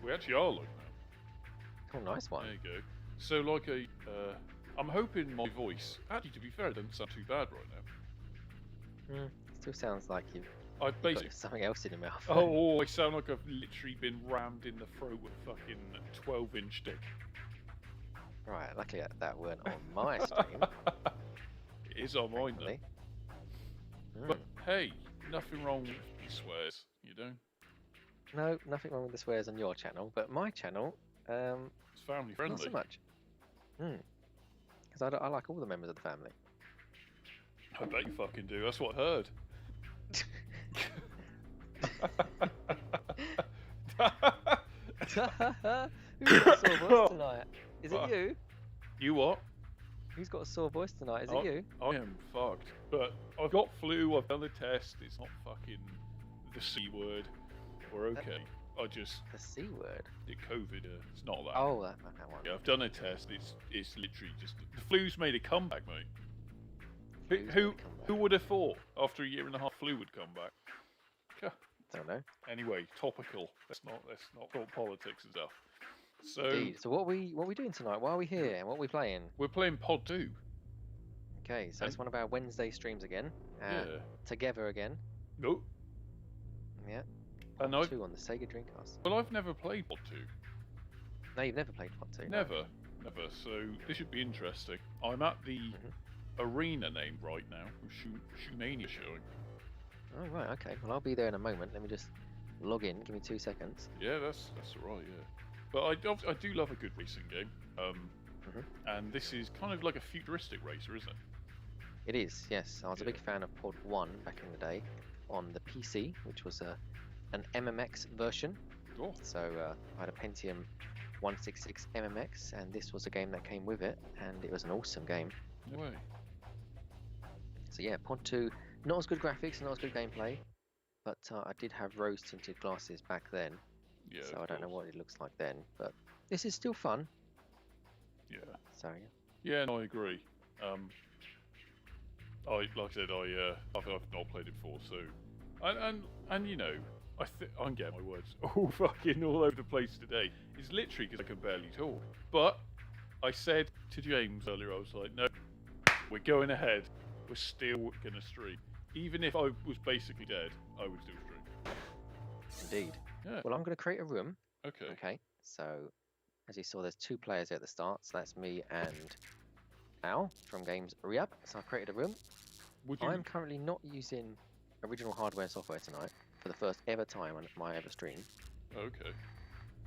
We actually are like that. Oh, nice one. There you go. So like I'm hoping my voice, actually to be fair, it doesn't sound too bad right now. Still sounds like you've I've basically... got something else in your mouth. Oh, I sound like I've literally been rammed in the throat with a fucking 12-inch dick. Right, luckily that weren't on my stream. It is on mine though. But hey, nothing wrong with the swears, you know? No, nothing wrong with the swears on your channel, but my channel, it's family friendly. not so much. Because I like all the members of the family. I bet you fucking do, that's what I heard. Who's got a sore voice tonight? Is it you? You what? Who's got a sore voice tonight? Is it you? I am fucked. But I've got flu, I've done the test, it's not fucking the C word. We're okay. I just... The C word? The COVID, it's not that. Oh, that one. Yeah, I've done a test, it's literally just... The flu's made a comeback, mate. Who would have thought after a year and a half flu would come back? Don't know. Anyway, topical. Let's not talk politics and stuff. So, indeed. So what are we doing tonight? Why are we here? And what are we playing? We're playing Pod 2. Okay, so it's one of our Wednesday streams again. Yeah. Together again. No. Yeah. And Pod 2 on the Sega Dreamcast. Well, I've never played Pod 2. No, you've never played Pod 2. Never. Never. So this should be interesting. I'm at the arena name right now with Shoemania showing. Oh, right, okay. Well, I'll be there in a moment. Let me just log in. Give me 2 seconds. Yeah, that's alright, yeah. But I do love a good racing game. And this is kind of like a futuristic racer, isn't it? It is, yes. I was a big fan of Pod 1 back in the day on the PC, which was an MMX version. Oh. So I had a Pentium 166 MMX, and this was a game that came with it, and it was an awesome game. No way. So yeah, Pod 2, not as good graphics, not as good gameplay, but I did have rose-tinted glasses back then. Yeah, so I don't know what it looks like then, but this is still fun. Yeah. So yeah, no, I agree. Like I said, I've not played it before, so and you know, I'm getting my words all fucking all over the place today. It's literally because I can barely talk. But I said to James earlier, I was like, no, we're going ahead. We're still gonna stream, even if I was basically dead. I would still stream. Indeed. Yeah. Well, I'm going to create a room. Okay. Okay. So, as you saw, there's 2 players at the start. So that's me and Al from Games Reup. So I've created a room. I'm currently not using original hardware and software tonight for the first ever time on my ever stream. Okay.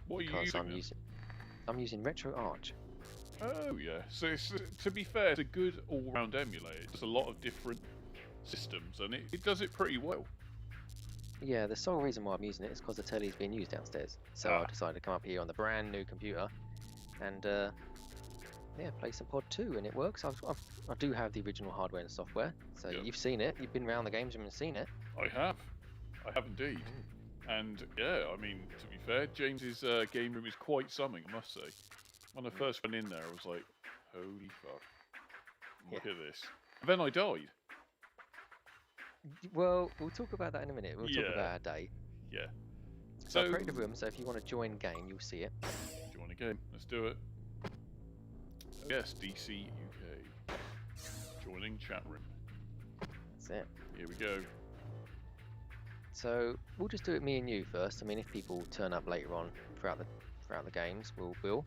What are you using? I'm using RetroArch. Oh yeah. So it's, to be fair, it's a good all-round emulator. There's a lot of different systems, and it does it pretty well. Yeah, the sole reason why I'm using it is because the telly is being used downstairs. So I decided to come up here on the brand new computer and yeah, play some Pod 2, and it works. I do have the original hardware and software, so you've seen it. You've been around the games and seen it. I have indeed. And yeah, I mean, to be fair, James's game room is quite something, I must say. When I first went in there, I was like, holy fuck, look at this. And then I died. Well, we'll talk about that in a minute. We'll talk about our day. Yeah. So I've created a room, so if you want to join game, you'll see it. Join a game. Let's do it. Yes, DC UK. Joining chat room. That's it. Here we go. So we'll just do it me and you first. I mean, if people turn up later on throughout the games, we'll.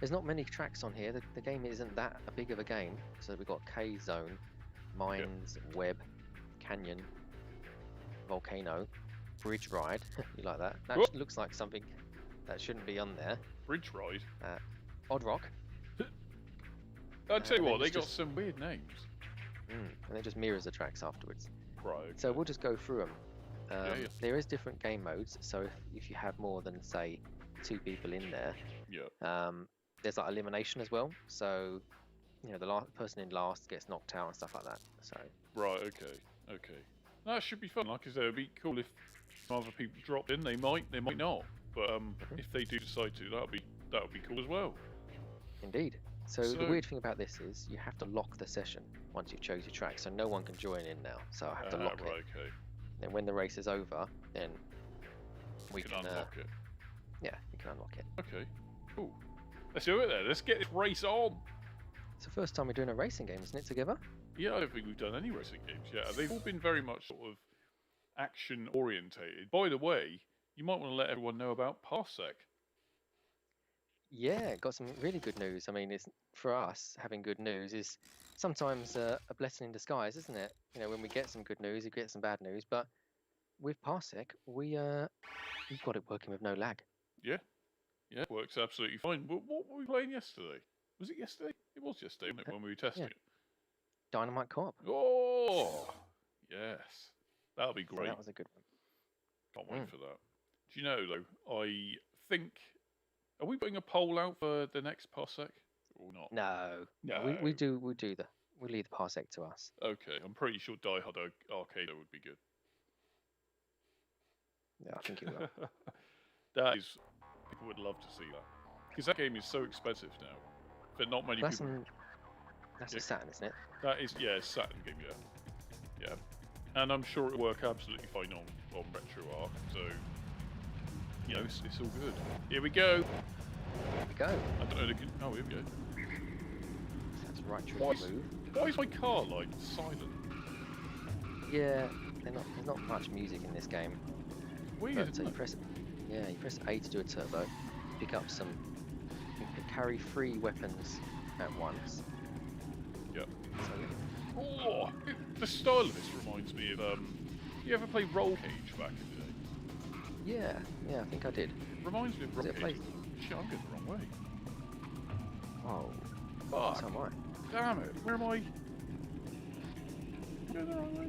There's not many tracks on here. The game isn't that big of a game. So we've got K Zone, Mines, Web, Canyon, Volcano, Bridge Ride. You like that? That looks like something that shouldn't be on there. Bridge Ride? Odd Rock. I'll tell you what, they got some weird names. And it just mirrors the tracks afterwards. Right. Okay. So we'll just go through them. There is different game modes. So if you have more than, say, 2 people in there, there's like elimination as well. So, you know, the person in last gets knocked out and stuff like that. So. Right. Okay. That should be fun. Like I said, it'd be cool if other people dropped in. They might not. But if they do decide to, that would be cool as well. Indeed. So the weird thing about this is you have to lock the session once you've chose your track, so no one can join in now. So I have to lock it. Okay. Then when the race is over, then we can unlock it. Yeah, you can unlock it. Okay. Cool. Let's do it then. Let's get this race on. It's the first time we're doing a racing game, isn't it, together? Yeah, I don't think we've done any racing games yet. They've all been very much sort of action orientated. By the way, you might want to let everyone know about Parsec. Yeah, got some really good news. I mean, it's for us having good news is sometimes a blessing in disguise, isn't it? You know, when we get some good news, we get some bad news. But with Parsec, we've got it working with no lag. Yeah, works absolutely fine. What were we playing yesterday? Was it yesterday? It was yesterday, wasn't it, when we were testing it? Dynamite Co-op. Oh, yes. That'll be So great. that was a good one. Can't wait for that. Do you know, though, I think... Are we putting a poll out for the next Parsec or not? No. No. We leave the Parsec to us. Okay, I'm pretty sure Die Hard Arcade would be good. Yeah, I think it will. That is... People would love to see that. Because that game is so expensive now. But not many people... That's a Saturn, isn't it? That is, yeah, it's a Saturn game, yeah. And I'm sure it'll work absolutely fine on RetroArch, so... You know, it's all good. Here we go! Here we go. I don't know, oh, here we go. That's right trigger move. Why is my car, like, silent? Yeah, there's not much music in this game. Weird, But you press A to do a turbo, pick up some... You can carry 3 weapons at once. Yep. So, Oh, the style of this reminds me of, you ever play Roll Cage back in the day? yeah, I think I did. Reminds me of Roll Was it a Cage. Shit, I'm going the wrong way. Whoa. Fuck. So am I. Damn it, where am I? I'm going the wrong way.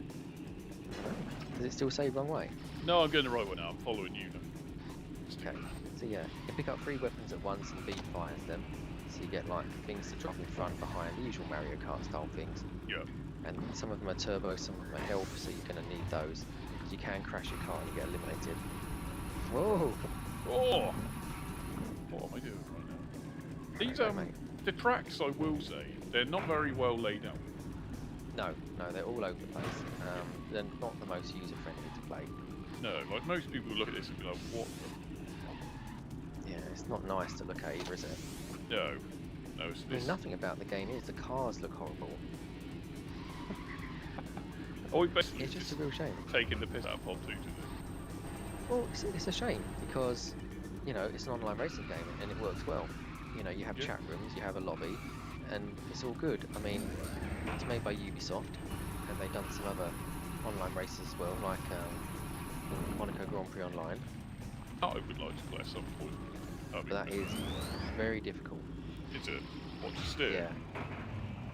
Does it still say wrong way? No, I'm going the right way now. I'm following you now. Okay. So yeah, you can pick up 3 weapons at once and B fires them. So you get like things to drop in front, behind, the usual Mario Kart style things. Yeah. And some of them are turbo, some of them are health, so you're going to need those. Because you can crash your car and you get eliminated. Whoa! Oh! What am I doing right now? These, mate. the tracks, I will say, they're not very well laid out. No, they're all over the place. They're not the most user-friendly to play. No, like most people look at this and be like, what the... Yeah, it's not nice to look at either, is it? No, it's I mean, nothing about the game is. The cars look horrible. Oh, we basically It's just a real shame. taking the piss out of Pod 2 to this. Well, it's a shame because, you know, it's an online racing game and it works well. You know, you have chat rooms, you have a lobby, and it's all good. I mean, it's made by Ubisoft, and they've done some other online races as well, like Monaco Grand Prix Online. I would like to play at some point. But that is very difficult. Is it? What to steer? Yeah.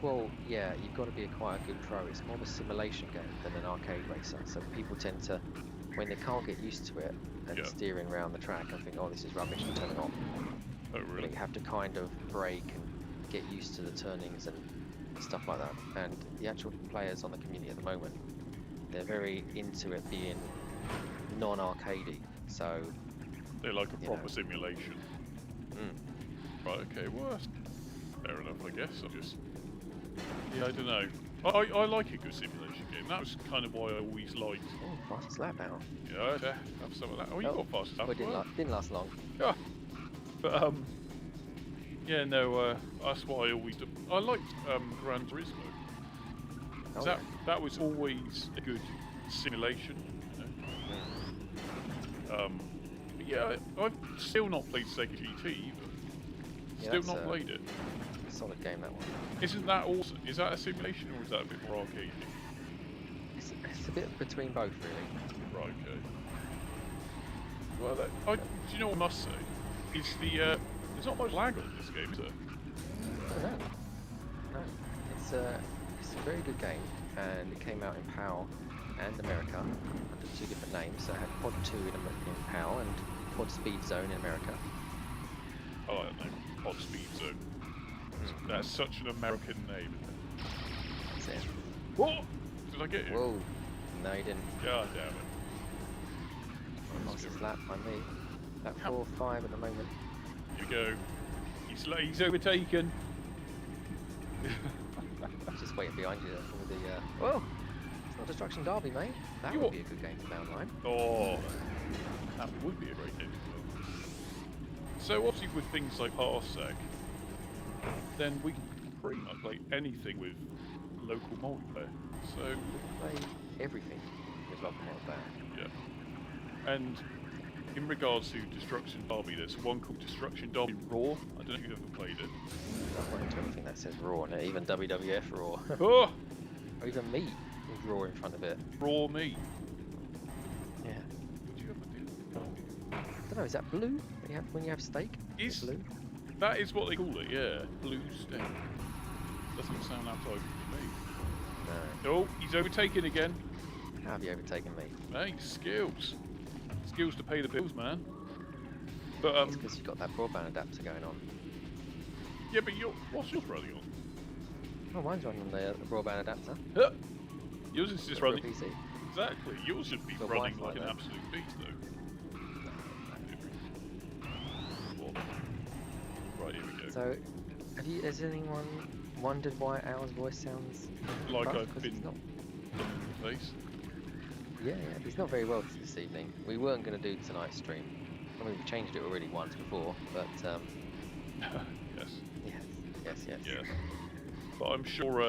Well, yeah, you've got to be quite a good pro. It's more of a simulation game than an arcade racer. So people tend to, when they can't get used to it and steering around the track and think, oh, this is rubbish, and turn it off. Oh, really? You have to kind of brake and get used to the turnings and stuff like that. And the actual players on the community at the moment, they're very into it being non-arcadey. So They're like a proper simulation. Right, okay, well, that's fair enough, I guess. I don't know. I like a good simulation game. That was kind of why I always liked... Oh, fastest lap now. Yeah, have some of that. Oh, you got fastest lap. Well, it didn't last long. Yeah. But, yeah, no, that's what I always do. I liked Gran Turismo. That was always a good simulation, you know? But yeah, I've still not played Sega GT either. Still not played it. Solid game, that one. Isn't that awesome? Is that a simulation or is that a bit more arcade? It's a bit between both, really. Right, okay. Well, do you know what I must say? It's there's not much lag on this game, is there? No. It's a very good game, and it came out in PAL and America under 2 different names. So it had Pod 2 in PAL and Pod Speed Zone in America. I like that name, Pod Speed Zone. That's such an American name, isn't it? That's it. What? Did I get you? Whoa. No, you didn't. God damn it. Fastest lap by me. Lap 4-5 at the moment. Here we go. He's overtaken. Just waiting behind you for the... Whoa! It's not Destruction Derby, mate. That would be a good game to play online. Oh. That would be a great game. So obviously with things like Parsec, then we can pretty much play anything with local multiplayer. So Play everything with local multiplayer. yeah. And in regards to Destruction Derby, there's one called Destruction Derby Raw. I don't know if you've ever played it. I'm not into anything that says Raw on it, even WWF Raw. Oh! Or even meat with Raw in front of it. Raw meat. Yeah. Would you ever do? I don't know, is that blue when you have steak? Is blue? That is what they call it, yeah. Blue steak. Doesn't sound appetizing to me. No. Oh, he's overtaken again. How have you overtaken me? Hey, skills. Skills to pay the bills, man. But It's because you've got that broadband adapter going on. yeah, but what's yours running on? Oh, mine's running on the broadband adapter. Huh. Yours is just For a running. PC. Exactly. Yours should be For running Wi-Fi, like an though. absolute beast, though. What? Right, here we go. So, has anyone wondered why ours voice sounds Like rough? I've 'Cause been it's not, in the face. yeah, he's not very well this evening. We weren't going to do tonight's stream. I mean, we changed it already once before, but Yes. yes. Yes. But I'm sure,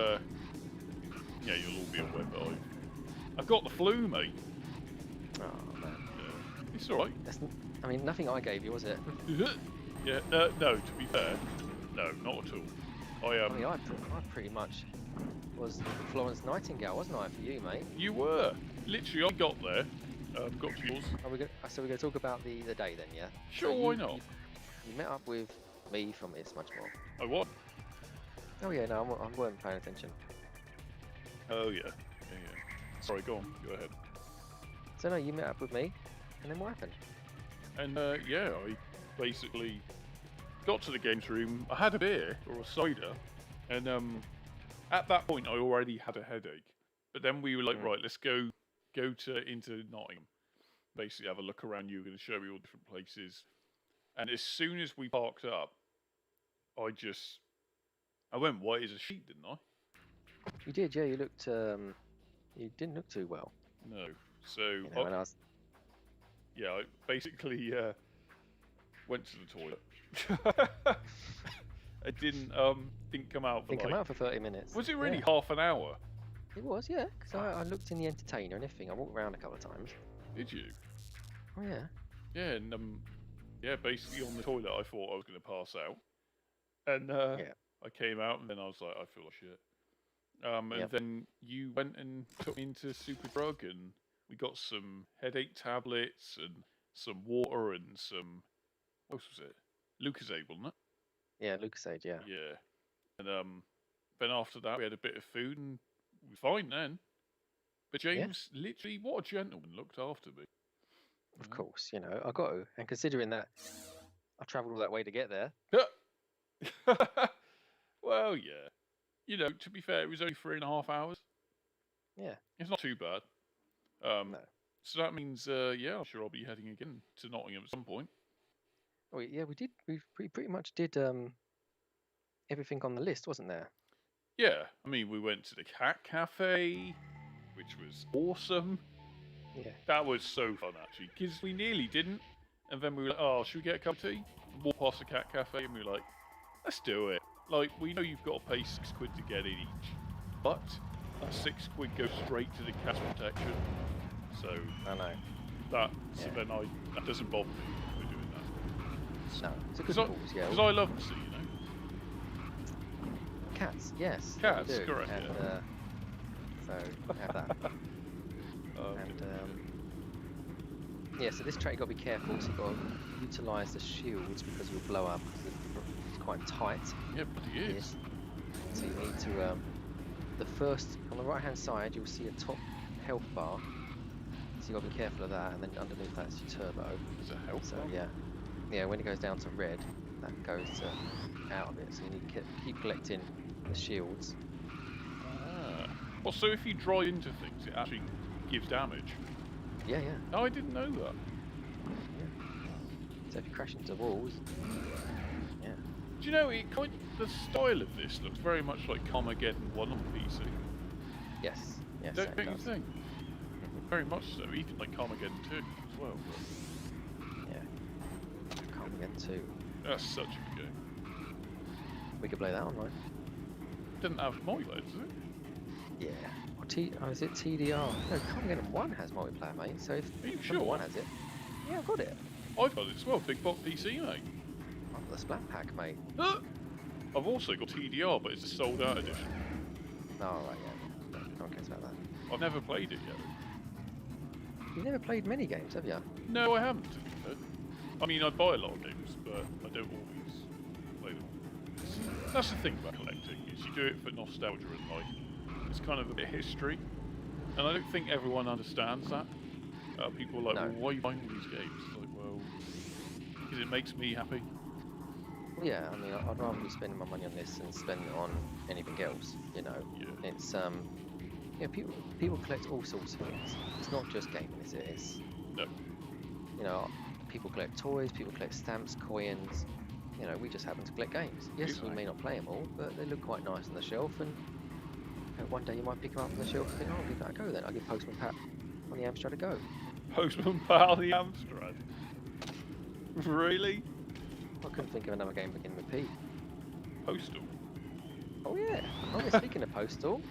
yeah, you'll all be aware that I've got the flu, mate. Oh man, It's alright. I mean, nothing I gave you, was it? Yeah, no, to be fair, no, not at all. I mean, I pretty much was Florence Nightingale, wasn't I, for you, mate? You were. Literally, I got there, got to yours. So we're going to talk about the day then, yeah? Sure, So why not? You met up with me from It's Much More. Oh, what? Oh yeah, no, I weren't paying attention. Oh, yeah. Sorry, go on, go ahead. So no, you met up with me, and then what happened? And, yeah, I basically got to the games room, I had a beer, or a cider, and, at that point, I already had a headache. But then we were like, right, let's go into Nottingham. Basically, have a look around. You were going to show me all different places. And as soon as we parked up, I went white as a sheet, didn't I? You did, yeah. You looked, you didn't look too well. No. So, You know, when I was, yeah, I basically went to the toilet. I didn't come out for didn't like... come out for 30 minutes. Was it really Yeah. half an hour? It was, yeah. Because I looked in the entertainer and everything. I walked around a couple of times. Did you? Oh yeah. Yeah, and yeah, basically on the toilet, I thought I was going to pass out, and Yeah. I came out, and then I was like, I feel like shit. And Yep. then you went and took me into Superdrug, and we got some headache tablets and some water and some, what else was it? Lucozade, wasn't it? Yeah, Lucasade, yeah. Yeah. And then after that, we had a bit of food, and we were fine then. But James, literally, what a gentleman, looked after me. Of course, you know, I got to. And considering that I travelled all that way to get there. Well, yeah. You know, to be fair, it was only 3.5 hours. Yeah. It's not too bad. No. So that means, yeah, I'm sure I'll be heading again to Nottingham at some point. Oh yeah, we did. We pretty much did everything on the list, wasn't there? Yeah, I mean, we went to the Cat Cafe, which was awesome. Yeah. That was so fun, actually, because we nearly didn't. And then we were like, oh, should we get a cup of tea? Walk past the Cat Cafe, and we were like, let's do it. Like, we know you've got to pay £6 to get in each, but that £6 goes straight to the cat's protection. So I know. that, Yeah. then that doesn't bother me. We're doing that. No, it's a good Because cause, yeah. I love to see, you know. Cats, yes. Cats, we do. correct, And, yeah. so we have that. And yeah, so this track you got to be careful. So you got to utilise the shields because you'll blow up. It's quite tight. Yeah, but it is. Yes. So you need to. The first on the right hand side, you'll see a top health bar. So you got to be careful of that. And then underneath that's your turbo. Is it help? So yeah, when it goes down to red, that goes to out of it. So you need to keep collecting the shields. Ah. Well, so if you drive into things, it actually gives damage. Yeah, yeah. Oh, I didn't know that. So if you crash into walls, yeah. Do you know, the style of this looks very much like Carmageddon 1 on PC. Yes, yes. Don't it you does. think? Very much so, even like Carmageddon 2 as well. Yeah. Can't get too. That's such a good game. We could play that online. Doesn't have multiplayer, does it? Yeah. Or is it TDR? No, Carmageddon 1 has multiplayer, mate. So if Are you number sure? 1 has it, yeah, I've got it. I've got it as well. Big box PC, mate. I've got the Splat Pack, mate. I've also got TDR, but it's a sold out edition. Oh, right, yeah. No one cares about that. I've never played it yet. You've never played many games, have you? No, I haven't. To be fair. I mean, I buy a lot of games, but I don't always play them. That's the thing about collecting, is you do it for nostalgia and like, it's kind of a bit of history. And I don't think everyone understands that. People are like, well, why are you buying all these games? It's like, well, because it makes me happy. Well, yeah, I mean, I'd rather be spending my money on this than spend it on anything else, you know? Yeah. It's, you know, people collect all sorts of things. It's not just gaming, is it? It's, No. you know, people collect toys, people collect stamps, coins. You know, we just happen to collect games. Yes, Exactly. we may not play them all, but they look quite nice on the shelf, and you know, one day you might pick them up on the shelf and think, oh, I'll give that a go then. I'll give Postman Pat on the Amstrad a go. Postman Pat on the Amstrad? Really? I couldn't think of another game beginning with P. Postal? Oh yeah. Oh, yeah, speaking of Postal.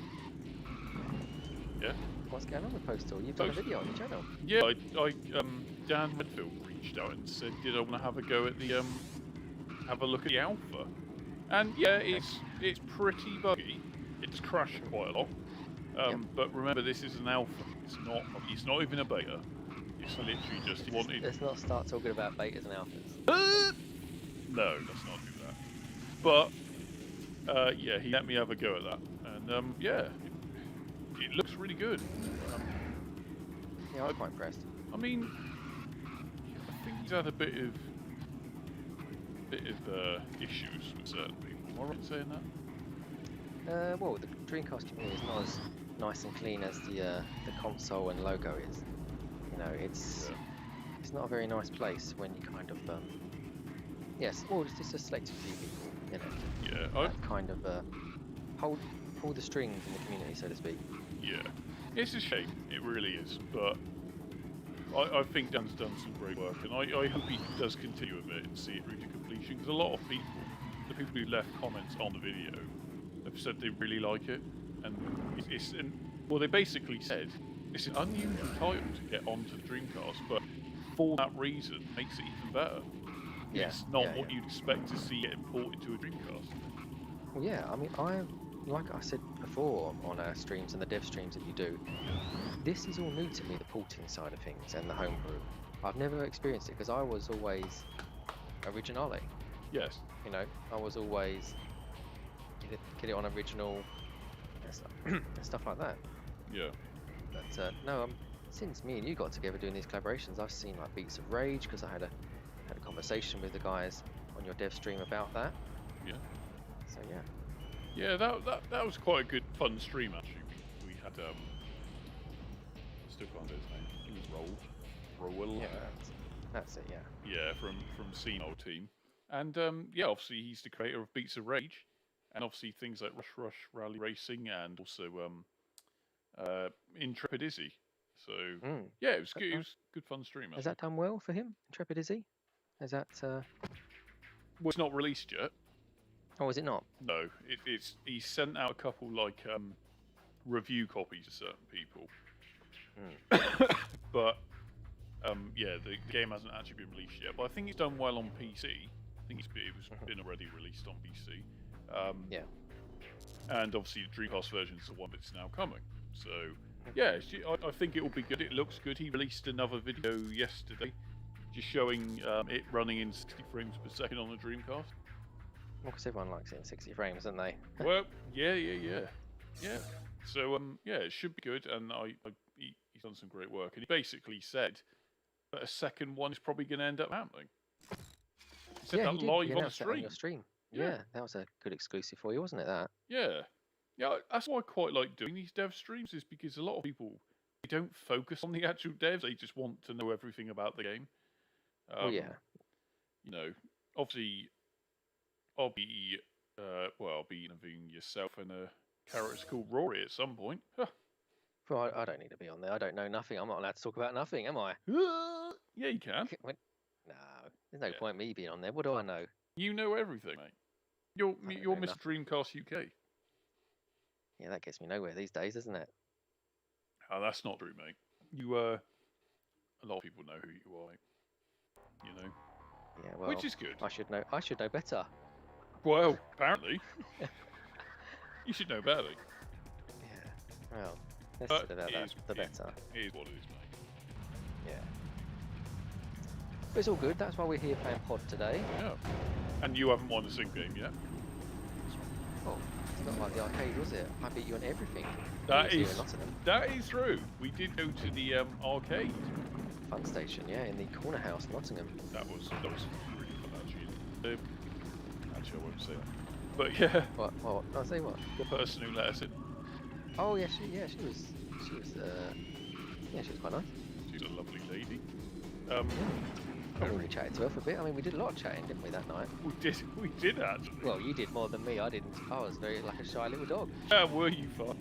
Yeah? What's going on with Postal? You've done a video on your channel. Yeah, Dan Medfield reached out and said, did I want to have a go at the, have a look at the alpha? And yeah, it's pretty buggy. It's crashed quite a lot. But remember, this is an alpha. It's not even a beta. It's literally just he wanted. Let's not start talking about betas and alphas. No, let's not do that. But yeah, he let me have a go at that, and yeah, it looks really good. Yeah, I'm quite impressed. I mean, I think he's had a bit of issues with certain people. Am I right in saying that? Well, the Dreamcast community is not as nice and clean as the console and logo is. You know, it's not a very nice place when you kind of yes, well, it's just a selected few people, you know. Yeah, that kind of pull the strings in the community, so to speak. Yeah, it's a shame. It really is, but I think Dan's done some great work, and I hope he does continue with it and see it through to completion. Because a lot of people, the people who left comments on the video, have said they really like it, and well, they basically said it's an unusual title to get onto the Dreamcast, but for that reason, makes it even better. Yeah, it's not what you'd expect to see get imported to a Dreamcast. Well, yeah, I mean, like I said before on our streams and the dev streams that you do, this is all new to me, the porting side of things and the homebrew. I've never experienced it because I was always originale. Yes. You know, I was always get it on original and stuff like that. Yeah. But no, since me and you got together doing these collaborations, I've seen like Beats of Rage because I had a conversation with the guys on your dev stream about that. Yeah. So yeah. Yeah, that was quite a good fun stream actually. We had still can't say his name. He was Roel. Yeah, that's it. Yeah. Yeah, from Senile Team, and yeah, obviously he's the creator of Beats of Rage, and obviously things like Rush Rally Racing, and also Intrepid Izzy. So yeah, it was good. It was good fun stream. Has that done well for him, Intrepid Izzy? Is that? Well, it's not released yet. Oh, is it not? No, it's he sent out a couple like review copies to certain people, but yeah, the game hasn't actually been released yet. But I think it's done well on PC. I think it was been already released on PC. Yeah. And obviously the Dreamcast version is the one that's now coming. So yeah, I think it will be good. It looks good. He released another video yesterday, just showing it running in 60 frames per second on the Dreamcast. Well, because everyone likes it in 60 frames, don't they? Well, yeah. So yeah, it should be good, and he's done some great work. And he basically said that a second one is probably going to end up happening. He said that live on the stream. On your stream. Yeah, that was a good exclusive for you, wasn't it? That. Yeah, that's why I quite like doing these dev streams, is because a lot of people, they don't focus on the actual devs; they just want to know everything about the game. Oh yeah. You know, obviously, I'll be interviewing yourself and a character called Rory at some point. Well, I don't need to be on there. I don't know nothing. I'm not allowed to talk about nothing, am I? Yeah, you can. No, there's no point me being on there. What do I know? You know everything, mate. You're I don't you're know Mr. Dreamcast UK. Yeah, that gets me nowhere these days, doesn't it? Oh, that's not true, mate. You a lot of people know who you are. You know, Yeah, well, which is good. I should know. I should know better. Well, apparently, you should know better. Yeah. Well, less But said about it that, is, the better. it is what it is, mate. Yeah. But it's all good. That's why we're here playing Pod today. Yeah. And you haven't won a single game yet. Oh, it's not like the arcade, was it? I beat you on everything. That Here in is Nottingham. that is true. We did go to the arcade. Fun station, yeah, in the corner house, Nottingham. That was really fun actually. Actually, I won't say that. But yeah, What? I'll say what? the person who let us in, Oh yeah, she was quite nice. she's a lovely lady. I mean, we chatted to her for a bit. I mean, we did a lot of chatting, didn't we, that night? We did actually. Well, you did more than me. I didn't. I was very like a shy little dog. Were you fun?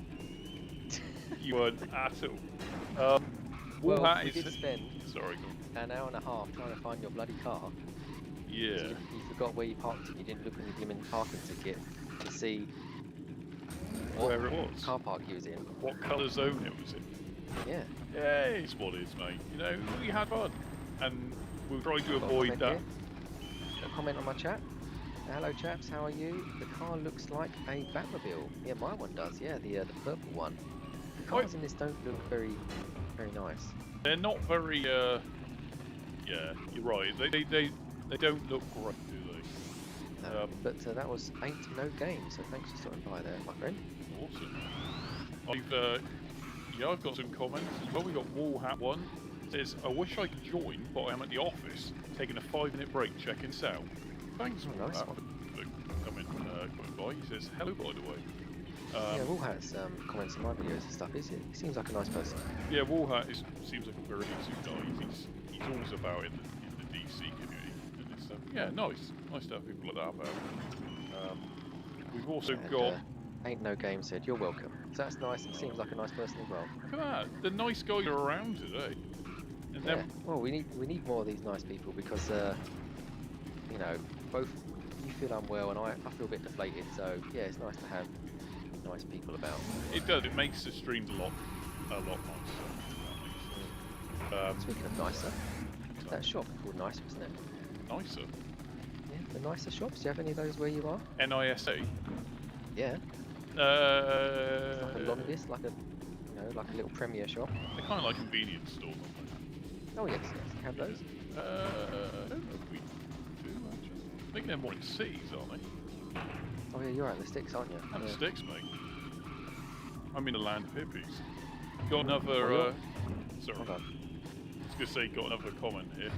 You weren't at all. All Well, that we is. did spend Sorry, go on. an hour and a half trying to find your bloody car. Yeah. You forgot where you parked it. You didn't look in your blimmin' parking ticket to see Where it was. car park you was in. What colour zone it was in. Yeah. Yeah, it's what it is, mate. You know, we had fun, and we'll try to Got a avoid comment that. here. Got a comment on my chat. Hello chaps, how are you? The car looks like a Batmobile. Yeah, my one does. Yeah, the purple one. The cars in this don't look very nice. They're not very. Yeah, you're right. They don't look great, do they? No. But that was 8 no games. So thanks for stopping by there, my friend. Awesome. I've got some comments as well. We got Wallhat one. Says, I wish I could join, but I'm at the office taking a 5-minute break checking this out. Thanks for Nice that. one. Coming by. He says hello, by the way. Yeah, Will has comments on my videos and stuff. He seems like a nice person. Yeah, Wallhat seems like a very decent guy. He's always about in the DC community and this stuff. Yeah, nice to have people like that about. We've also And, got. Ain't no game said you're welcome. So that's nice. It seems like a nice person as well. Look at that. The nice guys are around today. And Yeah. then Well, we need more of these nice people because you know, both you feel unwell and I feel a bit deflated. So yeah, it's nice to have nice people about. it does. It makes the streams a lot nicer. Speaking of nicer, that shop called Nice, wasn't it? Nicer. Yeah, the nicer shops. Do you have any of those where you are? NISA. Yeah. Like a They're longest, like a little premier shop. kind of like convenience stores, aren't Oh yes, you have those. they? I don't know if we do actually. I think they're more in cities, aren't they? Oh yeah, you're out in the sticks, aren't you? And Yeah. the sticks, mate. I'm in the land of hippies. Got another. Sorry, Hold I on. was gonna say, got another comment here.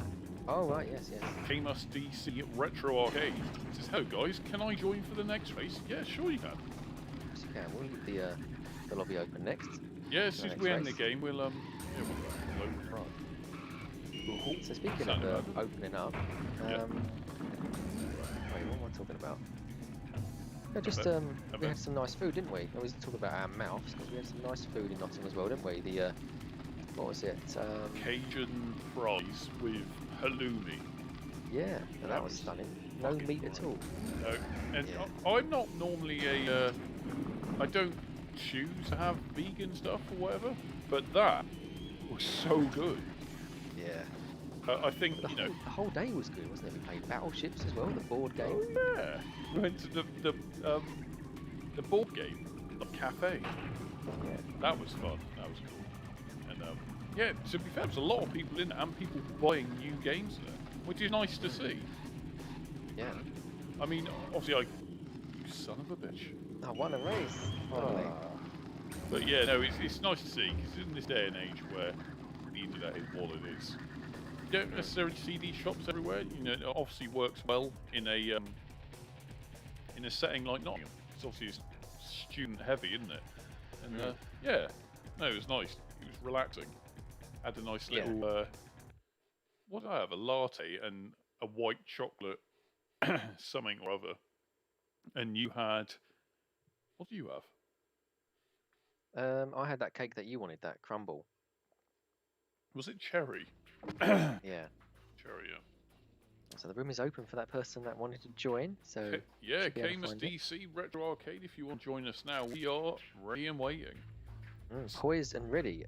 Oh right, yes. Famous DC Retro Arcade. It says, hello guys, can I join for the next race? Yeah, sure you can. Yes, you can. We'll leave the lobby open next. Yeah, as soon as next we end the race. game, we'll load the front. So speaking Sound of about opening up, Yeah. wait, what am I talking about? Yeah, just bet. we had some nice food, didn't we? I was talking about our mouths because we had some nice food in Nottingham as well, didn't we? The what was it? Cajun fries with halloumi. Yeah, and that was stunning. No fucking meat at all. No, and Yeah. I'm not normally I don't choose to have vegan stuff or whatever, but that was so good. Yeah. I think, The whole day was good, wasn't it? We played Battleships as well, the board game. Oh yeah, we went to the board game, the cafe. Yeah. That was fun. That was cool. And yeah, to be fair, there's a lot of people in there and people buying new games there, which is nice to see. Yeah. I mean, obviously, you son of a bitch. I won a race, finally. But yeah, no, it's nice to see because in this day and age where the internet is what it is, you don't necessarily see these shops everywhere. You know, it obviously works well in a setting like Nottingham. It's obviously student heavy, isn't it? And yeah, no, it was nice. It was relaxing. Had a nice little. What did I have? A latte and a white chocolate something or other. And you had. What do you have? I had that cake that you wanted, that crumble. Was it cherry? Yeah. Cherry, yeah. What's So the room is open for that person that wanted to join. So yeah, should be able to Gamers find it. DC Retro Arcade. If you want to join us now, we are ready and waiting, Poised and ready.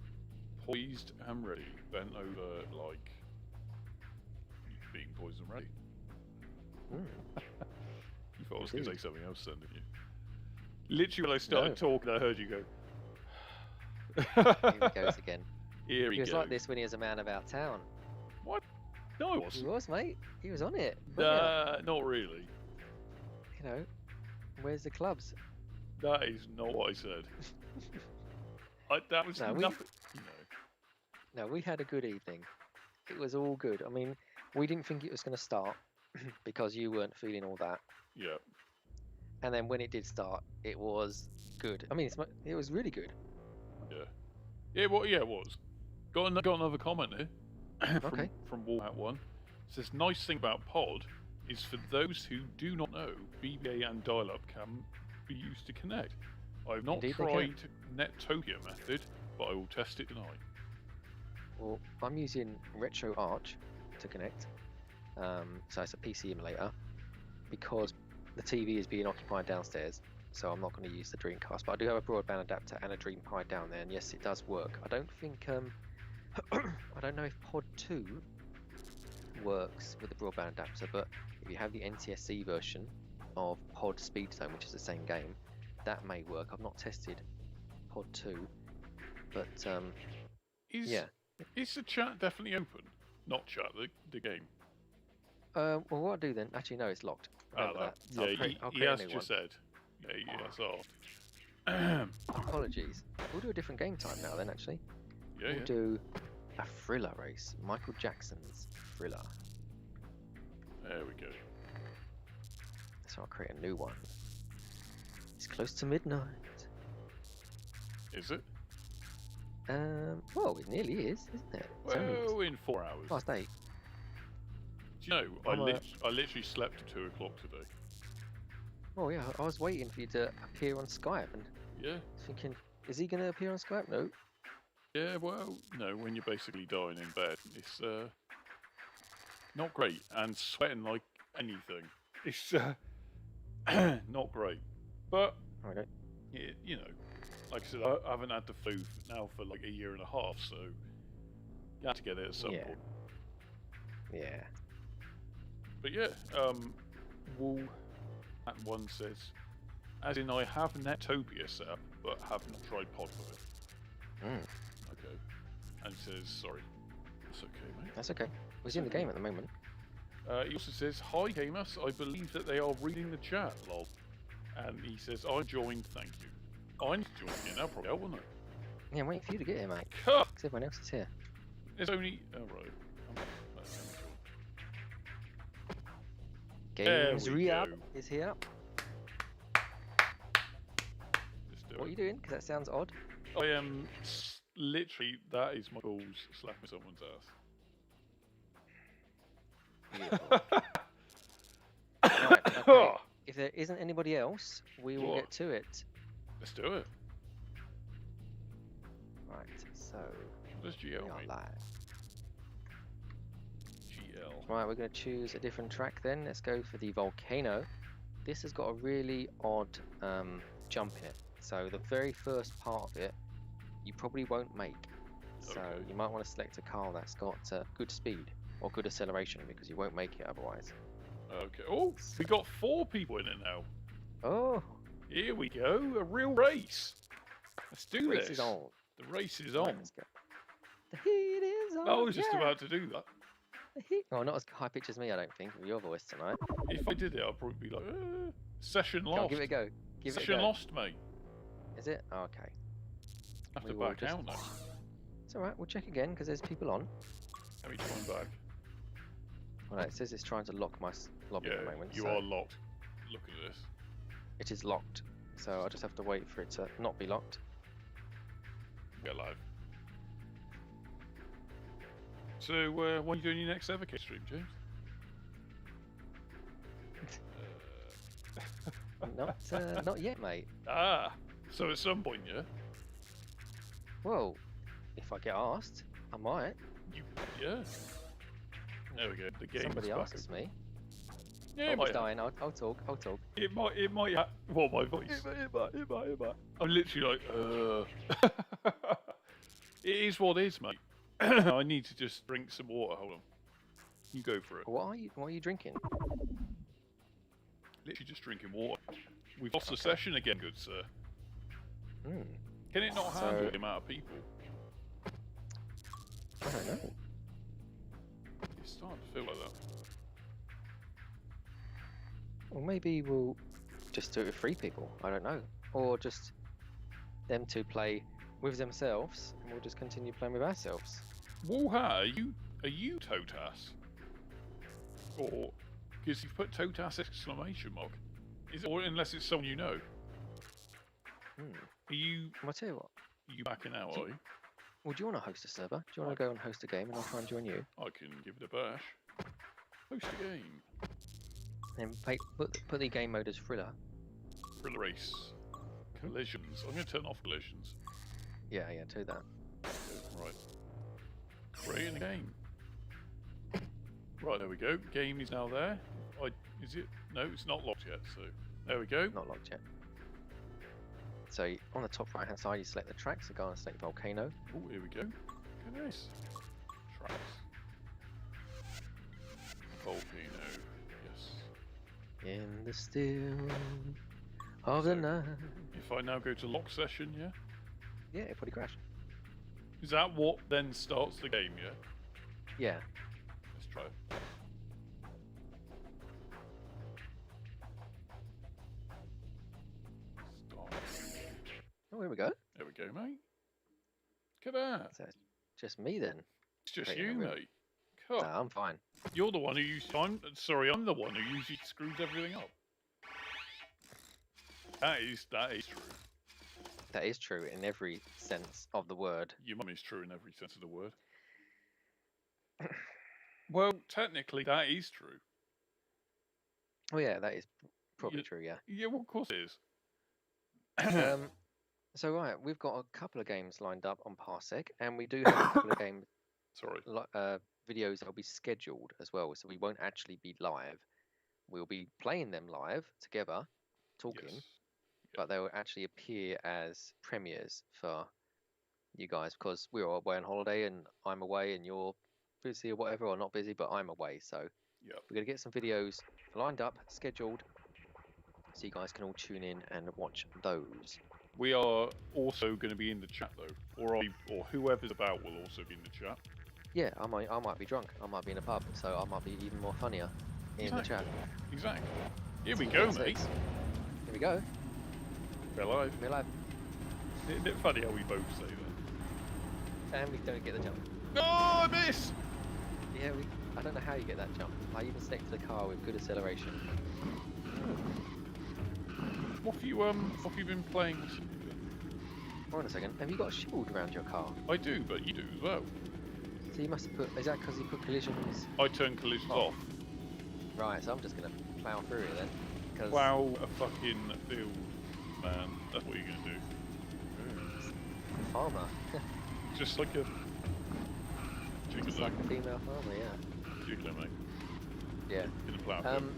poised and ready, bent over like being poised and ready. You thought I was going to say something else, then, didn't you? Literally, when I started talking, I heard you go. Here he goes again. Here He was like this when he was a man about town. What? No, I He wasn't. was, mate. He was on it. Not really. You know, where's the clubs? That is not what I said. That was No, nothing. No, we had a good evening. It was all good. I mean, we didn't think it was going to start because you weren't feeling all that. Yeah. And then when it did start, it was good. I mean, it was really good. Yeah. It was. Got another comment here. Okay. From Walmart One. It says, nice thing about Pod is for those who do not know, BBA and dial-up can be used to connect. I've not Indeed, tried Netopia method, but I will test it tonight. Well, I'm using Retro Arch to connect. So it's a PC emulator because the TV is being occupied downstairs. So I'm not going to use the Dreamcast, but I do have a broadband adapter and a Dreampi down there, and yes, it does work. I don't think I don't know if Pod 2 works with the broadband adapter, but if you have the NTSC version of Pod Speed Zone, which is the same game, that may work. I've not tested Pod 2, but yeah. Is the chat definitely open? Not chat, the game. Well, what I'll do then? Actually, no, it's locked. Remember that. So Yeah, I'll he create has a new just one. said. Yeah, yes, Apologies. We'll do a different game time now then, actually. Yeah, We'll do a thriller race. Michael Jackson's Thriller. There we go. So I'll create a new one. It's close to midnight. Is it? Well, it nearly is, isn't it? It's only Well, in 4 hours. past 8. Do you know, I literally slept at 2 o'clock today. Oh yeah, I was waiting for you to appear on Skype and Yeah. thinking, is he going to appear on Skype? No. Yeah, well, no, when you're basically dying in bed, it's not great, and sweating like anything. It's not great. But, Okay. you know, like I said, I haven't had the flu now for like a year and a half, so you have to get it at some point. Yeah. But yeah, Wool at one says, as in I have Netopia set up, but have not tried Pod with it. Okay. And says, sorry. That's okay, mate. That's okay. We're in the game at the moment. He also says, hi gamers, I believe that they are reading the chat, lol. And he says, I joined, thank you. I'm joining you now, probably out, wouldn't I? Yeah, I'm waiting for you to get here, mate. Huh. 'Cause everyone else is here. There's only... Oh, right. Games we Re-Up go. is here. Let's do What are it. you doing? Because that sounds odd. I am literally, that is my balls slapping someone's ass. Right, okay. If there isn't anybody else, we will What? get to it. Let's do it. Right, so What does we GL are mean? live. GL. Right, we're going to choose a different track then. Let's go for the Volcano. This has got a really odd jump in it. So the very first part of it, you probably won't make. So Okay. you might want to select a car that's got good speed or good acceleration because you won't make it otherwise. Okay. Oh, we got 4 people in it now. Oh, Here we go. A real race. Let's do race this. is on. The race is Right, on. let's go. The heat is on. I was just yeah. about to do that. The heat. Oh, not as high pitch as me, I don't think, with your voice tonight. If I did it, I'd probably be like, session Come on, lost. give it a go. Give it a Session go. lost, mate. Is it? Oh, okay. Have We to will back just- out now. It's alright, we'll check again because there's people on. Let me join back. Well, no, it says it's trying to lock my lobby at the Yeah, moment. you so are locked. Look at this. It is locked. So I just have to wait for it to not be locked. Get live. So, when are you doing your next Evercade stream, James? Not yet, mate. So at some point, yeah? Well, if I get asked, I might. Yeah. There we go. The game Somebody is back. asks me. Yeah, Oh, he's dying. I'll talk. I'll talk. It might. Well, my voice. It might. I'm literally like, It is what it is, mate. I need to just drink some water. Hold on. You go for it. What are you drinking? Literally just drinking water. We've lost the session again, good sir. Hmm. Can it not handle the amount of people? I don't know. It's starting to feel like that. Well, maybe we'll just do it with 3 people. I don't know. Or just them two play with themselves, and we'll just continue playing with ourselves. Woha, are you Totas? Or because you've put Totas exclamation mark. Is it, or unless it's someone you know? Hmm. Are you? Well, I'll tell you what. Are you backing out? Are you? Well, do you want to host a server? Do you want to go and host a game, and I'll try and join you? I can give it a bash. Host a game. And put the game mode as thriller. Thriller race. Collisions. I'm going to turn off collisions. Yeah, do that. Right. Creating a game. Right, there we go. Game is now there. Is it? No, it's not locked yet, so there we go. Not locked yet. So on the top right hand side you select the track, so go and select Volcano. Oh, here we go. Look at this. Tracks. Volcano. Yes. In the still of the night. If I now go to lock session, yeah? Yeah, it probably crashed. Is that what then starts the game, yeah? Yeah. Let's try it. Start. Oh, here we go. There we go, mate. Look at that. So it's just me then. It's just Creating you, a room. mate. Cool. Nah, I'm fine. You're the one who used. I'm the one who usually screws everything up. That is true. That is true in every sense of the word. Your mum is true in every sense of the word. Well, technically, that is true. Oh yeah, that is probably true, yeah. Yeah, well, of course it is. So right, we've got a couple of games lined up on Parsec, and we do have a couple of game Sorry. videos that'll be scheduled as well, so we won't actually be live. We'll be playing them live together, talking, Yes. but they'll actually appear as premieres for you guys because we're all away on holiday and I'm away and you're busy or whatever, or not busy, but I'm away. So Yep. we're going to get some videos lined up, scheduled, so you guys can all tune in and watch those. We are also going to be in the chat though, or whoever's about will also be in the chat. Yeah, I might be drunk. I might be in a pub, so I might be even more funnier in the chat. Exactly. Here we go, mate. Here we go. We're live. We're live. Isn't it funny how we both say that? And we don't get the jump. No, I missed! Yeah, I don't know how you get that jump. I even selected the car with good acceleration. What have you been playing? Hold on a second. Have you got a shield around your car? I do, but you do as well. So you must have put. Is that because you put collisions? I turn collisions off. Right. So I'm just gonna plough through it then. Cause Plough a fucking field, man. That's what you're gonna do. farmer. Just like a Just jiggler. like a female farmer, yeah. Jiggler, mate. Yeah. In a plough field.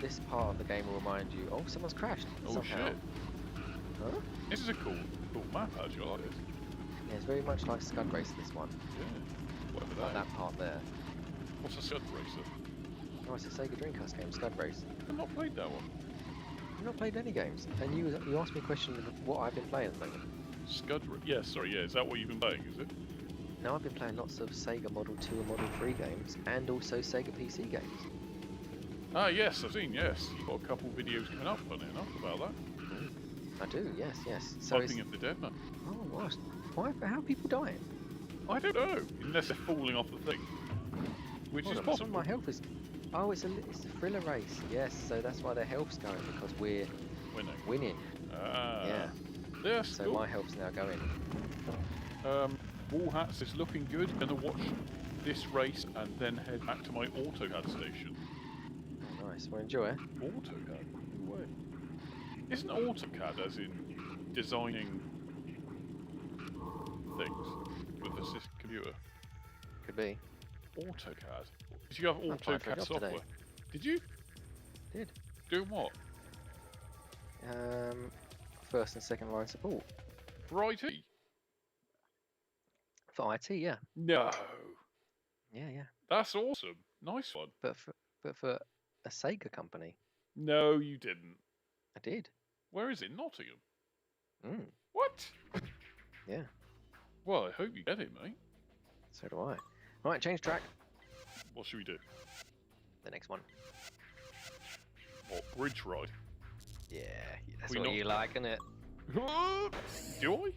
This part of the game will remind you. Oh, someone's crashed. Oh somehow. shit. Huh? This is a cool map actually. I like this. Yeah, it's very much like Scud Racer. This one. Yeah. Whatever Like that is. that part there. What's a Scud Racer? Oh, it's a Sega Dreamcast game, Scud Race. I've not played that one. I've not played any games, and you asked me a question of what I've been playing at the moment. Yeah, sorry, yeah. Is that what you've been playing, is it? Now I've been playing lots of Sega Model 2 and Model 3 games, and also Sega PC games. Ah, yes, I've seen, yes. You've got a couple of videos coming up, funny enough, about that. I do, yes. So Typing of the Dead Man. oh, what? How are people dying? I don't know, unless they're falling off the thing. Which Hold is on, some of possible. my health is... Oh, it's a thriller race. Yes, so that's why their health's going, because we're winning. Ah. Yeah. Yes, So cool. my health's now going. Wallhats is looking good. Gonna watch this race and then head back to my AutoCAD station. Oh, nice. Well, enjoy. AutoCAD? No way. Isn't AutoCAD as in designing things with a computer? Could be. AutoCAD? Because you have I applied for a AutoCAD job software. today. Did you? Did. Doing what? First and second line support. For IT? For IT, yeah. No. Yeah, yeah. That's awesome. Nice one. But for a Sega company. No, you didn't. I did. Where is it? Nottingham? Mm, What? yeah. Well, I hope you get it, mate. So do I. Right, change track. What should we do? The next one. What, bridge ride? Yeah, that's We what not- you like, isn't it? Do I?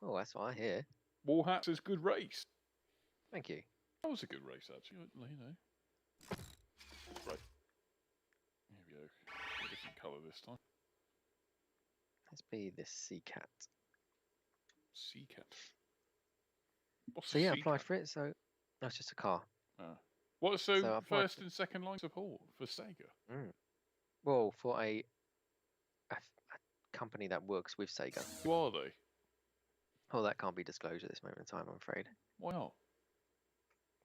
Oh, that's what I hear. Warhat says good race. Thank you. That was a good race, actually. You know. Right. Here we go. A different colour this time. Let's be this Sea Cat. Sea cat. What's So a yeah, I sea applied cat? for it. So that's just a car. What? So I applied first and second line support for Sega. Mm. Well, for a company that works with Sega. Who are they? Oh, that can't be disclosed at this moment in time, I'm afraid. Why not?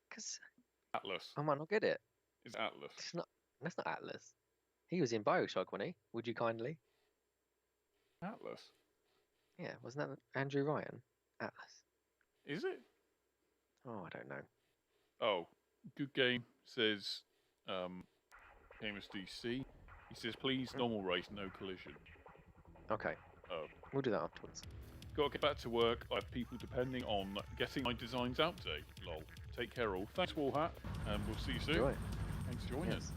Because Atlas. I might not get it. It's Atlas. It's not. That's not Atlas. He was in BioShock, wasn't he? Would you kindly? Atlas. Yeah, wasn't that Andrew Ryan? Atlas. Is it? Oh, I don't know. Oh, good game says famous DC. He says please normal race, no collision. Okay. Oh. We'll do that afterwards. Gotta get back to work. I have people depending on getting my designs out today. Lol. Take care all. Thanks Warhat, and we'll see you soon. Enjoy. Thanks for joining. Yes.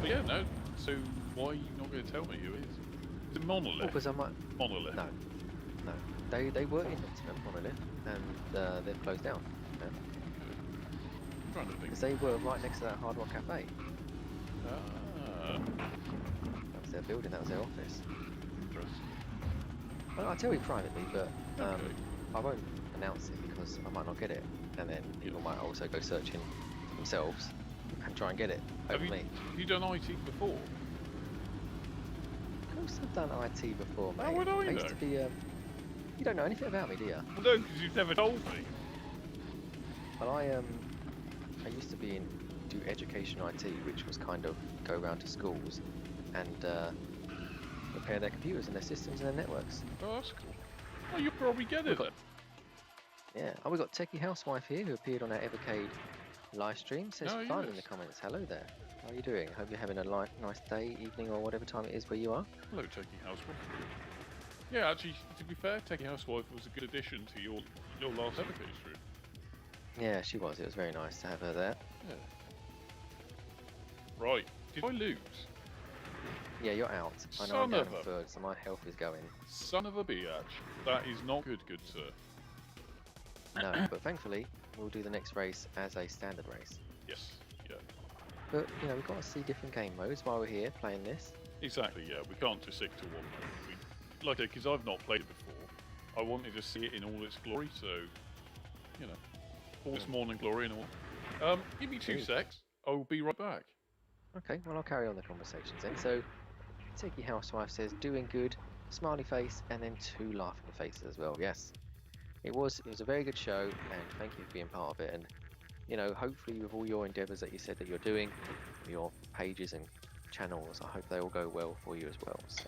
But yeah, no. So why are you not going to tell me who it is? Is it Monolith? Because I might. Monolith. No. No. They were in Nottingham, Monolith, and they've closed down. I'm trying to think. Because they were right next to that Hard Rock Cafe. Ah, That was their building. That was their office. interesting. Well, I'll tell you privately, but Okay. I won't announce it because I might not get it, and then people might also go searching themselves and try and get it over me. Have you done IT before? Of course, I've done IT before, mate. How would I used know? to be. You don't know anything about me, do you? Well, no, because you've never told me. But I used to be in do education IT, which was kind of go around to schools and repair their computers and their systems and their networks. Oh, that's cool. Well, you'll probably get it then. Yeah. Oh, we got Techie Housewife here who appeared on our Evercade live stream. Says Oh, fun in the yes. comments. Hello there. How are you doing? Hope you're having a nice day, evening, or whatever time it is where you are. Hello, Techie Housewife. Yeah, actually, to be fair, Techie Housewife was a good addition to your last Evercade stream. Yeah, she was. It was very nice to have her there. Yeah. Right. Did I lose? Yeah, you're out. I know Son I'm down of a- in third, so my health is going. Son of a biatch. That is not good, good sir. No, but thankfully, we'll do the next race as a standard race. Yes. Yeah. But, you know, we've got to see different game modes while we're here playing this. Exactly. Yeah. We can't just stick to one mode. Like, because I've not played it before, I wanted to see it in all its glory. So, you know, all its morning glory and all. Give me 2 Ooh. secs. I will be right back. Okay, well, I'll carry on the conversations then. So, Techie Housewife says, doing good, smiley face, and then 2 laughing faces as well. Yes, it was a very good show, and thank you for being part of it. And, you know, hopefully with all your endeavours that you said that you're doing, your pages and channels, I hope they all go well for you as well. So,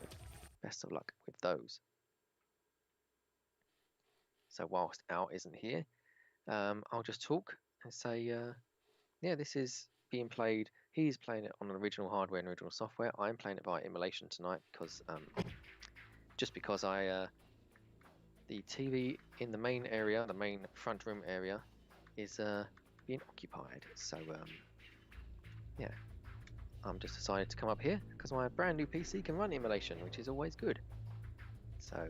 best of luck with those. So, whilst Al isn't here, I'll just talk and say, yeah, this is being played. He's playing it on original hardware and original software. I'm playing it by emulation tonight because just because the TV in the main area, the main front room area, is being occupied. So yeah, I'm just decided to come up here because my brand new PC can run emulation, which is always good. So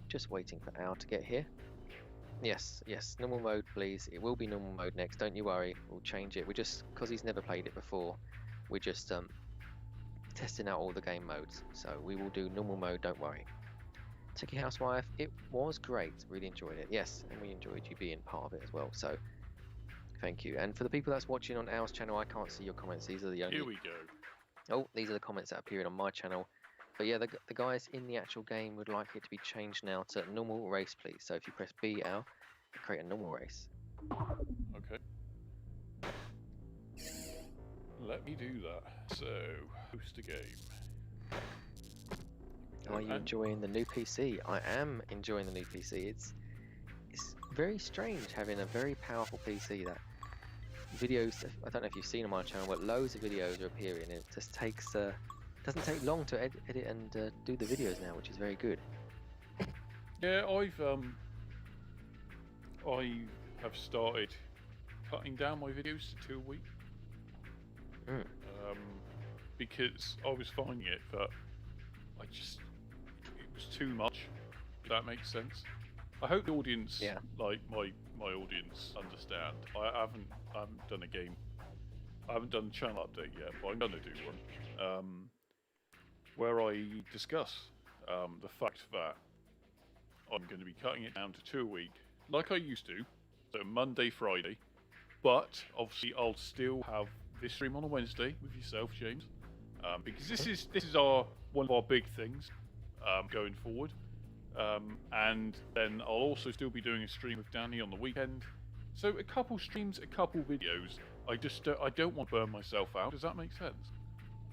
just waiting for Al to get here. Yes, normal mode please. It will be normal mode next, don't you worry. We'll change it. We're just, because he's never played it before, we're just testing out all the game modes. So we will do normal mode, don't worry. Techie Housewife, it was great. Really enjoyed it. Yes, and we enjoyed you being part of it as well. So thank you. And for the people that's watching on Al's channel, I can't see your comments. These are the only... Here we go. Oh, these are the comments that appeared on my channel. But yeah, the guys in the actual game would like it to be changed now to normal race, please. So if you press B, Al, create a normal race. Okay. let me do that. So, host a game. Are you enjoying the new PC? I am enjoying the new PC. It's very strange having a very powerful PC that videos. I don't know if you've seen on my channel, but loads of videos are appearing. It just takes doesn't take long to edit and do the videos now, which is very good. Yeah, I have started cutting down my videos to 2 a week. Because I was finding it that it was too much. If that makes sense. I hope the audience, like my audience, understand. I haven't done a game. I haven't done a channel update yet, but I'm gonna do one where I discuss the fact that I'm going to be cutting it down to 2 a week, like I used to, so Monday, Friday. But obviously, I'll still have this stream on a Wednesday with yourself, James, because this is one of our big things going forward. And then I'll also still be doing a stream with Danny on the weekend. So a couple streams, a couple videos. I don't want to burn myself out. Does that make sense?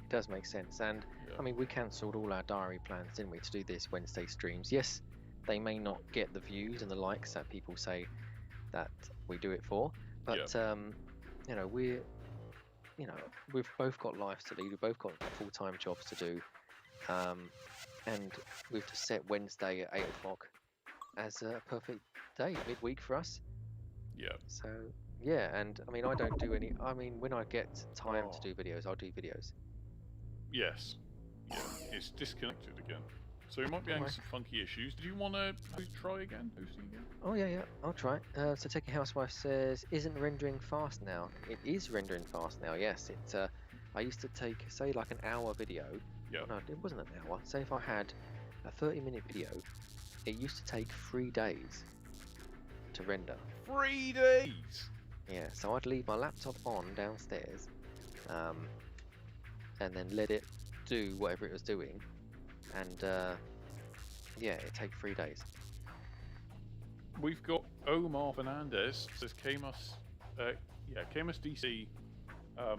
It does make sense. And I mean, we cancelled all our diary plans, didn't we, to do this Wednesday streams? Yes, they may not get the views and the likes that people say that we do it for, but you know, we've both got lives to lead. We've both got full-time jobs to do, and we've just set Wednesday at 8 o'clock as a perfect day, midweek for us. Yeah. So yeah, and I mean, I don't do any. I mean, when I get time to do videos, I'll do videos. Yes. Yeah. It's disconnected again. So we might be having some funky issues. Do you want to try again? Hosting again? Oh yeah, I'll try. So Taking Housewife says, isn't rendering fast now? It is rendering fast now. Yes, it. I used to take, say, like an hour video. Yeah. No, it wasn't an hour. Say if I had a 30-minute video, it used to take 3 days to render. 3 days. Yeah. So I'd leave my laptop on downstairs, and then let it do whatever it was doing, and yeah, it'd take 3 days. We've got Omar Fernandez says Camus DC. I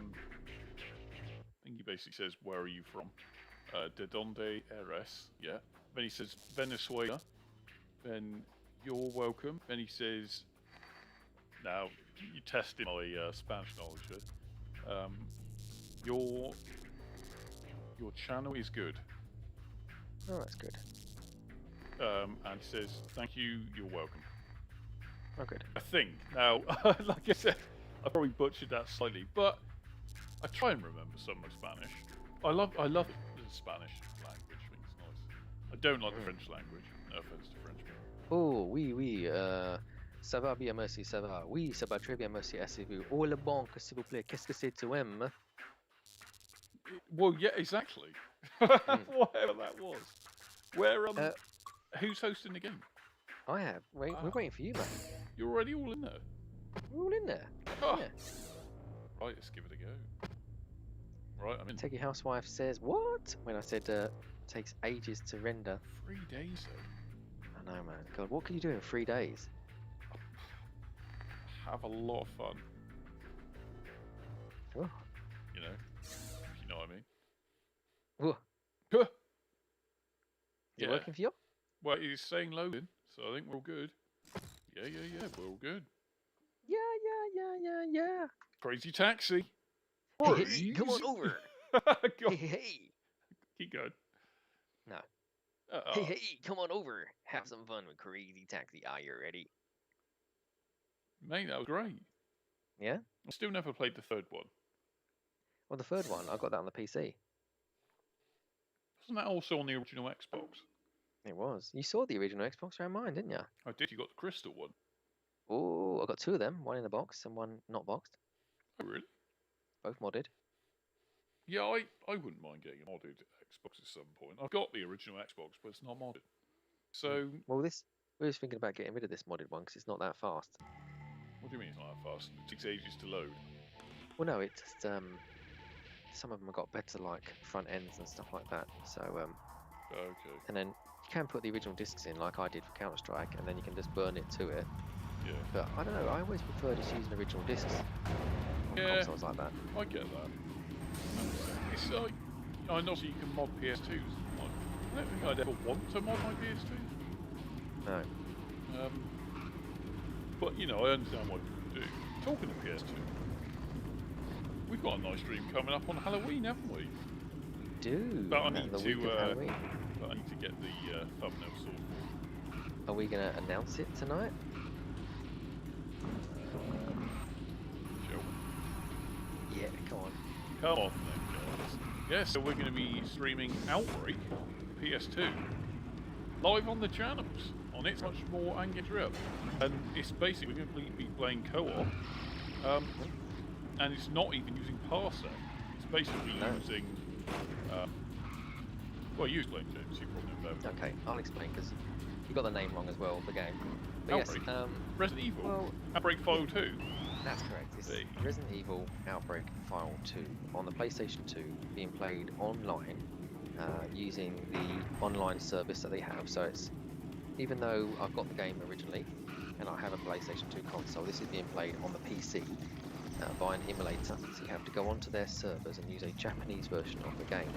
think he basically says, where are you from? De donde eres? Yeah. Then he says Venezuela. Then you're welcome. Then he says, now you tested my Spanish knowledge here. Your channel is good. Oh, that's good. And he says, thank you, you're welcome. Oh, good. I think. Now, like I said, I probably butchered that slightly, but I try and remember some of my Spanish. I love the Spanish language. I think it's nice. I don't like the French language. No offense to French people. Oh, oui, ça va bien, merci, ça va. Oui, ça va très bien, merci, assez-vous. Oh, le bon, s'il vous plaît, qu'est-ce que c'est tu aimes? Well, yeah, exactly. Whatever that was. Where who's hosting the game? I have. We're waiting for you, man. You're already all in there. We're all in there. Oh. Yeah. Right, let's give it a go. Right, I'm in. Taking Housewife says, what? When I said takes ages to render. 3 days though. I know, man. God, what can you do in 3 days? Have a lot of fun. Oh. You know, if you know what I mean. Whoa. Huh. Is it working for you? Well, he's saying loading, so I think we're all good. Yeah, we're all good. Yeah. Crazy taxi. Hey, come on over. Hey. Keep going. No. Hey, come on over. Have some fun with Crazy Taxi. Are you ready? Mate, that was great. Yeah? I still never played the third one. Well, the third one, I got that on the PC. Wasn't that also on the original Xbox? It was. You saw the original Xbox around mine, didn't you? I did. You got the crystal one. Oh, I got 2 of them. One in the box and one not boxed. Oh, really? Both modded. Yeah, I wouldn't mind getting a modded Xbox at some point. I've got the original Xbox, but it's not modded. So... Well, we were thinking about getting rid of this modded one because it's not that fast. What do you mean it's not that fast? It takes ages to load. Well, no, it just... some of them have got better, like, front ends and stuff like that. So, Okay. And then you can put the original discs in, like I did for Counter-Strike, and then you can just burn it to it. Yeah. But I don't know, I always prefer just using original discs on consoles like that. I get that. It's like, I know you can mod PS2s. I don't think I'd ever want to mod my PS2. No. But you know, I understand what people do. Talking of PS2, we've got a nice stream coming up on Halloween, haven't we? Do. But I need the week of Halloween. But I need to get the thumbnail sorted. Are we going to announce it tonight? Shall we? Yeah, come on. Come on then, guys. Yeah, so we're going to be streaming Outbreak PS2 live on the channels on It's Much More and Get Drill. And it's basically we're going to be playing co-op, and it's not even using Parsec. It's basically using. Well, you explain, James. You probably know better. Okay, I'll explain because you got the name wrong as well of the game. But Outbreak. yes, Resident Evil. well, Outbreak File 2. that's correct. It's Resident Evil Outbreak File 2 on the PlayStation 2, being played online using the online service that they have. So it's, even though I've got the game originally and I have a PlayStation 2 console, this is being played on the PC by an emulator. So you have to go onto their servers and use a Japanese version of the game.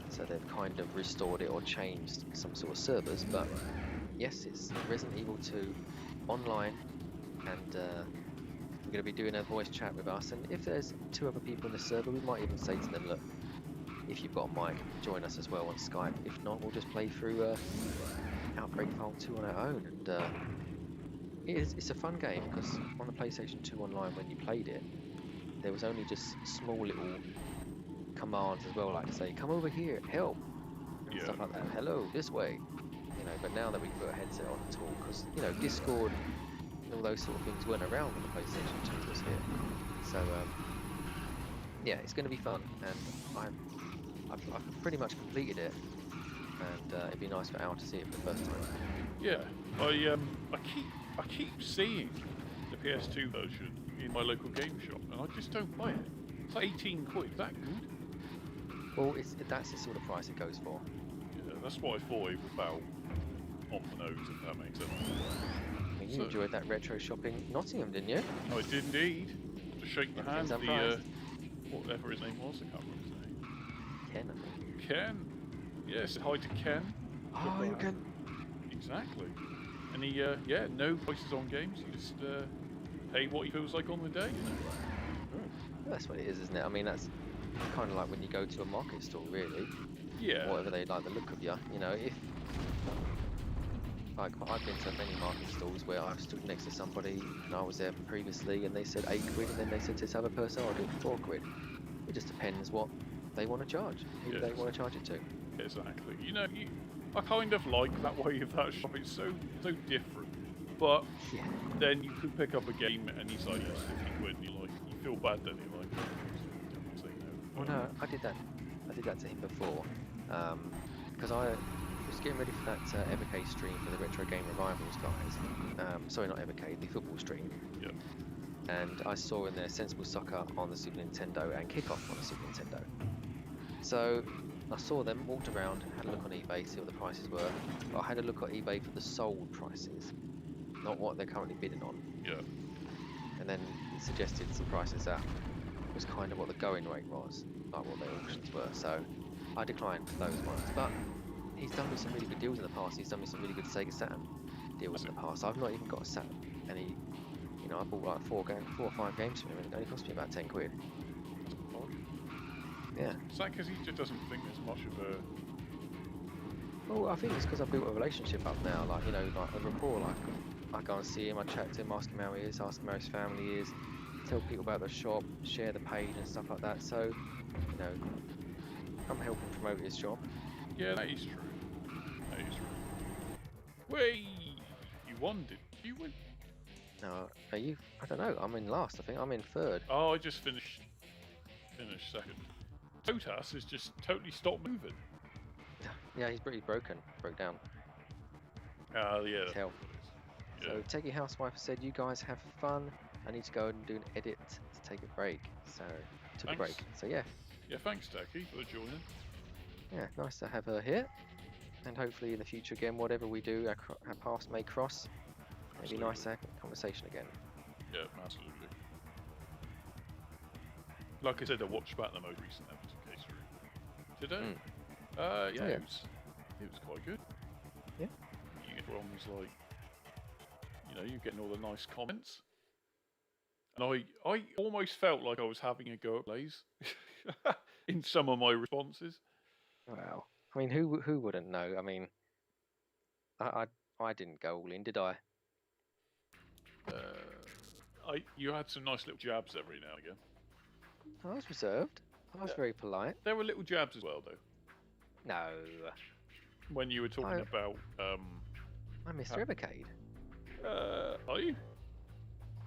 So they've kind of restored it or changed some sort of servers, but yes, it's Resident Evil 2 online, and we're going to be doing a voice chat with us, and if there's 2 other people in the server, we might even say to them, look, if you've got a mic, join us as well on Skype. If not, we'll just play through Outbreak File 2 on our own, and it's a fun game, because on the PlayStation 2 online, when you played it, there was only just small little commands as well, like to say, come over here, help, and stuff like that, hello, this way, you know. But now that we can put a headset on and talk, because, you know, Discord and all those sort of things weren't around when the PlayStation 2 was here. So, yeah, it's going to be fun, and I've pretty much completed it, and it'd be nice for Al to see it for the first time. Yeah, I keep seeing the PS2 version in my local game shop, and I just don't buy it. It's like 18 quid. Is that good? Well, that's the sort of price it goes for. Yeah, that's what I thought it was about on the nose, if that makes sense. I mean, you enjoyed that retro shopping in Nottingham, didn't you? I did indeed. To shake the hand, whatever his name was, I can't remember his name. Ken, I think. Ken. Yes, hi to Ken. Oh, you can. Exactly. And he, no prices on games. You just pay what he feels like on the day, you know. That's what it is, isn't it? I mean, that's kind of like when you go to a market stall, really. Yeah. Whatever they like the look of you, you know. If like I've been to many market stalls where I've stood next to somebody and I was there previously, and they said 8 quid, and then they said to this other person, I'll do it for 4 quid. It just depends what they want to charge, who they want to charge it to. Exactly. You know, I kind of like that way of that shop. It's so different. But then you could pick up a game and he's like, it's 50 quid, and you feel bad then you're like, say no. Well, no, I did that to him before, because I was getting ready for that Evercade stream for the Retro Game Revivals guys. Sorry, not Evercade, the football stream. Yeah. And I saw in there Sensible Soccer on the Super Nintendo and Kickoff on the Super Nintendo. So I saw them, walked around, had a look on eBay, see what the prices were. But I had a look at eBay for the sold prices, not what they're currently bidding on. Yeah. And then it suggested some prices that was kind of what the going rate was, like what their auctions were. So I declined those ones. But he's done me some really good deals in the past. He's done me some really good Sega Saturn deals in the past. I've not even got a Saturn, and he, you know, I bought like 4 or 5 games from him, and it only cost me about 10 quid. Yeah. Is that because he just doesn't think there's much of a... Well, I think it's because I've built a relationship up now, like, you know, like a rapport, like, I go and see him, I chat to him, ask him how he is, ask him how his family is, tell people about the shop, share the page and stuff like that, so, you know, I'm helping promote his shop. Yeah, that is true. That is true. Wait! You won, did you win? No, are you? I don't know, I'm in last, I think, I'm in 3rd. Oh, I just finished second. Totas has just totally stopped moving. Yeah, he's pretty broke down. Yeah. Hell. Yeah. So Teggy Housewife said, you guys have fun. I need to go and do an edit to take a break. So took a break. So yeah. Yeah, thanks Techie for joining. Yeah, nice to have her here. And hopefully in the future again, whatever we do, our paths may cross. It'd be nice to have a conversation again. Yeah, absolutely. like I said, I watched back the most recent episode of Case 3 today. Yeah, yeah. It was quite good. Yeah. Everyone was like, you're getting all the nice comments. And I almost felt like I was having a go at Blaze in some of my responses. Wow. I mean, who wouldn't know? I mean, I didn't go all in, did I? You had some nice little jabs every now and again. I was reserved. I was very polite. There were little jabs as well, though. No. When you were talking about... I'm Mr. Evercade. Are you?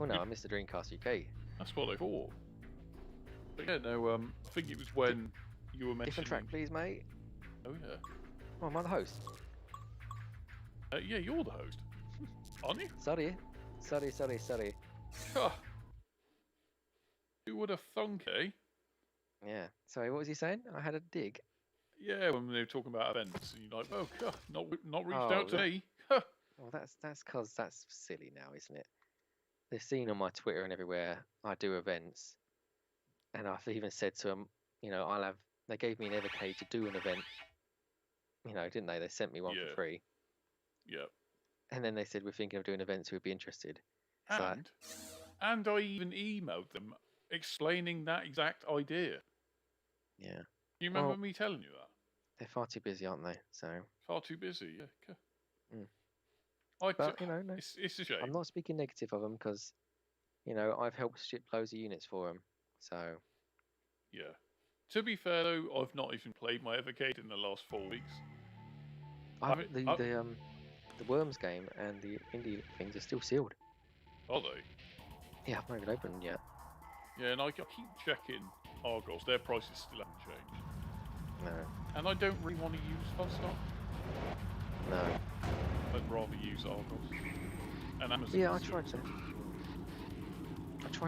Oh no, I'm Mr. Dreamcast UK. That's what I thought. But yeah, no, I think it was when you were mentioning... Different track, please, mate. Oh, yeah. Oh, am I the host? Yeah, you're the host. Aren't you? Sorry. Who would have thunk, eh? Yeah. Sorry, what was he saying? I had a dig. Yeah, when they were talking about events, and you're like, oh, not reached out to me. Well, that's because that's silly now, isn't it? They've seen on my Twitter and everywhere I do events, and I've even said to them, they gave me an Evercade to do an event, didn't they? They sent me one for free. Yeah. And then they said, we're thinking of doing events, who would be interested. And I even emailed them explaining that exact idea. Yeah. You remember me telling you that? They're far too busy, aren't they? So. Far too busy, yeah. But, it's a shame. I'm not speaking negative of them because, I've helped ship loads of units for them. So. Yeah. To be fair, though, I've not even played my Evercade in the last 4 weeks. The Worms game and the indie things are still sealed. Are they? Yeah, I've not even opened yet. Yeah, and I keep checking Argos. Their prices still haven't changed. No. And I don't really want to use Funstock. No. I'd rather use Argos. And Amazon. Yeah, I tried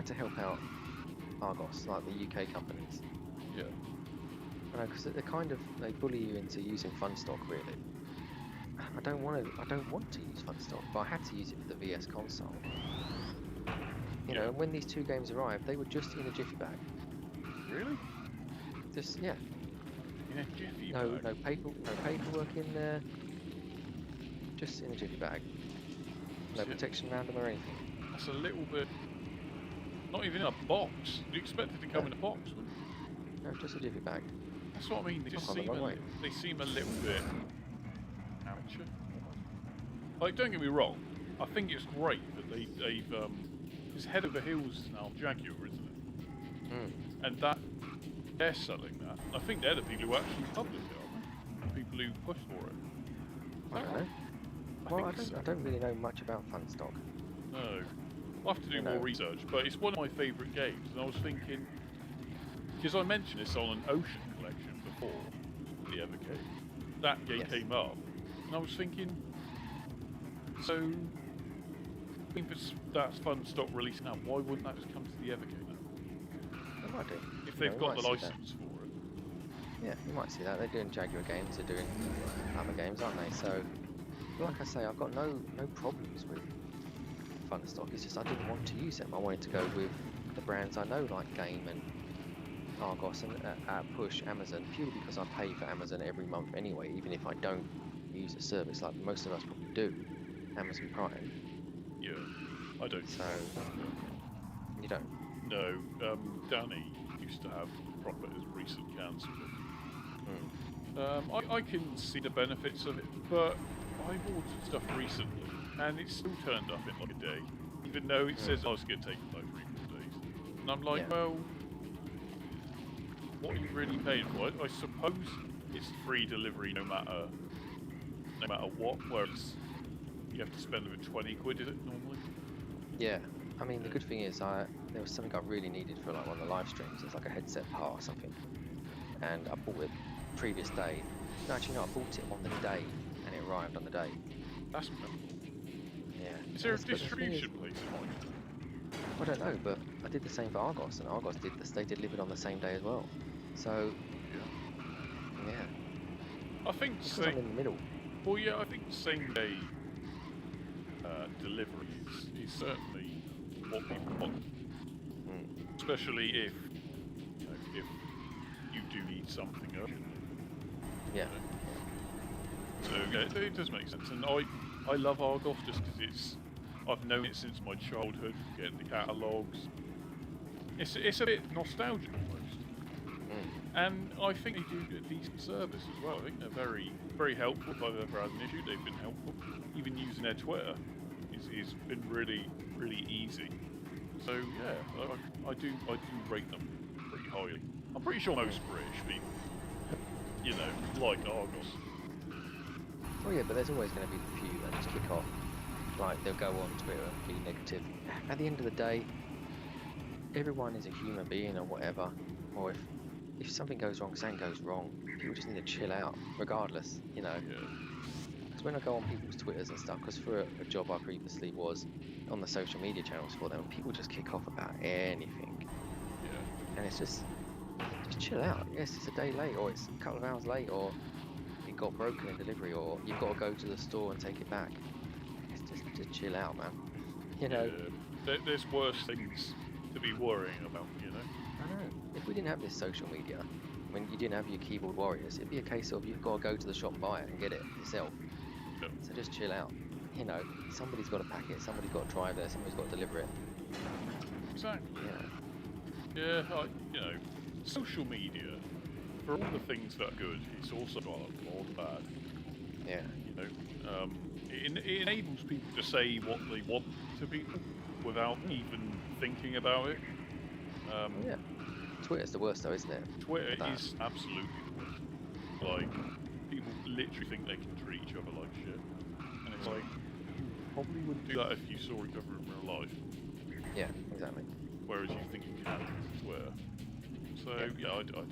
to help out Argos, like the UK companies. Yeah. Because they bully you into using Funstock, really. I don't want to use Funstock, but I had to use it for the VS console. And when these two games arrived, they were just in a jiffy bag. Really? Just in a jiffy bag. No paperwork in there. Just in a jiffy bag. No protection around them or anything. That's a little bit. Not even in a box. You expect it to come in a box, wouldn't you? No, just a jiffy bag. That's what I mean. They just seem a little bit amateur. Like, don't get me wrong. I think it's great that they've it's head over heels now Jaguar, isn't it? And that they're selling that. I think they're the people who actually publish it, aren't they? People who push for it. I don't know. I don't really know much about Funstock. No. I'll have to do more research, but it's one of my favourite games, and I was thinking, because I mentioned this on an Ocean collection before, the Evercade. That game came up, and I was thinking, so, if that's Funstock released now, why wouldn't that just come to the Evercade now? They might do. If they've got the license for it. Yeah, you might see that. They're doing Jaguar games, they're doing other games, aren't they? So, like I say, I've got no problems with Funstock. It's just I didn't want to use them. I wanted to go with the brands I know, like Game and Argos and push Amazon, purely because I pay for Amazon every month anyway, even if I don't use the service like most of us probably do. Amazon Prime. Yeah, I don't. So you don't? No, Danny used to have Prime, but has recently cancelled it. I can see the benefits of it, but I ordered stuff recently, and it still turned up in like a day, even though it says it's going to take like 3-4 days. And I'm like, well, what are you really paying for? I suppose it's free delivery no matter what, whereas you have to spend over 20 quid, is it, normally? Yeah. I mean, the good thing is, there was something I really needed for like one of the live streams. It's like a headset part or something, and I bought it previous day. No, actually, no, I bought it on the day, and it arrived on the day. That's yeah. Is there a distribution place in mind? I don't know, but I did the same for Argos, and Argos they delivered on the same day as well. So yeah. I think I'm in the middle. Well, yeah, I think same day delivery is certainly what people want, especially if need something urgently. Yeah. So yeah, it does make sense, and I love Argos just because I've known it since my childhood, getting the catalogues. It's a bit nostalgic almost, and I think they do a decent service as well. I think they're very helpful. If I've ever had an issue, they've been helpful. Even using their Twitter is been really easy. So yeah, I do rate them pretty highly. I'm pretty sure most British people, like Argos. Oh yeah, but there's always going to be the few that just kick off. Like, they'll go on Twitter and be negative. At the end of the day, everyone is a human being or whatever. Or if something goes wrong, something goes wrong. People just need to chill out, regardless, Yeah. Because when I go on people's Twitters and stuff, because for a job I previously was on the social media channels for them, people just kick off about anything. Yeah. And it's just chill out. Yes, it's a day late, or it's a couple of hours late, or it got broken in delivery, or you've got to go to the store and take it back. It's just chill out, man. Yeah. There's worse things to be worrying about, I know. If we didn't have this social media, when you didn't have your keyboard warriors, it'd be a case of you've got to go to the shop and buy it and get it yourself. Yep. So just chill out. Somebody's got to pack it, somebody's got to drive there, somebody's got to deliver it. Exactly. Yeah. Yeah, social media, for all the things that are good, it's also got a lot of bad. Yeah. It enables people to say what they want to people without even thinking about it. Yeah. Twitter's the worst though, isn't it? Twitter is absolutely the worst. Like, people literally think they can treat each other like shit. And it's like, you probably wouldn't do that if you saw each other in real life. Yeah, exactly. Whereas you think you can with Twitter. So, yeah, I do it.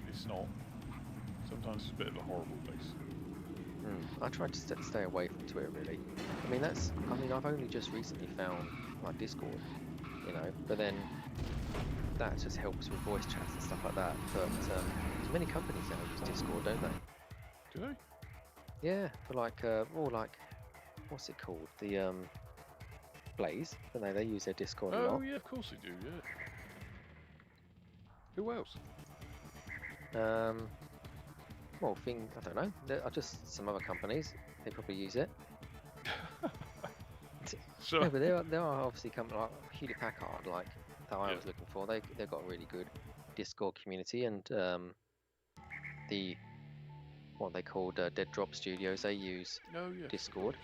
It's not. Sometimes it's a bit of a horrible place. I try to stay away from Twitter, really. I've only just recently found, like, Discord, but then that just helps with voice chats and stuff like that. But many companies now use Discord, don't they? Do they? Yeah, for what's it called? The Blaze, don't they? They use their Discord a lot. Oh yeah, of course they do. Yeah. Who else? I don't know. There are just some other companies. They probably use it. So No, but there are obviously companies like Hewlett Packard, like that I was looking for. They've got a really good Discord community, and what they called Dead Drop Studios, they use Discord.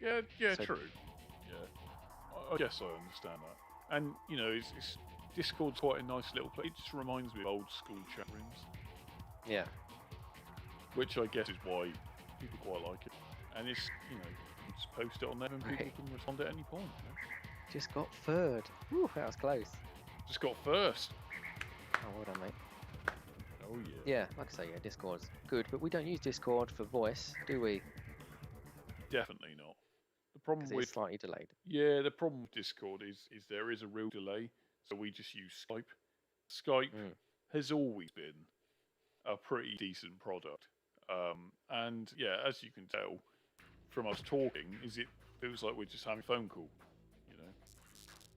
Yeah, so, true. Yeah, I guess I understand that. And it's Discord's quite a nice little place. It just reminds me of old school chat rooms. Yeah. Which I guess is why people quite like it. And it's you just post it on there and people can respond at any point. Just got third. Whew, that was close. Just got first. Oh, well done, mate. Oh yeah. Yeah, like I say, Discord's good, but we don't use Discord for voice, do we? Definitely not. The problem with it's slightly delayed. Yeah, the problem with Discord is there is a real delay, so we just use Skype. Skype has always been a pretty decent product, and yeah, as you can tell from us talking, it feels like we're just having a phone call,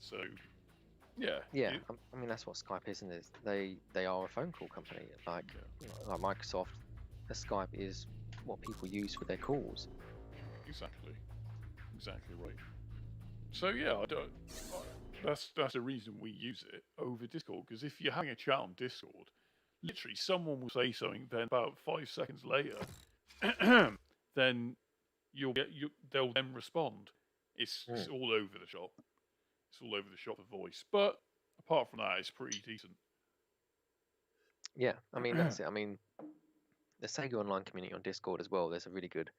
So yeah. Yeah, I mean that's what Skype is, isn't it? They are a phone call company, like Microsoft. Skype is what people use for their calls. Exactly right. So yeah, that's the reason we use it over Discord, because if you're having a chat on Discord, literally someone will say something, then about 5 seconds later, then they'll then respond. It's all over the shop. It's all over the shop for voice, but apart from that, it's pretty decent. Yeah, I mean that's it. I mean, the Sega Online community on Discord as well. There's a really good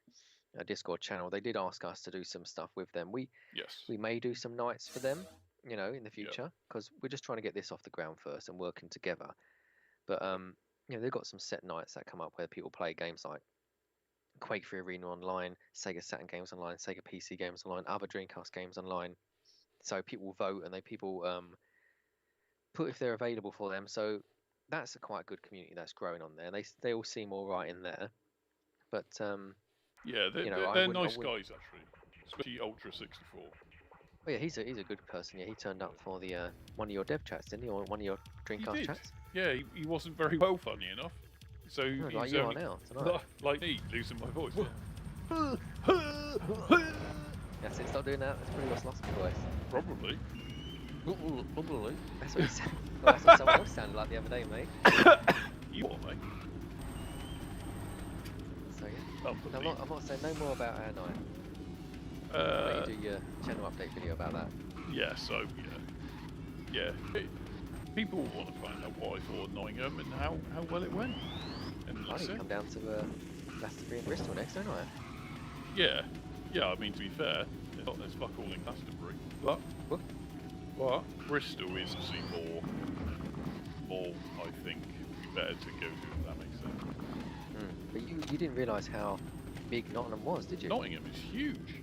Discord channel. They did ask us to do some stuff with them. We may do some nights for them, in the future, because we're just trying to get this off the ground first and working together. But they've got some set nights that come up where people play games like Quake 3 Arena online, Sega Saturn games online, Sega PC games online, other Dreamcast games online. So people vote and people put if they're available for them. So that's a quite good community that's growing on there. They all seem all right in there. But yeah, they're nice guys actually, especially Ultra 64. Oh yeah, he's a good person. Yeah, he turned up for the one of your dev chats, didn't he, or one of your He Dreamcast did. chats? Yeah, he wasn't very well, funny enough. So No, like he's you are only now tonight. like me, losing my voice. That's it. Stop doing that. That's pretty much lost my voice. Probably. That's what he said. Well, that's what someone else sounded like the other day, mate. You are, mate. So yeah. Unbelievable. I'm not saying no more about our night. I'll let you do your channel update video about that. Yeah, so, yeah. People want to find out what I thought of Nottingham and how well it went. And I that's need to it. come down to Glastonbury and Bristol next, don't I? Yeah, I mean, to be fair, there's fuck all in Glastonbury. But Bristol is obviously more, I think, better to go to, if that makes sense. But you didn't realise how big Nottingham was, did you? Nottingham is huge.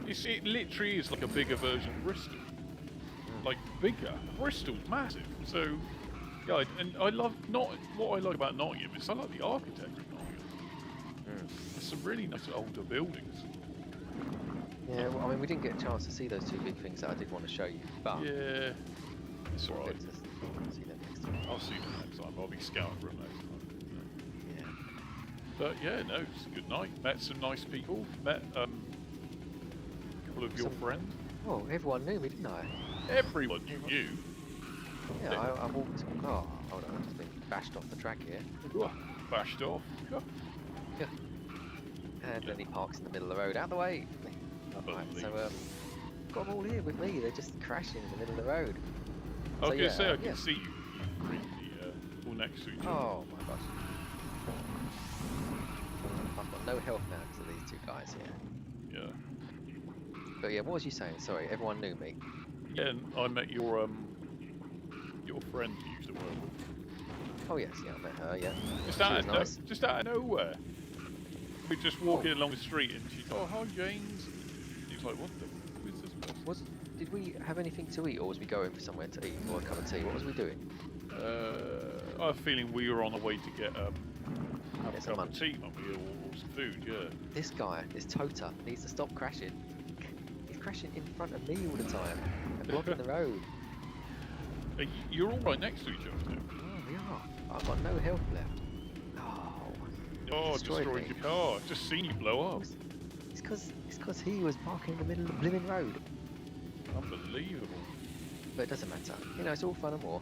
It literally is like a bigger version of Bristol. Like, bigger. Bristol's massive. So, yeah, and I love, what I like about Nottingham is I like the architecture of Nottingham. There's some really nice older buildings. Yeah, well, I mean, we didn't get a chance to see those two big things that I did want to show you, but Yeah, it's we'll alright. get to see them next time. I'll see them next time. I'll be scouting for them next time. Yeah. But yeah, no, it's a good night. Met some nice people. Met a couple of your friends. Oh, everyone knew me, didn't I? Everyone knew you. Yeah, I walked. Oh, hold on, I've just been bashed off the track here. Bashed off. And then he parks in the middle of the road. Out the way! Right, so, got them all here with me. They're just crashing in the middle of the road. I was So, going to say, I yeah. can see you really all next to each other. Oh my gosh. I've got no health now because of these two guys here. Yeah. But yeah, what was you saying? Sorry, everyone knew me. Yeah, and I met your friend you used to work with. Oh yes, yeah, I met her, yeah. Just She out was of nice. just out of nowhere. We're just walking along the street and she's oh hi James. He's like, what the who is this person? Did we have anything to eat, or was we going for somewhere to eat, or a cup of tea? What was we doing? I have a feeling we were on the way to get have a some cup of lunch. tea, weren't we, or some food, yeah. This guy, this Tota, needs to stop crashing. He's crashing in front of me all the time and blocking the road. You're all right next to each other now. Oh, we are. I've got no health left. Oh, Destroyed destroyed me. your car. Just seen you blow up. It's because he was parking in the middle of the blimmin' road. Unbelievable. But it doesn't matter. You know, it's all fun and war.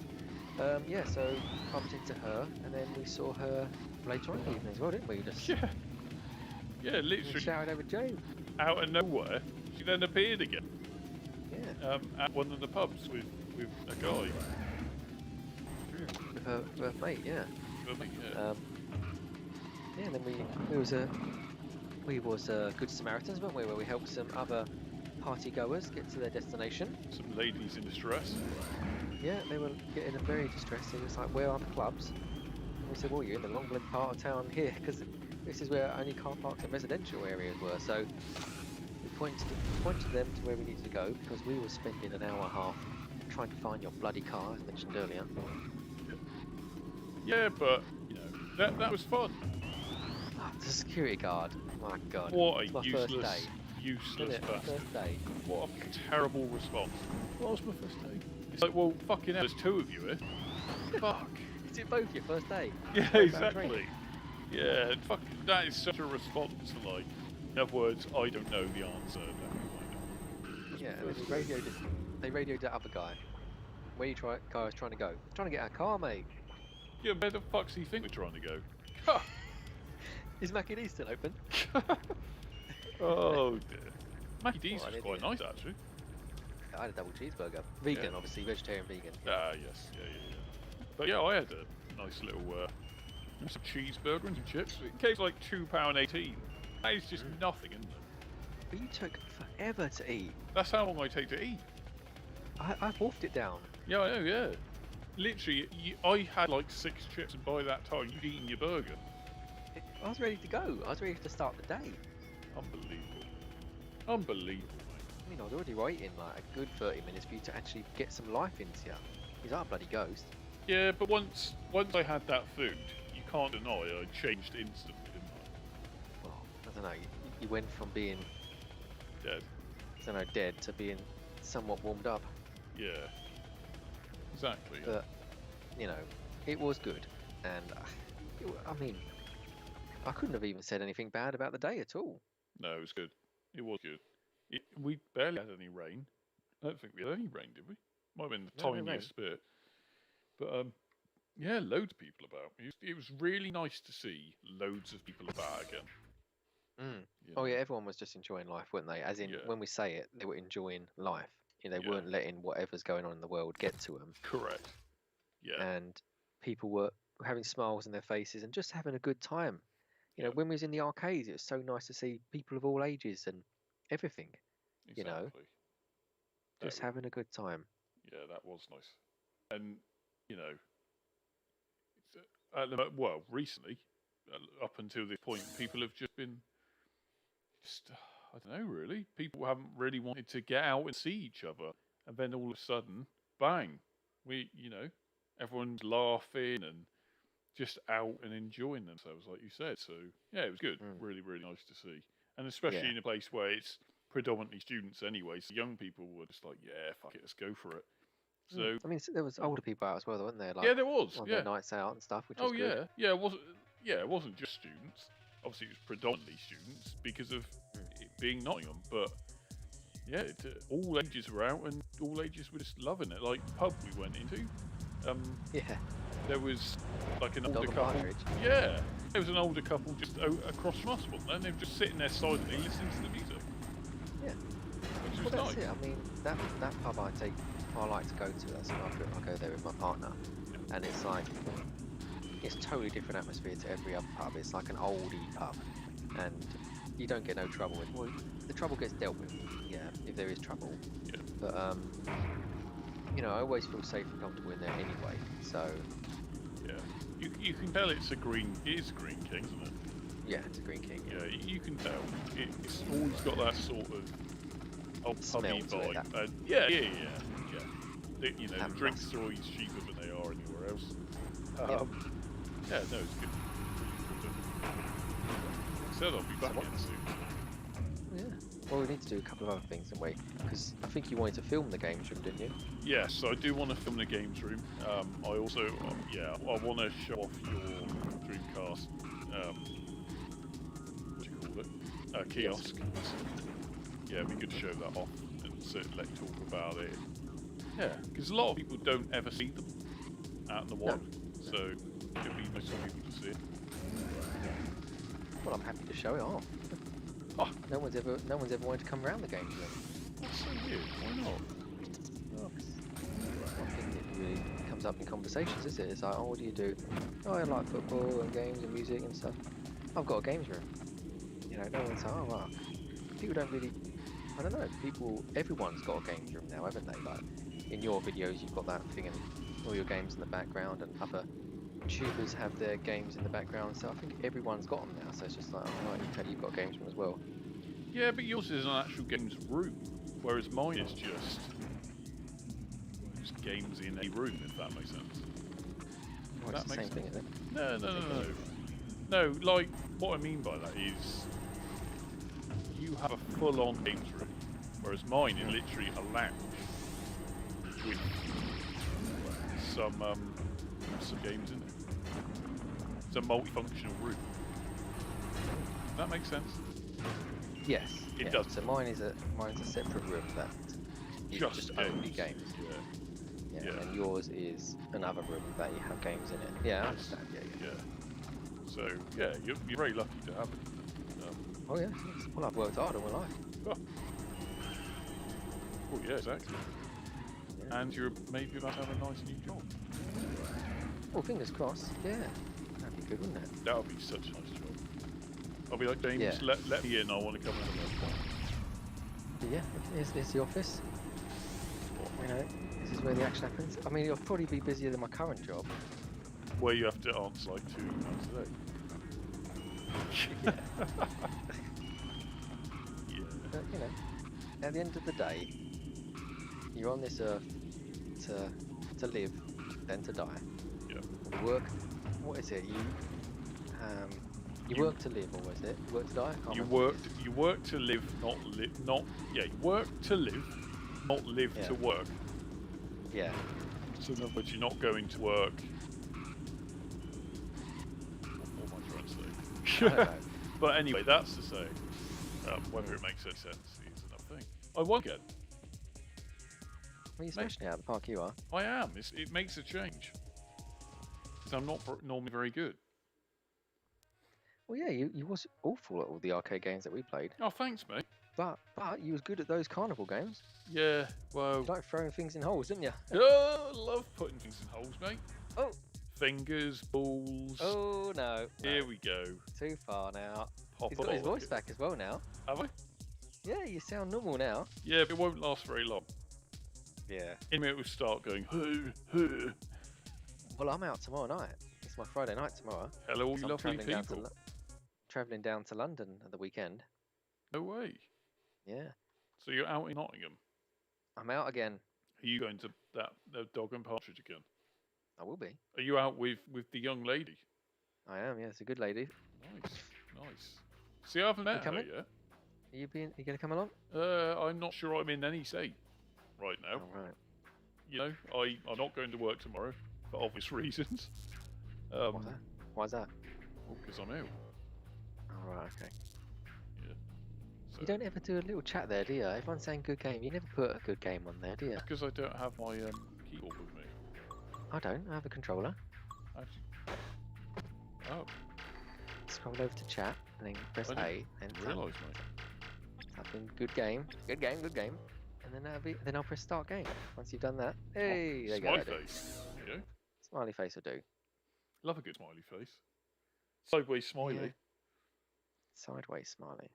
Yeah, so bumped into her, and then we saw her later on in the evening as well, didn't we? Just Yeah, we literally shouted over Joe. out of nowhere, she then appeared again. Yeah. At one of the pubs with a guy. With her mate, yeah. I think, yeah. Yeah, and then we was good Samaritans, weren't we? Where we helped some other party goers get to their destination. Some ladies in distress. Yeah, they were getting very distressed. It was like, where are the clubs? And we said, well, you're in the Longland part of town here, because this is where only car parks and residential areas were. So we pointed them to where we needed to go, because we were spending an hour and a half trying to find your bloody car, as mentioned earlier. Yeah, but you know that was fun. Oh, the security guard, my God. What It's a my first useless, day. useless Isn't it? bastard. First day. What a terrible response. What was my first day? It's like, well, fucking hell, there's two of you here. Fuck. Is it both your first day? Yeah, Both exactly. Yeah, fuck. That is such a response. Like, in other words, I don't know the answer. Yeah, and then they radioed that other guy. Where you guy was trying to go? Trying to get our car, mate. Yeah, where the fuck's he think we're trying to go? Ha! Is Mackie D still open? Oh dear. Mackie D's What was an quite idiot. nice actually. I had a double cheeseburger. Vegan, Yeah. obviously, vegetarian vegan. Ah, yes, yeah. But yeah, I had a nice little some cheeseburger and some chips. It came like £2.18. That is just nothing, isn't it? But you took forever to eat. That's how long I take to eat. I wolfed it down. Yeah, I know, yeah. Literally, I had like 6 chips, and by that time, you'd eaten your burger. I was ready to go. I was ready to start the day. Unbelievable. Unbelievable, mate. I mean, I was already waiting like a good 30 minutes for you to actually get some life into you. He's our bloody ghost. Yeah, but once I had that food, you can't deny I changed instantly, didn't I? Well, I don't know. You went from being Dead. dead to being somewhat warmed up. Yeah. Exactly. But it was good, and I mean, I couldn't have even said anything bad about the day at all. No, it was good. It was good. We barely had any rain. I don't think we had any rain, did we? Might have been the No rain. tiniest bit. But yeah, loads of people about. It was really nice to see loads of people about again. Oh yeah, everyone was just enjoying life, weren't they? As in, when we say it, they were enjoying life. They weren't letting whatever's going on in the world get to them. Correct. Yeah. And people were having smiles on their faces and just having a good time. When we was in the arcades, it was so nice to see people of all ages and everything. Exactly. Just having a good time. Yeah, that was nice. And well, recently, up until this point, people have just been I don't know, really. People haven't really wanted to get out and see each other, and then all of a sudden, bang! Everyone's laughing and just out and enjoying themselves, like you said. So yeah, it was good. Really, really nice to see, and especially in a place where it's predominantly students anyway. So young people were just like, yeah, fuck it, let's go for it. So I mean, there was older people out as well, weren't there? Like, yeah, there was. On their nights out and stuff, which was good. Yeah, it wasn't. Yeah, it wasn't just students. Obviously, it was predominantly students because of it being Nottingham. But yeah, all ages were out, and all ages were just loving it. Like the pub we went into, there was like an older couple. Partridge. Yeah, there was an older couple just across from us, wasn't there? And they were just sitting there silently listening to the music. Yeah, which was nice. That's it. I mean, that pub I like to go to. That's I go there with my partner, and it's like. It's totally different atmosphere to every other pub. It's like an oldie pub, and you don't get no trouble with. Well, the trouble gets dealt with, if there is trouble. Yeah. But I always feel safe and comfortable in there anyway. So. Yeah. You can tell it's a Green King, isn't it? Yeah, it's a Green King. Yeah, you can tell. It's always got that sort of old pubby vibe. Yeah. The drinks are always cheaper than they are anywhere else. Yeah, no, it's good. Like I said, I'll be back in soon. Yeah. Well, we need to do a couple of other things, don't we? Because I think you wanted to film the games room, didn't you? Yes, I do want to film the games room. I also, I want to show off your Dreamcast, what do you call it? Kiosk. Yeah, it'd be good to show that off and let you talk about it. Yeah, because a lot of people don't ever see them out in the wild. So it'd be nice for people to see it. Well, I'm happy to show it off. No one's ever wanted to come around the games room. That's so weird. Why not? Well, I think it really comes up in conversations, is it? It's like, what do you do? Oh, I like football and games and music and stuff. I've got a games room. No one's like, oh wow. People don't really. I don't know. Everyone's got a games room now, haven't they? Like in your videos, you've got that thing and all your games in the background, and other tubers have their games in the background. So I think everyone's got them now. So it's just like, oh right, you've got a games room as well. Yeah, but yours is an actual games room, whereas mine is just games in a room, if that makes sense. Well, it's the same thing, isn't it? No, like, what I mean by that is you have a full-on games room, whereas mine is literally a lounge with some games in it. It's a multifunctional room. Does that make sense? Yes. It does. So mine's a separate room that is just only games. Yeah. And yours is another room that you have games in it. Yeah, I understand. Yeah. So yeah, you're very lucky to have it. Oh yeah. Well, I've worked hard all my life. Oh yeah, exactly. Yeah. And you're maybe about to have a nice new job. Well, fingers crossed. Yeah. That'd be good, wouldn't it? That would be such a nice job. I'll be like, James, let me in. I want to come in and work. Yeah. Here's the office. This is where the action happens. I mean, it'll probably be busier than my current job. Where you have to answer like 2 times a day. Yeah. But, at the end of the day, you're on this earth to live, then to die. Yeah. Work. What is it? You work to live, or was it? You work to die? I can't You remember. work to live, yeah, you work to live, not live Yeah. to work. Yeah. So in other words, you're not going to work. What am I trying to say? I don't know. But anyway, that's to say, whether it makes any sense is another thing. I won again. Well, you're smashing it out of the park, you are. I am. It makes a change. Because I'm not normally very good. Well, yeah, you was awful at all the arcade games that we played, Oh, thanks, mate. but you was good at those carnival games. Yeah, well... You like throwing things in holes, didn't you? Oh, I love putting things in holes, mate. Oh. Fingers, balls. Oh, no. Here we go. Too far now. Pop He's got his off. voice back as well now. Have I? Yeah, you sound normal now. Yeah, but it won't last very long. Yeah. In a minute, we'll start going, huh. Well, I'm out tomorrow night. It's my Friday night tomorrow. Hello, all you So I'm lovely travelling people. travelling down to London at the weekend. No way. Yeah. So you're out in Nottingham. I'm out again. Are you going to the Dog and Partridge again? I will be. Are you out with the young lady? I am, yeah. It's a good lady. Nice, nice. See, I haven't met her coming? yet. Are you going to come along? I'm not sure I'm in any state right now. Oh, right. You know, I'm not going to work tomorrow for obvious reasons. What's that? Why's that? Because I'm ill. Oh, right, okay. Yeah. So, You don't ever do a little chat there, do you? Everyone's saying good game. You never put a good game on there, do you? because I don't have my keyboard with me. I don't. I have a controller. Actually. Oh, Scroll over to chat and then press I A and didn't realise, mate. type in good game, good game, good game, and then I'll press start game. Once you've done that, hey, there you go. Smiley that'll do. face. You know, Smiley face will do. love a good smiley face. Sideways smiley. Yeah. Sideways smiley.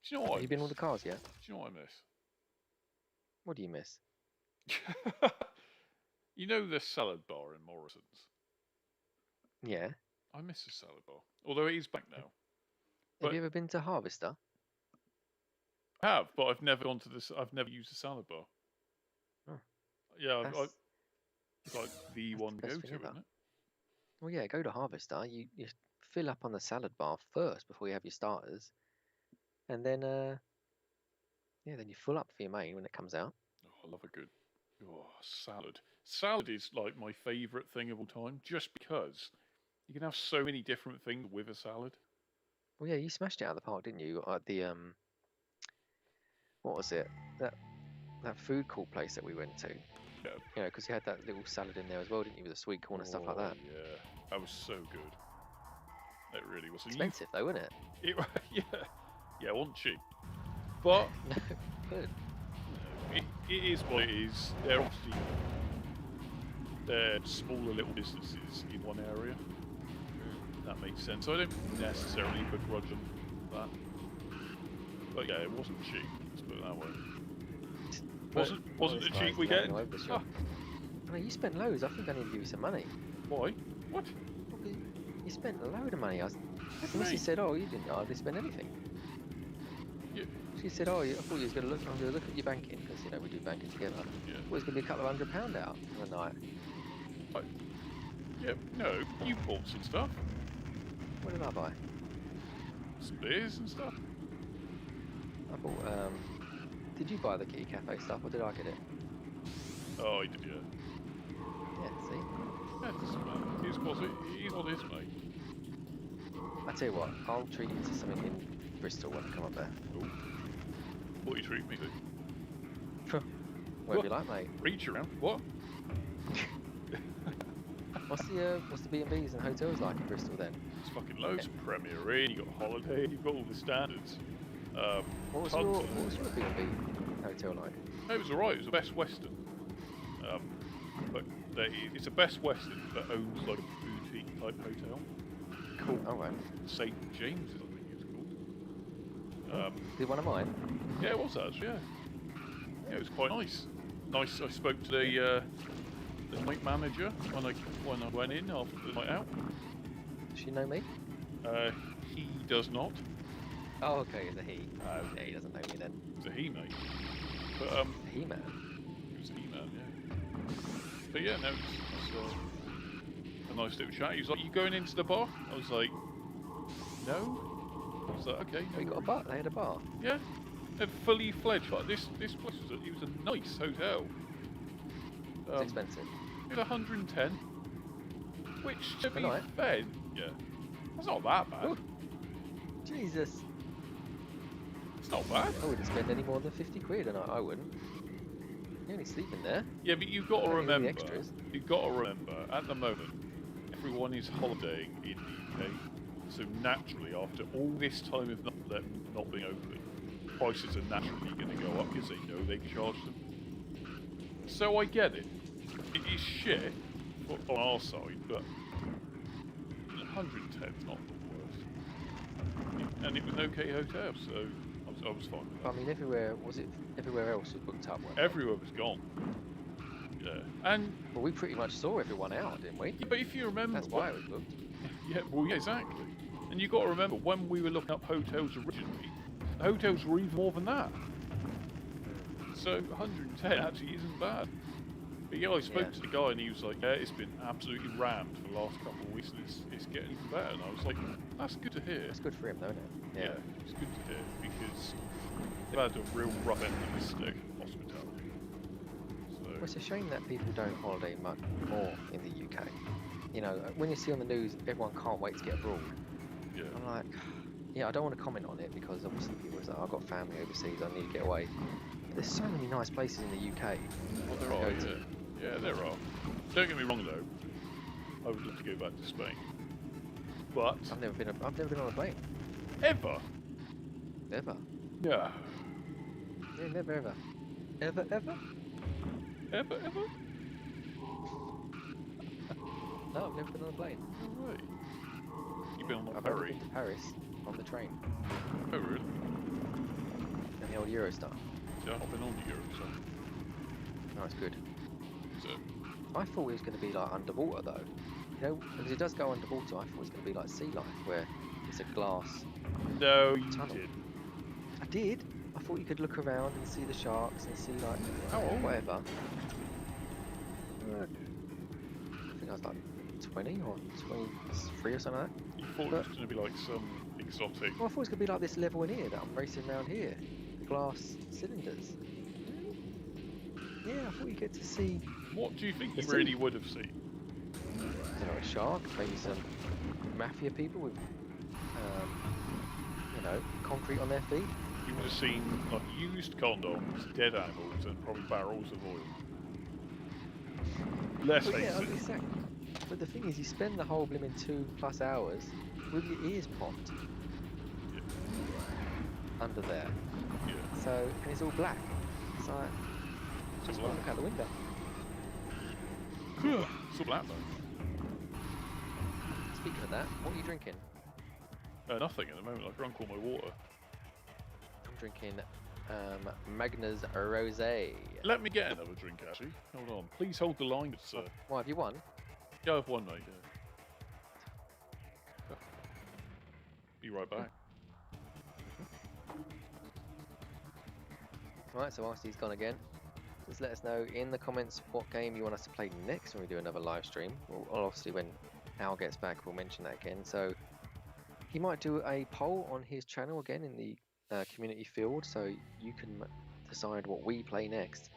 Do you know what? Have you been all the cars yet? Do you know what I miss? What do you miss? You know the salad bar in Morrison's? Yeah. I miss the salad bar. Although it is back now. Have But- you ever been to Harvester? I have, but I've never gone to this. I've never used the salad bar. Oh. Yeah, That's- it's like the that's one the to go best to, thing isn't ever. it? Well, yeah. Go to Harvester. You fill up on the salad bar first before you have your starters, and then then you fill up for your main when it comes out. Oh, I love a good salad. Salad is like my favourite thing of all time, just because you can have so many different things with a salad. Well, yeah, you smashed it out of the park, didn't you? At the what was it? That food court place that we went to. Yeah. You know, because you had that little salad in there as well, didn't you, with the sweet corn and stuff like that? Yeah, that was so good. It really was. And Expensive though, wasn't it? yeah, yeah, it wasn't cheap, but No, good. it is what it is. They're obviously smaller little businesses in one area. That makes sense. I don't necessarily begrudge them that. But yeah, it wasn't cheap. Let's put it that way. Wasn't the cheap we get? Ah, I mean, you spent loads. I think I need to give you some money. why? What? Well, you spent a load of money. Missy Mate. said, "Oh, you didn't hardly spend anything." Yeah. She said, "Oh, I thought you was going to look. I'm going to look at your banking because you know we do banking together. Yeah. Well, it's going to be a couple of £100 out in the night. Yeah. No, you bought some stuff, What did I buy? some beers and stuff. I bought. Did you buy the Kitty Cafe stuff or did I get it? Oh, I did, yeah. Yeah. See. Yeah, it doesn't matter. It is what it is, mate. I tell you what, I'll treat you to something in Bristol when I come up there. Cool. What you treat me to? Whatever you like, mate. Reach around. What? What's the B&Bs and hotels like in Bristol then? There's fucking loads. Premier Inn, you got Holiday, you've got all the standards. What was Hudson. your B&B hotel like? It was alright, it was a Best Western. But it's a Best Western that owns like a boutique type hotel called Oh right. St. James's, I think it's called. Did one of mine? Yeah, it was actually, yeah. Yeah, it was quite nice. Nice, I spoke to the night manager when I went in after the night out. Does she know me? He does not. Oh okay, it's a he. Oh. Yeah, he doesn't know me then. It's a he, mate. But A he-man. it was a he-man, yeah. But yeah, no, it's a nice little chat. He was like, "You going into the bar?" I was like, "No." I was like, okay, no We got a worries. bar. They had a bar. Yeah, a fully fledged. Like this place was a nice hotel. It's expensive. It was 110, which to Per be night? fair, yeah, that's not that bad. Ooh. Jesus. It's not bad. I wouldn't spend any more than 50 quid a night. I wouldn't. You only sleep in there. Yeah, but you've got to Don't need all the remember. extras. You've got to remember. At the moment, everyone is holidaying in the UK, so naturally, after all this time of not being open, prices are naturally going to go up because they know they can charge them. So I get it. It is shit on our side, but 110 is not the worst. And it was an okay hotel, so I was fine with that. I mean, everywhere else was booked up. weren't they? Everywhere was gone. Yeah, and Well, we pretty much saw everyone out, didn't we? yeah, but if you remember, That's why it was booked. yeah, well, yeah, exactly. And you got to remember when we were looking up hotels originally, the hotels were even more than that. So 110 actually isn't bad. But yeah, I spoke to the guy and he was like, yeah, it's been absolutely rammed for the last couple of weeks and it's getting even better. And I was like, that's good to hear. That's good for him, though, isn't it? Yeah, it's good to hear because they've had a real rough end of the stick, hospitality. So, Well, it's a shame that people don't holiday much more in the UK. You know, when you see on the news, everyone can't wait to get abroad. yeah. I'm like, yeah, I don't want to comment on it because obviously people say, I've got family overseas, I need to get away. But there's so many nice places in the UK. Well, there to are, go to. yeah. Yeah, there are. Don't get me wrong though, I would love to go back to Spain. But I've never been on a plane. ever? Ever. Yeah. Yeah, never ever. Ever? Ever? No, I've never been on a plane. No way. You've been on a I've only ferry? been to Paris on the train Oh really? and the old Eurostar. Yeah, I've been on the Euro, so. No, it's good. So I thought it was going to be like underwater though. You know, because it does go underwater. I thought it was going to be like sea life where it's a glass. no, you Tunnel. did. I did. I thought you could look around and see the sharks and see like How old? whatever. I think I was like 20 or 23 or something like that. You thought it was going to be like some exotic. Well, I thought it was going to be like this level in here that I'm racing around here. The glass cylinders. Yeah, I thought you get to see, What do you think The you sea. really would have seen? I don't know, a shark, maybe some mafia people with, you know, concrete on their feet. You would have seen like used condoms, dead animals, and probably barrels of oil. Let's Well, face yeah, it. exactly. But the thing is, you spend the whole blimmin' 2+ hours with your ears popped Yeah. under there. Yeah. So, and it's all black. It's like, just black. look out the window. It's all black though. Speaking of that, what are you drinking? Nothing at the moment. I've drunk all my water. I'm drinking Magna's Rosé. Let me get another drink, actually. Hold on. Please hold the line, sir. Why, have you won? Yeah, I've won, mate. Yeah. Be right back. Right, so whilst he's gone again, just let us know in the comments what game you want us to play next when we do another live stream. Well, obviously when Al gets back, we'll mention that again. So he might do a poll on his channel again in the community field, so you can decide what we play next.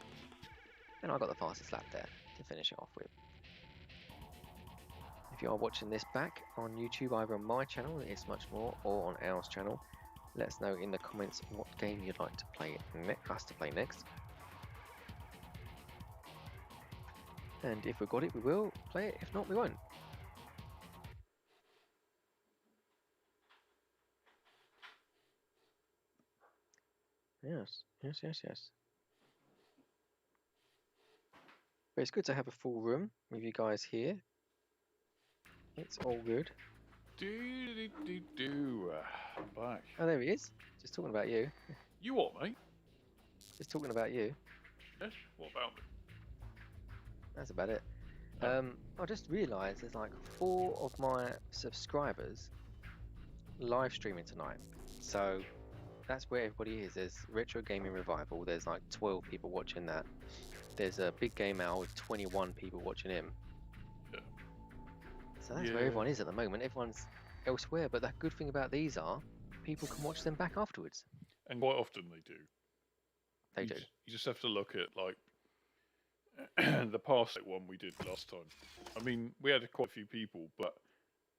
And I got the fastest lap there to finish it off with. If you are watching this back on YouTube, either on my channel, It's Much More, or on Al's channel, let us know in the comments what game you'd like to play us to play next. And if we've got it, we will play it. If not, we won't. Yes. But it's good to have a full room with you guys here. It's all good. I'm back. Oh, there he is. Just talking about you. You what, mate? Just talking about you. Yes? What about me? That's about it. Oh. I just realised there's like 4 of my subscribers live streaming tonight. So that's where everybody is. There's Retro Gaming Revival. There's like 12 people watching that. There's a Big Game Owl with 21 people watching him. Yeah. So that's where everyone is at the moment. Everyone's elsewhere. But the good thing about these are, people can watch them back afterwards. And quite often they do. They do. You just have to look at like the past one we did last time. I mean, we had quite a few people, but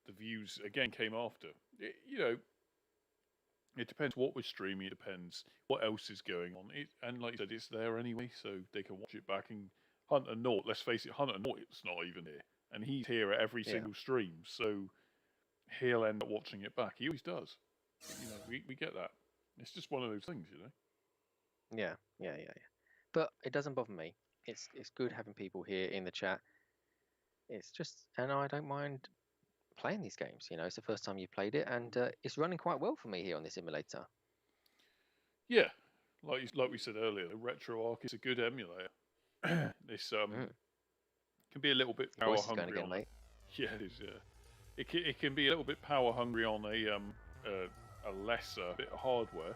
the views again came after. It depends what we're streaming. It depends what else is going on. And like I said, it's there anyway, so they can watch it back. And Hunter Nort, let's face it, Hunter Nort's not even here, and he's here at every single stream, so he'll end up watching it back. He always does. We get that. It's just one of those things, Yeah. But it doesn't bother me. It's good having people here in the chat. It's just, and I don't mind playing these games. It's the first time you played it, and it's running quite well for me here on this emulator. Yeah, like we said earlier, the RetroArch is a good emulator. This can be a little bit power hungry again, mate. Yeah, it is. Yeah, it can be a little bit power hungry on a lesser bit of hardware,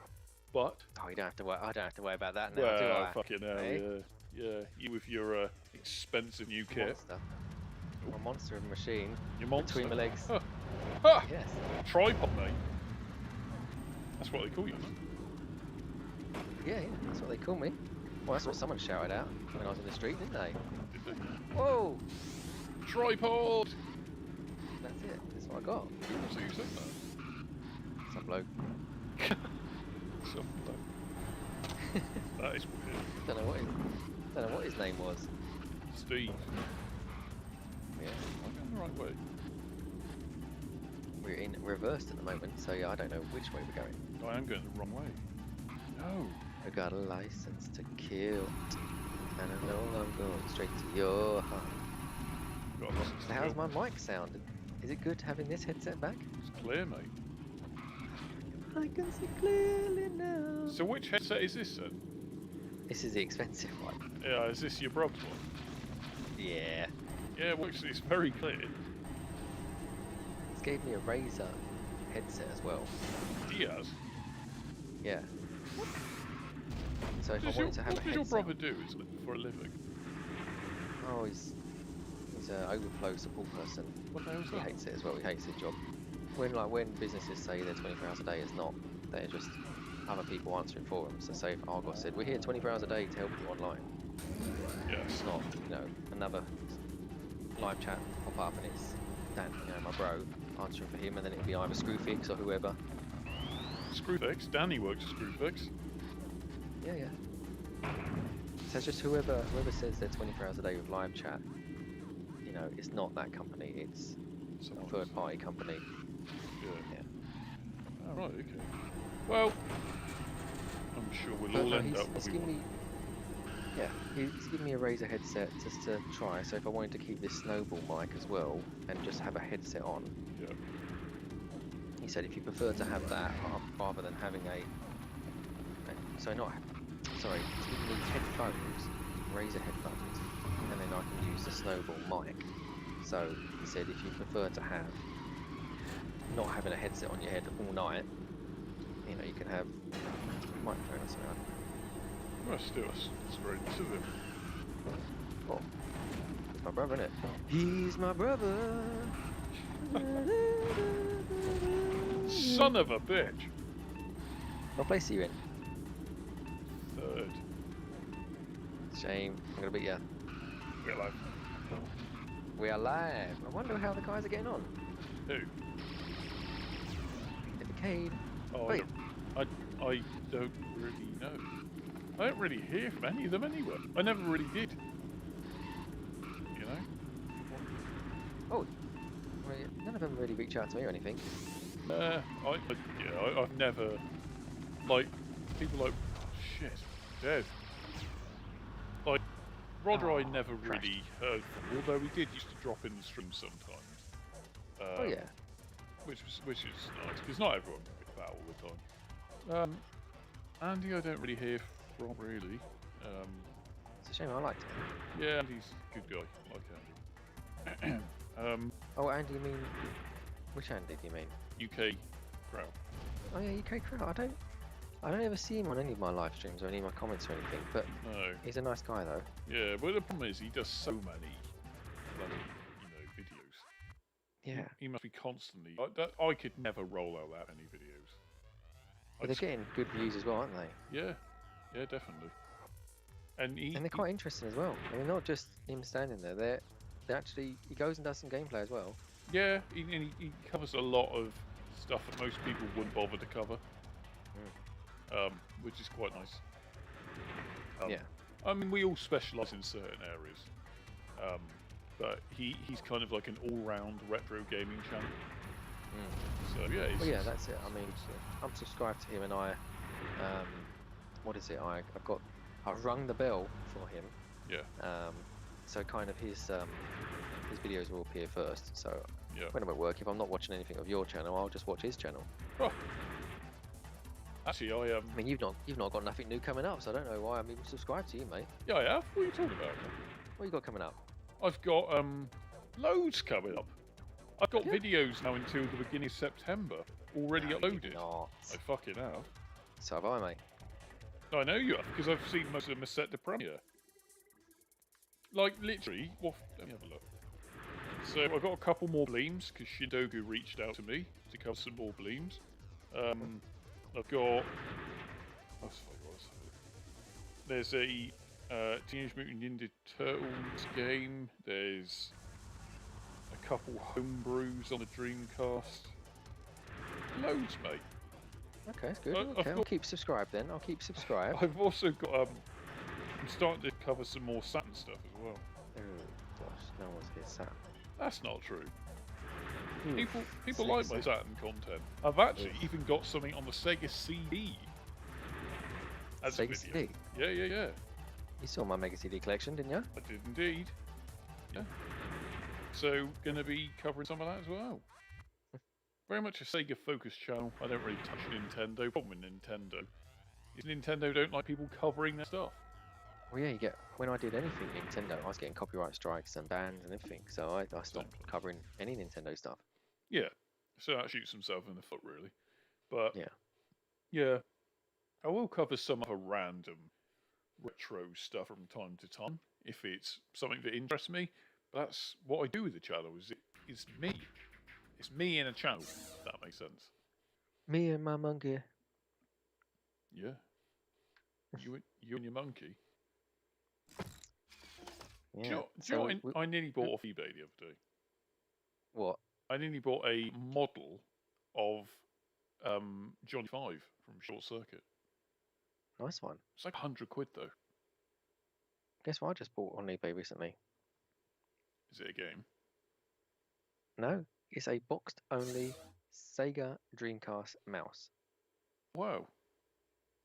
but you don't have to worry. I don't have to worry about that now, well, do I? fucking hell, Hey? yeah. You with your expensive new kit. Monster. A monster of a machine. Your monster. Between my legs. Huh. Ha! Yes. Tripod, mate. That's what they call you, isn't it? Yeah, that's what they call me. Well, that's what someone shouted out when I was in the street, didn't they? Did they? Whoa! Tripod! That's it. That's what I got. So you said that? Some bloke. Some bloke. That is weird. Don't know what his name was. Steve. Yeah. I'm going the right way. We're in reversed at the moment, so yeah, I don't know which way we're going. I am going the wrong way. No. I got a license to kill, and I know I'm going straight to your heart. Got a license to How's kill. my mic sound? Is it good having this headset back? It's clear, mate. I can see clearly now. So which headset is this then? This is the expensive one. Yeah, is this your brother's one? Yeah. Yeah, well, it's very clear. It's gave me a Razer headset as well. He has. Yeah. So if I What wanted to have a does your headset, brother do for a living? oh, he's an overflow support person. What the hell's He that? hates it as well. He hates his job. When businesses say they're 24 hours a day, it's not. They're just other people answering for them. So say if Argos said we're here 24 hours a day to help you online, Yes. it's not another live chat pop up and it's Dan, my bro, answering for him, and then it'll be either Screwfix or whoever. Screwfix. Danny works at Screwfix. Yeah. So it's just whoever says they're 24 hours a day with live chat. It's not that company. It's a third-party company. Yeah. Yeah. Oh, right, okay. Well, I'm sure we'll all end up he's where we given want. me, yeah, he's given me a Razer headset just to try. So if I wanted to keep this snowball mic as well and just have a headset on, Yeah. he said if you prefer to have that rather than having he's given me headphones, Razer headphones, and then I can use the snowball mic. So he said if you prefer to have not having a headset on your head all night, you can have a microphone or something. Well, still, it's very nice of him. Oh, he's my brother, isn't it? He's my brother. Son of a bitch! What place are you in? Third. Shame. I'm gonna beat you. We're like, We are live. I wonder how the guys are getting on. who? In the cave. Oh, Wait. I don't really know. I don't really hear from any of them anywhere. I never really did. You know? Oh, well, none of them really reach out to me or anything. I've never, like, people like, shit, dead. Like, Rodder I never crashed. really heard from, although he did used to drop in the stream sometimes. Oh yeah. Which is nice, because not everyone can get that all the time. Andy I don't really hear from, really. It's a shame. I liked it. Yeah, Andy's a good guy, I like Andy. Oh, Andy, you mean which Andy do you mean? UK crowd. Oh yeah, UK crowd. I don't ever see him on any of my live streams or any of my comments or anything. But No. he's a nice guy though. Yeah, but the problem is he does so many bloody, videos. Yeah. He must be constantly. I could never roll out that many videos. But they're getting good views as well, aren't they? Yeah, yeah, definitely. And And they're quite interesting as well. I mean, not just him standing there. They actually he goes and does some gameplay as well. yeah, he covers a lot of stuff that most people wouldn't bother to cover, which is quite nice. Yeah. I mean, we all specialise in certain areas, but he's kind of like an all-round retro gaming channel. So yeah, well, yeah, that's it. I mean, I'm subscribed to him, and what is it? I've rung the bell for him. Yeah. So kind of his videos will appear first. So Yeah. when I'm at work, if I'm not watching anything of your channel, I'll just watch his channel. Oh. Actually, I mean, you've not got nothing new coming up, so I don't know why I'm even subscribed to you, mate. Yeah, I have. What are you talking about? What you got coming up? I've got loads coming up. I've got videos now until the beginning of September already uploaded. Not. I fucking have. So have I, mate. I know you have, because I've seen most of them are set to premiere. Like, literally, well, let me have a look. So, I've got a couple more Bleams, because Shindogu reached out to me to cover some more Bleams. I've got... There's a Teenage Mutant Ninja Turtles game. There's a couple homebrews on the Dreamcast. Loads, mate. Okay, that's good. Okay, I'll keep subscribed then. I'll keep subscribed. I've also got I'm starting to cover some more Saturn stuff as well. Oh gosh, no one's here Saturn. That's not true. Oof, People like my Saturn content. I've actually even got something on the Sega CD. As Sega a CD? Yeah. You saw my Mega CD collection, didn't you? I did indeed. Yeah. So, gonna be covering some of that as well. Very much a Sega focused channel. I don't really touch Nintendo. Problem with Nintendo is Nintendo don't like people covering their stuff. Well, yeah, when I did anything Nintendo, I was getting copyright strikes and bans and everything, so I stopped covering any Nintendo stuff. Yeah, so that shoots himself in the foot, really. But yeah, I will cover some other random retro stuff from time to time if it's something that interests me. But that's what I do with the channel. It's me. It's me in a channel. If that makes sense. Me and my monkey. Yeah. You and your monkey. Yeah. Do you know what I nearly bought off eBay the other day? What? I nearly bought a model of Johnny 5 from Short Circuit. Nice one. It's like £100 though. Guess what I just bought on eBay recently? Is it a game? No, it's a boxed only Sega Dreamcast mouse. Wow.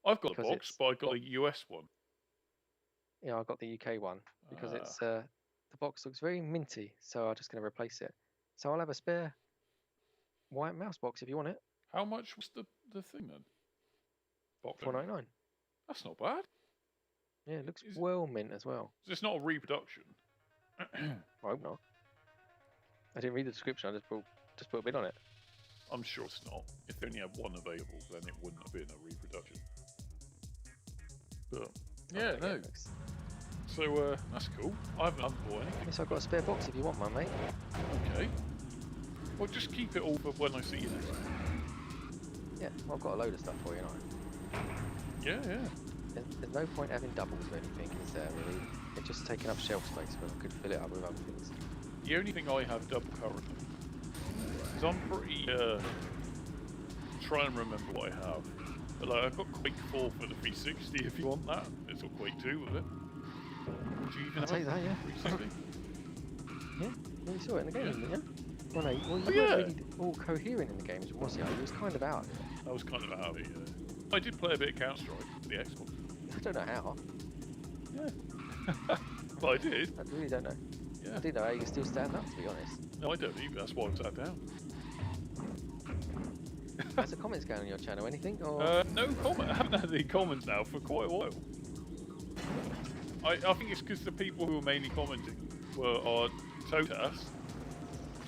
I've got a box, but I got a US one. Yeah, I got the UK one because it's the box looks very minty, so I'm just going to replace it. So I'll have a spare white mouse box if you want it. How much was the thing then? $4.99. That's not bad. Yeah, it looks well mint as well. So it's not a reproduction. I hope not. I didn't read the description. I just put a bit on it. I'm sure it's not. If they only had one available, then it wouldn't have been a reproduction. But yeah, no. So that's cool. I haven't bought anything. Yes, I've got a spare box if you want one, mate. Okay. Well, just keep it all for when I see you next time. Yeah, well, I've got a load of stuff for you, now. Yeah. There's no point having doubles or anything, is there, really? It's just taking up shelf space, but I could fill it up with other things. The only thing I have double currently, because I'm pretty, try and remember what I have. But like, I've got Quake 4 for the 360 if you want that. It's got Quake 2 with it. Do you even have take that, yeah. 360? Yeah, well, you saw it in the game, didn't you? Well, no, you weren't really all coherent in the games, was you? It was kind of out of it. I was kind of out of it, yeah. I did play a bit of Counter-Strike for the Xbox. I don't know how. Yeah. But I did. I really don't know. Yeah. I didn't know how you could still stand up, to be honest. No, I don't either. That's why I sat down. How's the comments going on your channel? Anything? Or? No comment. I haven't had any comments now for quite a while. I think it's because the people who were mainly commenting are Totas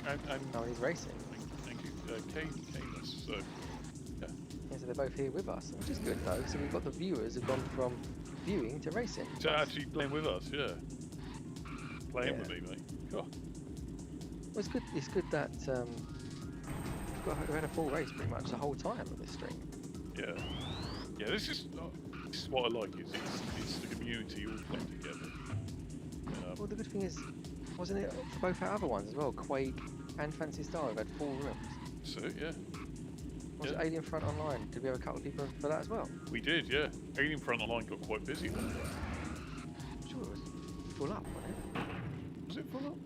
and oh, he's racing. Thank you, Canis. So yeah, so they're both here with us, which is good though. So we've got the viewers who've gone from viewing to racing. To actually playing with us, yeah. Playing with me, mate. God. Well, it's good that we had a full race pretty much the whole time of this stream. Yeah. Yeah, this is what I like. It's the community all playing together. Well, the good thing is, wasn't it for both our other ones as well? Quake and Fantasy Star, we've had 4 rooms. So yeah. Was it Alien Front Online? Did we have a couple of people for that as well? We did, yeah. Alien Front Online got quite busy. I'm sure it was full up, wasn't it? Was it full up?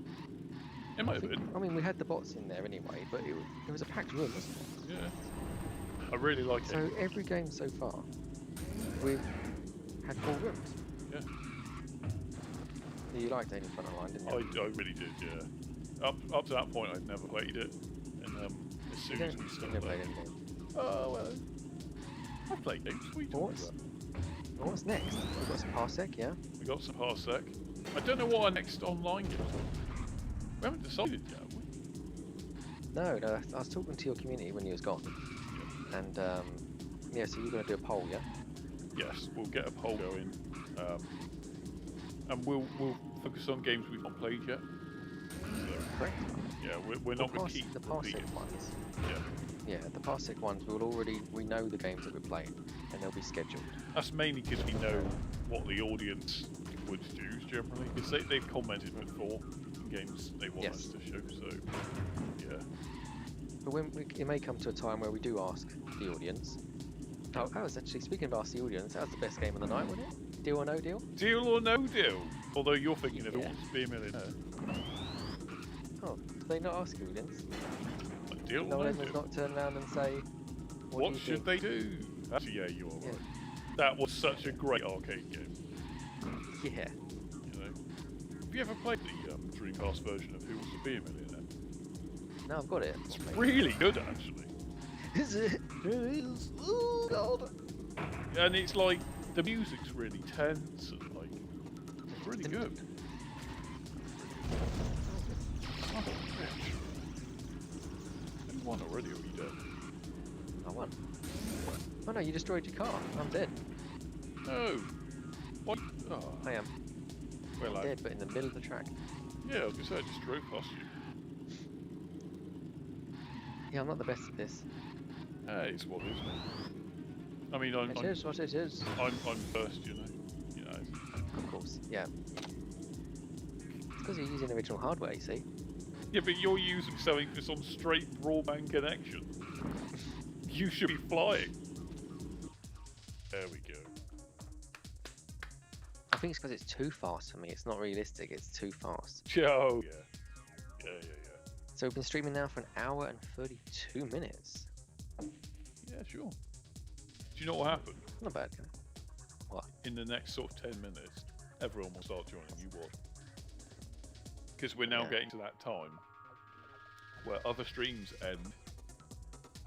It might have been. I mean, we had the bots in there anyway, but it was a packed room, wasn't it? Yeah. I really like it. So every game so far, we've had 4 rooms. Yeah. You liked Alien Front Online, didn't you? I really did, yeah. Up to that point, I'd never played it, and as soon as we started, never played anything. oh well, I played games. What are you talking about? Well, what's next? We've got some Parsec, yeah? We got some Parsec. I don't know what our next online game is. We haven't decided yet, have we? No, I was talking to your community when you was gone. Yeah. And, yeah, so you're going to do a poll, yeah? Yes, we'll get a poll going, and we'll focus on games we've not played yet. So, Correct. yeah, we're not going to keep the repeating. Parsec ones. Yeah. Yeah, the Parsec ones, we know the games that we're playing, and they'll be scheduled. That's mainly because we know what the audience would choose generally, because they've commented before in games they want us to show, so yeah. But it may come to a time where we do ask the audience. Oh, that was actually, speaking of ask the audience, that was the best game of the night, wasn't it? Deal or no deal? Deal or no deal? Although you're thinking of Who Wants to Be a Millionaire. Oh, do they not ask the audience? A deal No or one no does deal? not turn around and say, What should they do? Actually, yeah, you are right. That was such a great arcade game. Yeah. You know, have you ever played the Dreamcast version of Who Wants to Be a Millionaire? No, I've got it. It's really good, actually. Is it? It is. Oh god. And it's like the music's really tense and like it's really good. Oh, bitch. You won already, or are you dead? I won. Oh no, you destroyed your car. I'm dead. No. What? Oh. I am. Well, Dead, but in the middle of the track. Yeah, I was gonna say I just drove past you. Yeah, I'm not the best at this. It's what it is, mate. I mean, It is what it is. I'm first, you know. Of course, yeah. It's because you're using original hardware, you see. Yeah, but you're using something that's on straight broadband connection. You should be flying. There we go. I think it's because it's too fast for me. It's not realistic. It's too fast. Oh, yeah. Yeah. So we've been streaming now for 1 hour and 32 minutes. Yeah, sure. Do you know what happened? Not bad. What? In the next sort of 10 minutes, everyone will start joining you watch. Because we're now getting to that time where other streams end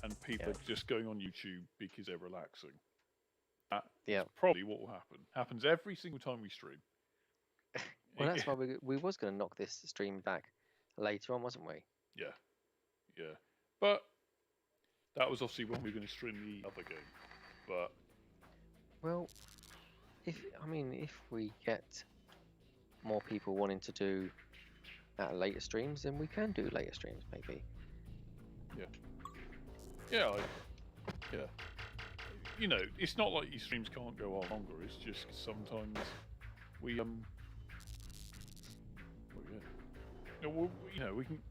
and people are just going on YouTube because they're relaxing. That's probably what will happen. Happens every single time we stream. Well, that's why we was going to knock this stream back later on, wasn't we? Yeah. But that was obviously when we were going to stream the other game. But well, if we get more people wanting to do later streams, then we can do later streams, maybe. Yeah. You know, it's not like these streams can't go on longer. It's just sometimes we we can.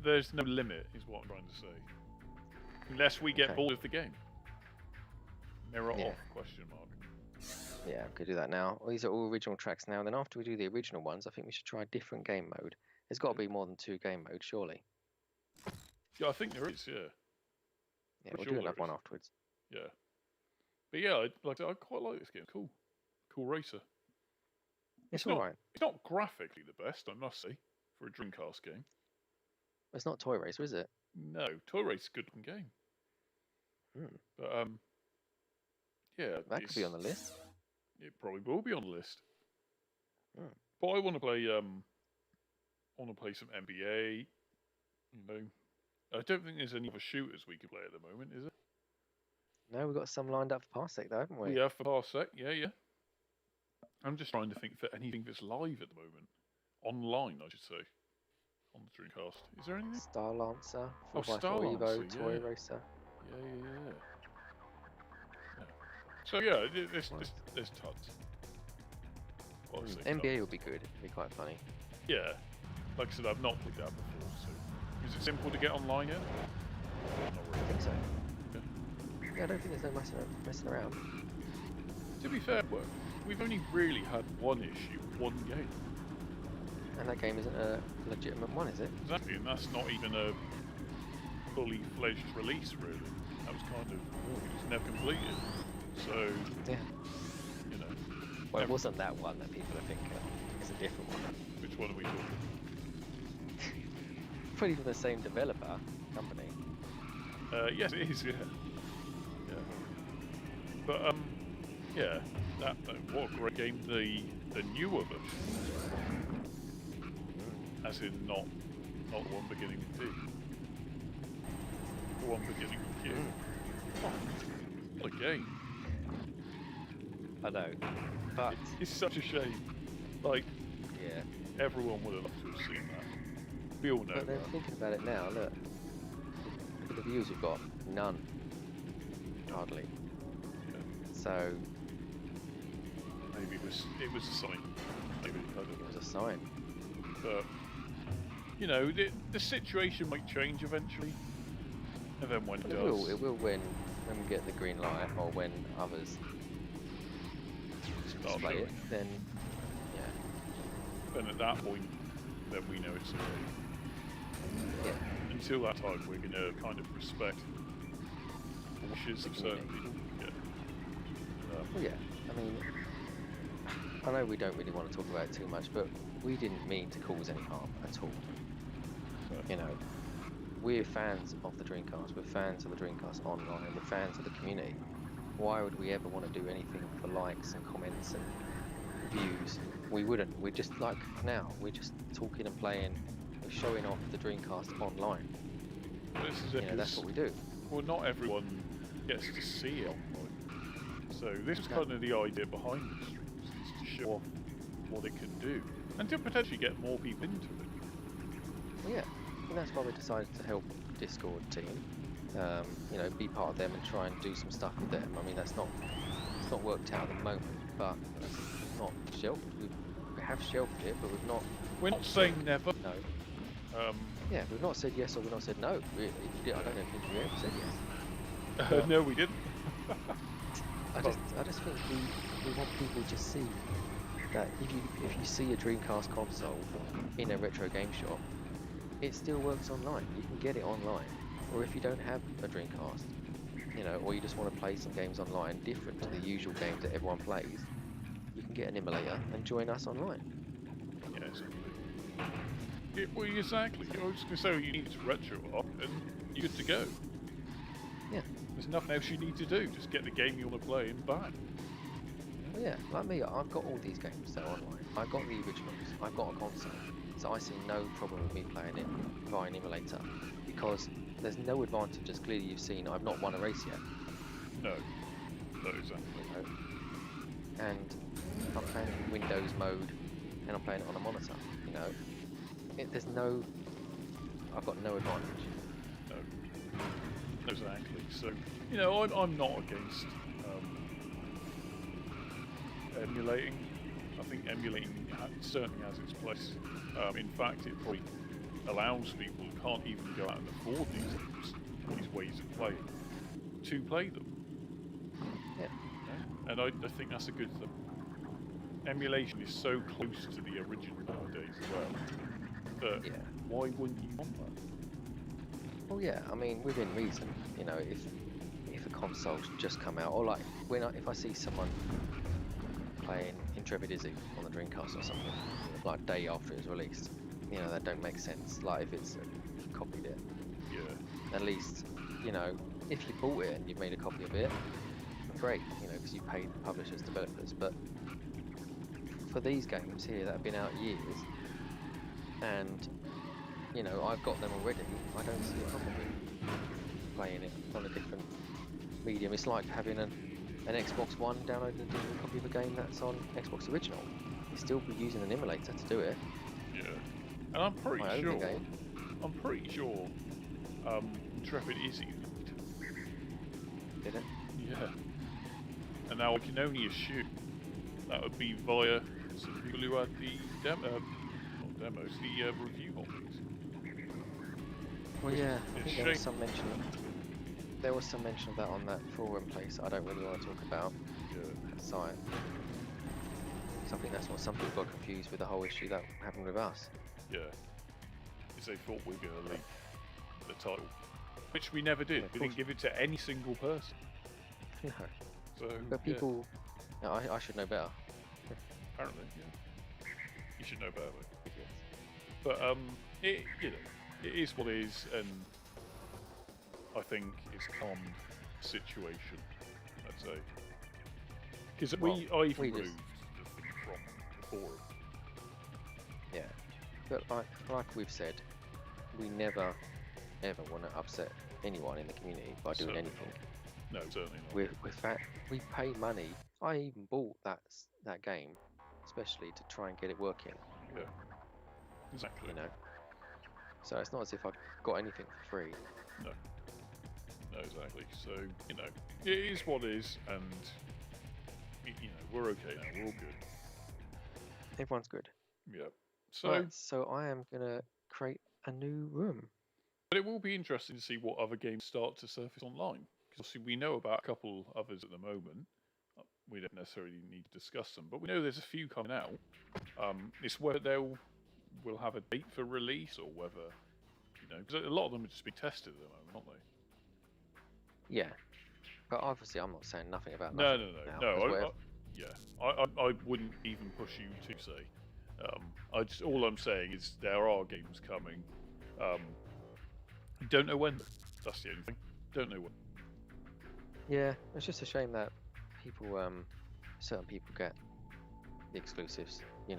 There's no limit, is what I'm trying to say. Unless we get bored of the game. Mirror off? Question mark. Yeah, we could do that now. Well, these are all original tracks now. Then after we do the original ones, I think we should try a different game mode. There's got to be more than 2 game modes, surely. Yeah, I think there is. Yeah. Yeah, we'll do another one afterwards. Yeah. But yeah, I quite like this game. Cool racer. It's alright. It's not graphically the best, I must say, for a Dreamcast game. It's not Toy Racer, is it? No, Toy Race is a good game. But yeah, that could be on the list. It probably will be on the list. But I want to play. Some NBA. You know, I don't think there's any other shooters we could play at the moment, is it? No, we've got some lined up for Parsec, though, haven't we? We have for Parsec, yeah. I'm just trying to think for anything that's live at the moment. Online, I should say. On the Dreamcast. Is there anything? Star Lancer, 4x4 Star Evo, Lancer, Toy Racer. Yeah. So yeah, there's tons. Well, I say NBA tons. would be good. It'd be quite funny. Yeah, like I said, I've not played that before. So, is it simple to get online yet? Not I really. think so. Yeah. Yeah, I don't think there's no messing around. To be fair, we've only really had one issue, one game. And that game isn't a legitimate one, is it? Exactly, and that's not even a fully fledged release, really. That was kind of it was never completed. So Yeah. you know, Well, it wasn't that one that people are thinking. It's a different one. which one are we talking? Probably from the same developer company. Yes, it is. Yeah. Yeah. But yeah, that what a great game. The newer version, as in not the one beginning with D. The one beginning with Q. Oh, what a game! I know, but It's such a shame. Like yeah. everyone would have loved to have seen that. We all know. But then that. thinking about it now, look at the views we've got. None. Hardly. Yeah. So Maybe it was a sign. Maybe I don't it know. was a sign. But you know, the situation might change eventually, and then when it But does, it will when we get the green light, or when others start display showing. it, then yeah. Then at that point, then we know it's okay. Yeah. Until that time, we're going to kind of respect the wishes of certain people. Yeah. Well, yeah. I mean, I know we don't really want to talk about it too much, but we didn't mean to cause any harm at all. You know, we're fans of the Dreamcast. We're fans of the Dreamcast online. We're fans of the community. Why would we ever want to do anything for likes and comments and views? We wouldn't. We're just like now. We're just talking and playing. We're showing off the Dreamcast online. This is You it. know, that's what we do. Well, not everyone gets to see it online. So this is kind of the idea behind the streams, is to show off what it can do, and to potentially get more people into it. Well, yeah, and that's why we decided to help Discord team. You know, be part of them and try and do some stuff with them. I mean, it's not worked out at the moment, but it's not shelved. We have shelved it, but we've not. We're not saying never. No. Um, Yeah, we've not said yes or we've not said no. I don't think we ever said yes. no, we didn't. I just think we want people to see that if you see a Dreamcast console in a retro game shop, it still works online. You can get it online. Or if you don't have a Dreamcast, you know, or you just want to play some games online different to the usual games that everyone plays, you can get an emulator and join us online. Yeah, exactly. Well, exactly. I was going to say you need to retro up, and you're good to go. Yeah. There's nothing else you need to do. Just get the game you want to play and bang. Well, yeah, like me, I've got all these games that are online. I've got the originals. I've got a console. So I see no problem with me playing it via an emulator, because there's no advantage, as clearly you've seen. I've not won a race yet. No. No, exactly. You know? And I'm playing it in Windows mode, and I'm playing it on a monitor. You know, I've got no advantage. No. Exactly. So, you know, I'm not against emulating. I think emulating certainly has its place. In fact, it probably allows people who can't even go out and afford these ways of playing to play them. Yeah. And I think that's a good thing. Emulation is so close to the original nowadays as well. That Yeah. why wouldn't you want that? Well, yeah. I mean, within reason. You know, if a console's just come out, or like if I see someone playing Intrepid Izzy on the Dreamcast or something, like day after it's released, you know, that don't make sense. Like if it's copied it, Yeah. at least, you know, if you bought it and you've made a copy of it, great, you know, because you paid the publishers, developers. But for these games here that have been out years, and you know, I've got them already, I don't see a problem with playing it on a different medium. It's like having an Xbox One downloading a digital copy of a game that's on Xbox Original. You still be using an emulator to do it. Yeah. And I'm pretty My sure. own game. I'm pretty sure. Intrepid Izzy. Did it? Yeah. And now I can only assume that would be via some people who had the not demos, the review copies. Well, yeah, I It's think there was some mention. There was some mention of that on that forum place. I don't really want to talk about that site. So I think that's what some people got confused with the whole issue that happened with us. Yeah. Because they thought we were going to leak the title. Which we never did. Yeah, We didn't give it to any single person. No. So, But people... No, I should know better. Apparently, yeah. You should know better, mate. Yes. But, it is what it is, and I think it's calmed the situation, I'd say. Because I even removed the thing from the forum. Yeah. But like we've said, we never, ever want to upset anyone in the community by doing anything. No, certainly not. We pay money. I even bought that game, especially to try and get it working. Yeah. Exactly. You know. So it's not as if I got anything for free. No. No, exactly. So, it is what it is, and, we're okay now. We're all good. Everyone's good. Yeah. So, Right, so I am going to create a new room. But it will be interesting to see what other games start to surface online. Because obviously we know about a couple others at the moment. We don't necessarily need to discuss them, but we know there's a few coming out. It's whether we'll have a date for release or whether, because a lot of them are just being tested at the moment, aren't they? Yeah. But obviously I'm not saying nothing about No. nothing. I wouldn't even push you to say. All I'm saying is there are games coming. Don't know when. That's the only thing. Don't know when. Yeah, it's just a shame that people, certain people get the exclusives, Yeah.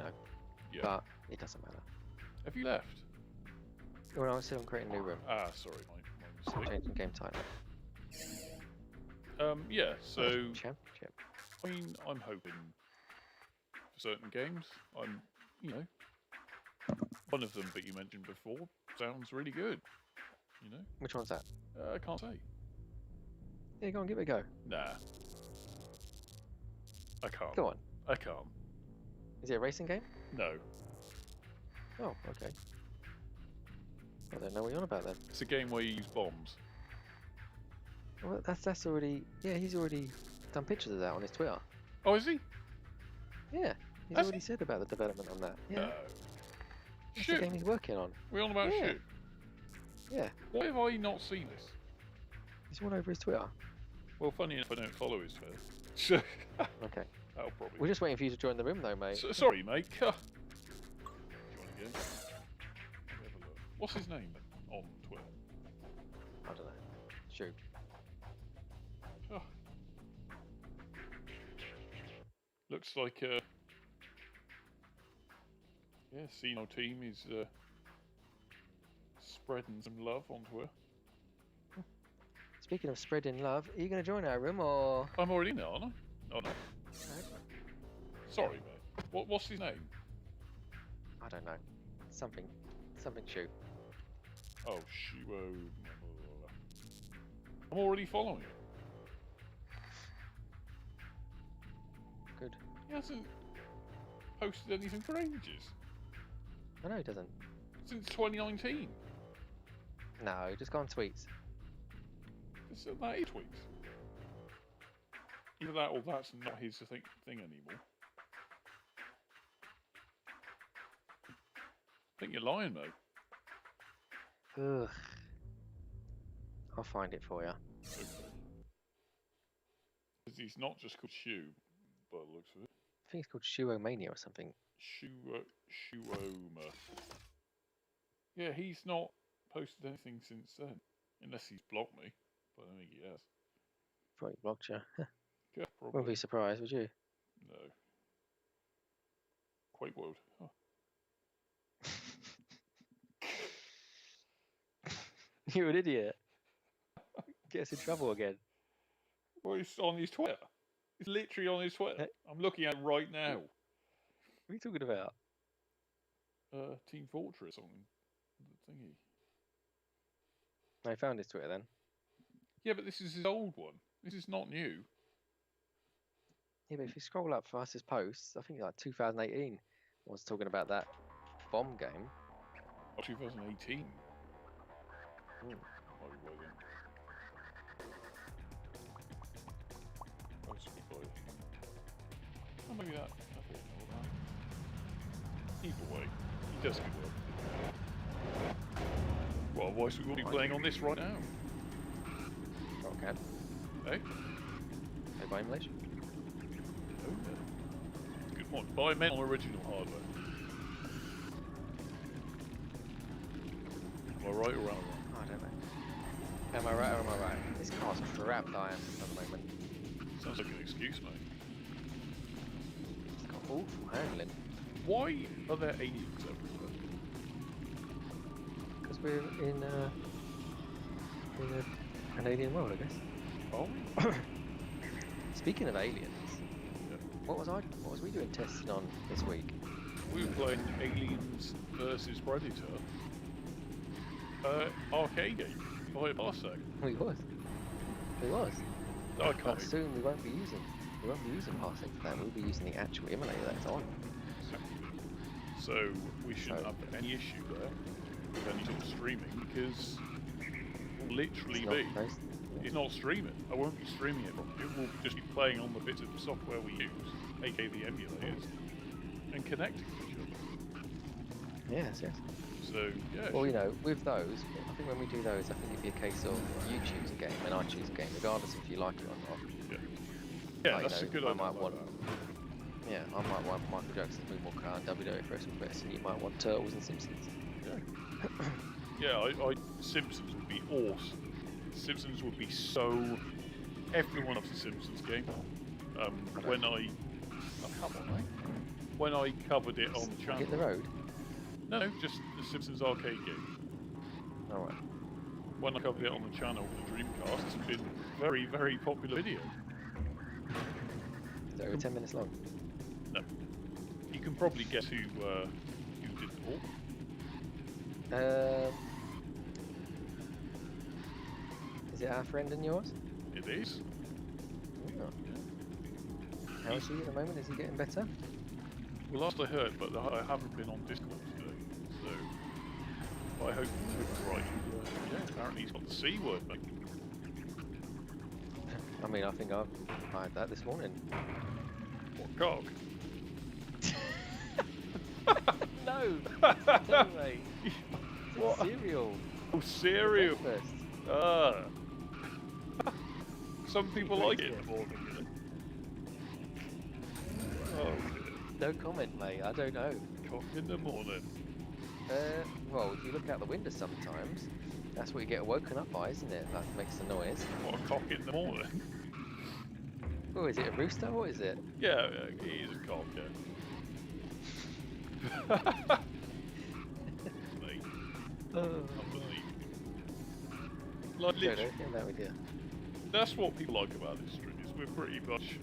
But it doesn't matter. Have you left? Well, I said I'm creating a new room. Ah, sorry, my So I'm mistake. changing game title. Yeah, so Championship. I mean, I'm hoping for certain games. One of them that you mentioned before sounds really good. Which one's that? I can't say. Yeah, go on, give it a go. Nah, I can't. Go on. I can't. Is it a racing game? No, Oh, okay. I don't know what you're on about then. it's a game where you use bombs. Well, that's already... Yeah, he's already done pictures of that on his Twitter. Oh, is he? Yeah, he's Has already said about the development on that. Yeah, No. that's the Shoot. game he's working on. We're on about Yeah. shoot. Yeah, Why have I not seen this? he's all over his Twitter. Well, funny enough, I don't follow his Twitter. Okay. That'll probably. We're just waiting for you to join the room though, mate. Sorry, mate. Do you want to go? Let me have a look. What's his name on Twitter? I don't know. Shoot. Oh. Looks like Seno team is spreading some love on Twitter. Speaking of spreading love, are you going to join our room or? I'm already in there, aren't I? Oh no. Sorry, mate. What's his name? I don't know. Something shoot. Oh, Shuo. I'm already following him. Good. He hasn't posted anything for ages. I know he doesn't. Since 2019. No, just go on tweets. That is tweets. Either that or that's not his thing anymore. I think you're lying, mate. Ugh. I'll find it for you. Okay. Because he's not just called Shu, by the looks of it. I think it's called Shuomania or something. Shuoma. Yeah, he's not posted anything since then. Unless he's blocked me. But I don't think he has. Probably blocked you. Yeah, Wouldn't probably. be surprised, would you? No. Quake World. Huh. You're an idiot. Get us in trouble again. Well, it's on his Twitter. It's literally on his Twitter. I'm looking at it right now. What are you talking about? Team Fortress on the thingy. I found his Twitter then. Yeah, but this is his old one. This is not new. Yeah, but if you scroll up for us as posts, I think like 2018 I was talking about that bomb game. Oh, 2018. Hmm. Might be why then. Oh, it's good. Oh, maybe that. I thought no, that. Either way, he does good work. Well, why should we be playing on this right now? Oh, can. Eh? No by emulation. Oh, yeah. Good point. But I meant on original hardware. Am I right or wrong? Oh, I don't know. Am I right or am I right? This car's crap that I am at the moment. Sounds like an excuse, mate. It's got awful handling. Why are there aliens everywhere? Because we're in an alien world, I guess. Are we? Speaking of aliens, Yeah. what was we doing testing on this week? We were playing Aliens versus Predator. Arcade game by Parsec. We was. I But can't. soon we won't be using Parsec for that. We'll be using the actual emulator that's on. So we shouldn't have any issue there with any sort of streaming because it will literally It's not be. based- It's not streaming. I won't be streaming it from you. We'll just be playing on the bits of software we use, aka the emulators, and connecting to each other. Yes. So yeah. Well, you know, with those, I think when we do those, I think it'd be a case of you choose a game and I choose a game, regardless if you like it or not. Yeah, Like, that's you a know, good I idea. might like want- that. Yeah, I might want Michael Jackson's Moonwalk Car and WWE First Request, and you might want Turtles and Simpsons. Yeah, Simpsons would be awesome. Simpsons would be so. Everyone loves the Simpsons game. When I. Oh, come on, mate. When I covered it on the channel. Hit the road? No, just the Simpsons arcade game. Alright. When I covered it on the channel for the Dreamcast, it's been very, very popular video. Is it over 10 minutes long? No. You can probably guess who did the walk. Is it our friend and yours? It is. Oh. How is he at the moment? Is he getting better? Well, last I heard, but I haven't been on Discord today, so I hope it's right. Yeah, apparently he's got the C word, mate. I mean, I think I had that this morning. What cock? No! No, mate. What? Cereal. Oh, cereal. Breakfast. Ah. Some people like it in the morning, you know. Oh, No comment, mate. I don't know. cock in the morning. Well, if you look out the window sometimes, that's what you get woken up by, isn't it? That makes the noise. What, a cock in the morning? Oh, is it a rooster? What is it? Yeah, it is a cock, yeah. Mate, unbelievable. Like, Don't know literally, anything about with you. that's what people like about this stream, is we're pretty much...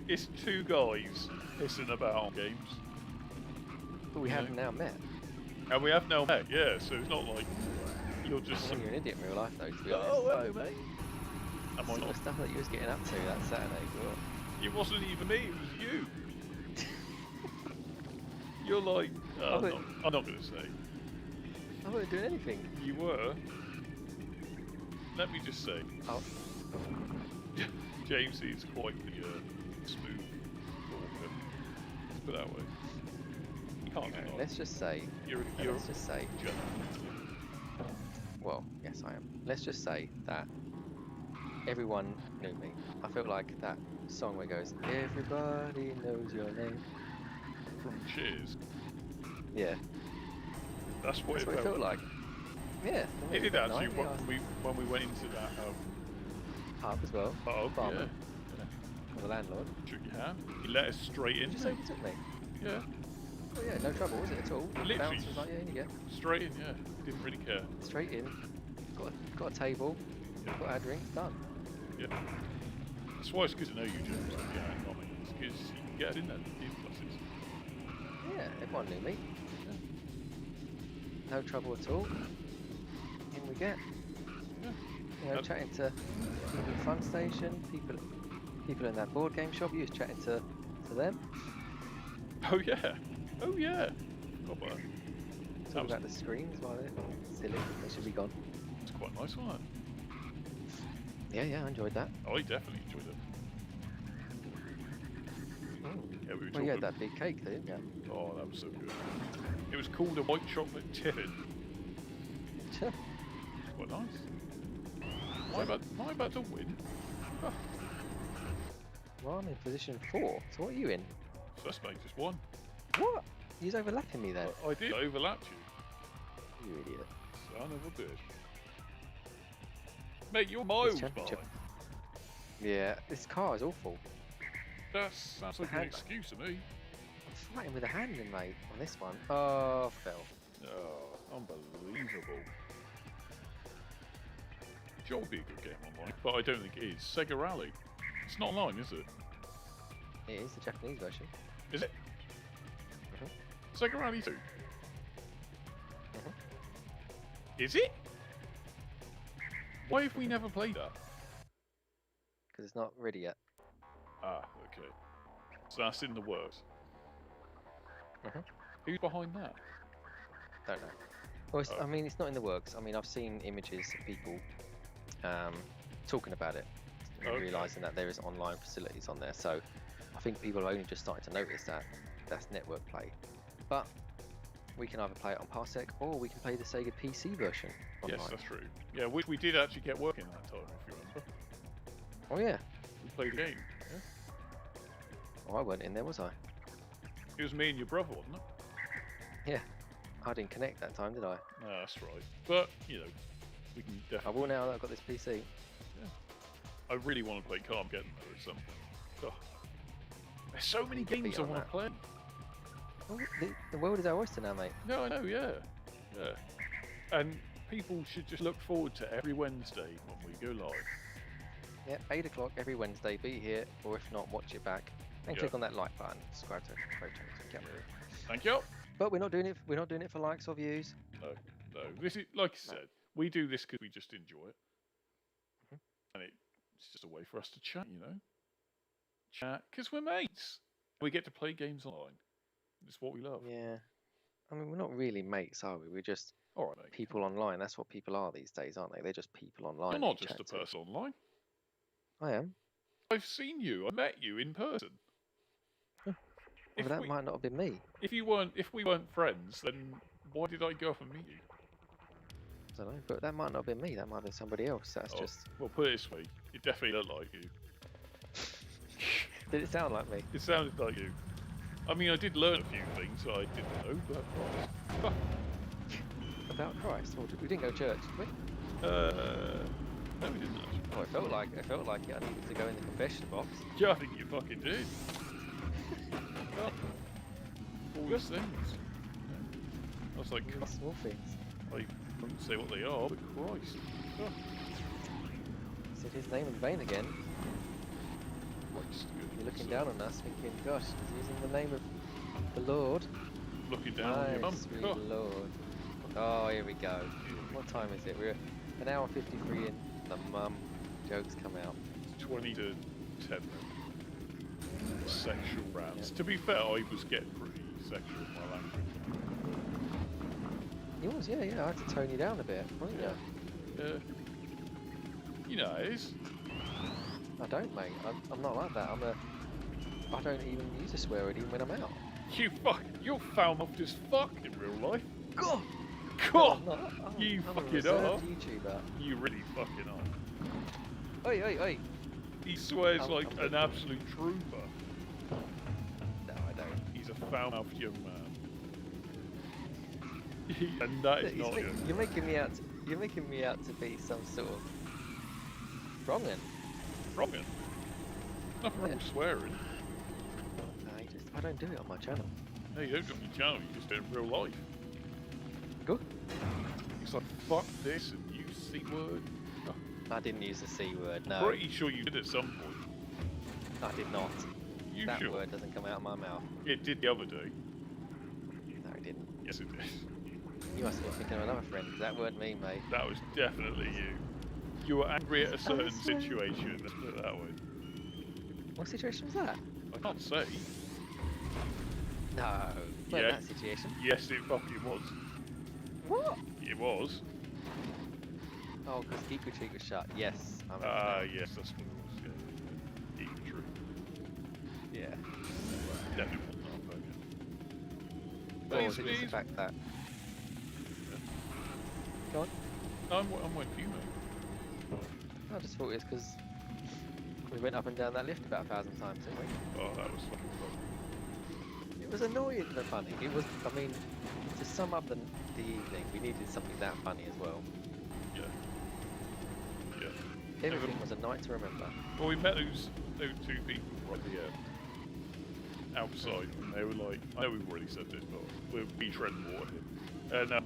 It's two guys pissing about on games. But we haven't now met. And we have now met, yeah, so it's not like you're just... I mean, you're an idiot in real life, though, to be honest. Oh, hello, mate. Am I Some of not? the stuff that you was getting up to that Saturday, well, It wasn't even me, it was you. You're like... Oh, but- I'm not going to say. I wasn't doing anything. You were. Let me just say, Oh, James is quite the smooth talker. Let's put it that way. You can't deny it. let's just say, You're let's just say, well, yes, I am. Let's just say that everyone knew me. I felt like that song where it goes, everybody knows your name. from Cheers. Yeah, That's what that's it what it felt felt like. Yeah. It did felt actually nice, when we went into that Pub as well, pub. Barman. Yeah. for the landlord. Shook your hand. He let us straight in. Just overtook me. Yeah. Oh yeah, no trouble, was it at all? Literally. Bounce was like, yeah, in you go. Straight in. Yeah. Didn't really care. Straight in. Got a table. Yeah. Got our drinks done. Yeah. That's why it's good to know you, James. Yeah, I mean, it's because you can get in there. Give classes. Yeah, everyone knew me. No trouble at all. In we get. Yeah. You know, That- chatting to people at Fun Station, people People in that board game shop, you was chatting to them. Oh yeah. Oh yeah. Got about that. Talk about the screens while they're silly. They should be gone. It's quite nice, wasn't it? Yeah, I enjoyed that. Oh, I definitely enjoyed it. Oh. Yeah, we were Well, talking. you had that big cake, didn't you? Oh, that was so good. It was called a white chocolate tiffin. Sure. Quite nice. Am I about to win? Oh, Well, I'm in position 4. So what are you in? first mate just won. What? You're overlapping me then. I did. I overlapped you. You idiot. Son of a bitch. Mate, you're miles behind. championship. Yeah, this car is awful. That sounds like an excuse to me. I'm fighting with a hand in, mate, on this one. Oh, fell. Oh, unbelievable. It would be a good game online, but I don't think it is. Sega Rally. It's not online, is it? It is the Japanese version. Is it? Mhm. Sega Rally 2? Mhm. Is it? Why have we never played that? Because it's not ready yet. Ah, okay. So that's in the works. Mhm. Who's behind that? Don't know. Well, Oh. I mean, it's not in the works. I mean, I've seen images of people talking about it and Okay. realising that there is online facilities on there. So I think people are only just starting to notice that that's network play. But we can either play it on Parsec or we can play the Sega PC version online. Yes, that's true. Yeah, which we did actually get working that time, if you remember. Oh yeah. We played a game. Yeah? Oh, I weren't in there, was I? It was me and your brother, wasn't it? Yeah. I didn't connect that time, did I? No, that's right. But, you know, we can I definitely... will now that I've got this PC. I really want to play Carmageddon though at some point. Oh. There's so many games beat I on want that. to play. Oh, the world is our oyster now, mate. No, I know, yeah. Yeah. And people should just look forward to every Wednesday when we go live. Yeah, 8 o'clock every Wednesday. Be here, or if not, watch it back. And Yeah. click on that like button. Subscribe to Photos. Yeah. Thank you. But we're not doing it. We're not doing it for likes or views. No. This is, like I said, we do this because we just enjoy it. Mhm. And it's just a way for us to chat, you know? Chat, because we're mates. We get to play games online. It's what we love. Yeah. I mean, we're not really mates, are we? We're just Alright, mate. people online. That's what people are these days, aren't they? They're just people online. You're that not you just a chat to. person online. I am. I've seen you. I met you in person. Well, that might not have been me. If we weren't friends, then why did I go up and meet you? I don't know, but that might not have been me. That might have been somebody else. That's Oh, just. well, put it this way, it definitely looked like you. Did it sound like me? It sounded like you. I mean, I did learn a few things I didn't know, but About Christ? Or we didn't go to church, did we? no, we didn't actually. Oh, it felt like it. I needed to go in the confession box. Yeah, I think you fucking did. Oh, all these things. I was like, All these small things. I wouldn't say what they are, but Christ. Oh, Said his name in vain again. Christ. You're looking down on us, thinking, gosh, he's using the name of the Lord. Looking down on your My mum. sweet Oh, Lord. Oh, here we go. What time is it? We're an hour 53 in. The mum jokes come out. 20 to 10 sexual rants. To be fair, I was getting pretty sexual in my language. Yours, yeah. I had to tone you down a bit, wasn't you? You know, it's... I don't, mate. I'm not like that. I don't even use a swear word even when I'm out. You're foul-mouthed as fuck in real life. God! God! I'm You a fucking reserved are. YouTuber. You really fucking are. Oi. He swears I'm like good. an absolute trooper. No, I don't. He's a foul-mouthed young man. And that is not good. You're making me out to be some sort of wrong'un. Wrongin'. Nothing wrong with swearing. No, I don't do it on my channel. No, you don't do it on your channel, you just do it in real life. Good. It's like, fuck this and use C-word. I didn't use the C word, no. Pretty sure you did at some point. I did not. You That sure? word doesn't come out of my mouth. It did the other day. No, it didn't. Yes, it did. You must have been thinking of another friend. That weren't me, mate. That was definitely you. You were angry at a certain swear. situation, let's put it that way. What situation was that? I can't say. No. Well, Yeah. that situation. Yes, it fucking was. What? It was. Oh, because Geek Retreat was shut. Yes. I remember Ah, now. yes, that's what it was. Yeah. Eat the truth. Yeah. Definitely wasn't that burger. Or But was it just the fact that... Go on. I'm waiting for you, mate. I just thought it was because we went up and down that lift about 1,000 times, didn't we? Oh, that was fucking fun. It was annoying but funny. It was, I mean, to sum up the evening, we needed something that funny as well. Yeah. Yeah. Everything was a night to remember. Well, we met those two people right here outside, and they were like, I know we've already said this, but we're beach red and water here. And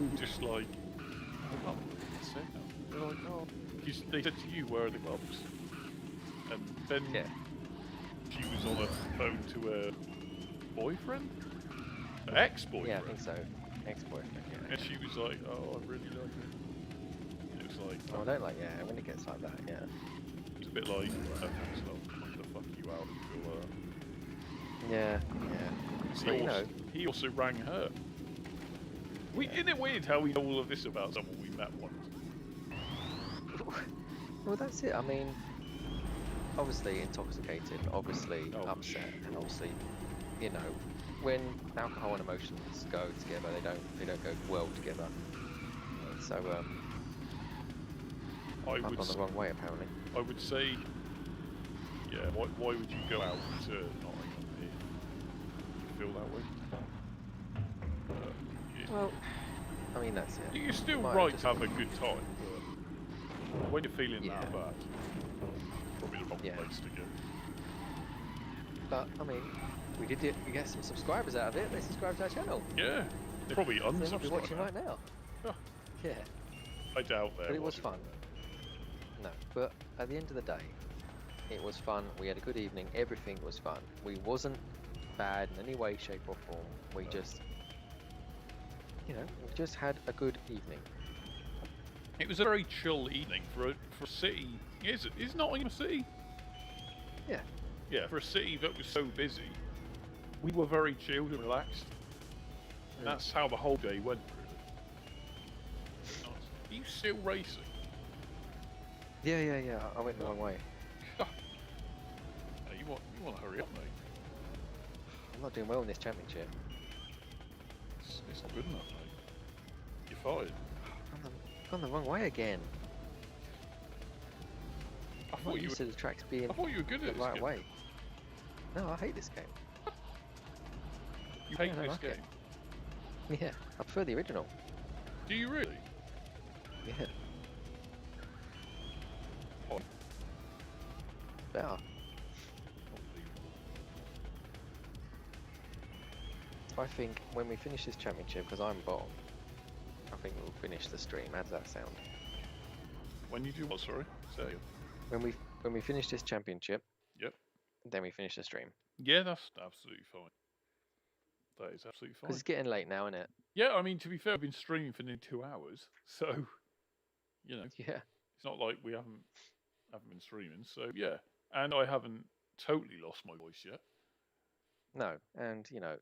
we were just like, I can't believe what they said now. They're like, oh, they said to you, where are the gloves? And then she was on a phone to her boyfriend? Ex-boyfriend? Yeah, I think so. Ex-boyfriend, yeah. And she was like, oh, I really like it. And it was like, Oh, I don't like, yeah, when it gets like that, yeah. it's a bit like, no thanks, love, I'm gonna fuck you out if you're Yeah, yeah. So But, you know, he also rang her. Isn't it weird how we know all of this about someone we met once? well, that's it. I mean, obviously intoxicated, obviously Oh, upset, and obviously, you know, when alcohol and emotions go together, they don't go well together. So, I've gone the wrong way apparently. I would say, yeah. Why would you go out to Nottingham if you feel that way? Well, I mean that's it. You're still Might right just- to have a good time, but when you're feeling Yeah. that bad, probably the wrong Yeah. place to go. But I mean, we get some subscribers out of it. They subscribe to our channel. Yeah, they're probably So they might be unsubscribed. watching right now. Oh. Yeah, I doubt they're but it was watching fun. right No, but at the end of the day, it was fun. We had a good evening. Everything was fun. We wasn't bad in any way, shape, or form. We just, you know, we just had a good evening. now. It was a very chill evening for a city. Is Nottingham a city? Yeah. Yeah, for a city that was so busy, we were very chilled and relaxed. And Yeah. that's how the whole day went, really. Are you still racing? Yeah. I went the wrong way. Hey, you want to hurry up, mate? I'm not doing well in this championship. It's not good enough, mate. You're fired. Gone the wrong way again. I I'm thought not you used to the tracks being I thought you were good the at this right game. way. No, I hate this game. You hate I don't this like it. game. Yeah, I prefer the original. Do you really? Yeah. Oh, Better. unbelievable. I think when we finish this championship, because I'm bottom, I think we'll finish the stream. How does that sound? When you do what? Sorry. Say it. When we finish this championship, Yep. then we finish the stream. Yeah, that's absolutely fine. That is absolutely fine. Because it's getting late now, isn't it? Yeah, I mean, to be fair, I've been streaming for nearly 2 hours, so you know, Yeah. it's not like we haven't been streaming. So yeah, and I haven't totally lost my voice yet. No, and you know,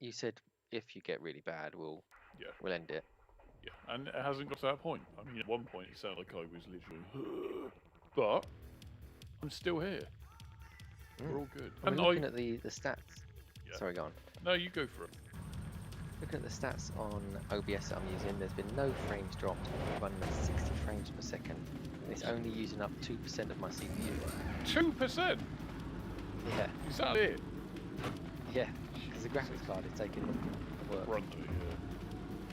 you said if you get really bad, we'll end it. Yeah, and it hasn't got to that point. I mean, at one point it sounded like I was literally, but I'm still here. We're all good. I'm And looking at the stats. Yeah. Sorry, go on. No, you go for it. Looking at the stats on OBS that I'm using, there's been no frames dropped. I'm running at 60 frames per second. And it's only using up 2% of my CPU. 2%. Yeah, Is that it? yeah. Because the graphics card is taking the work. Run to it,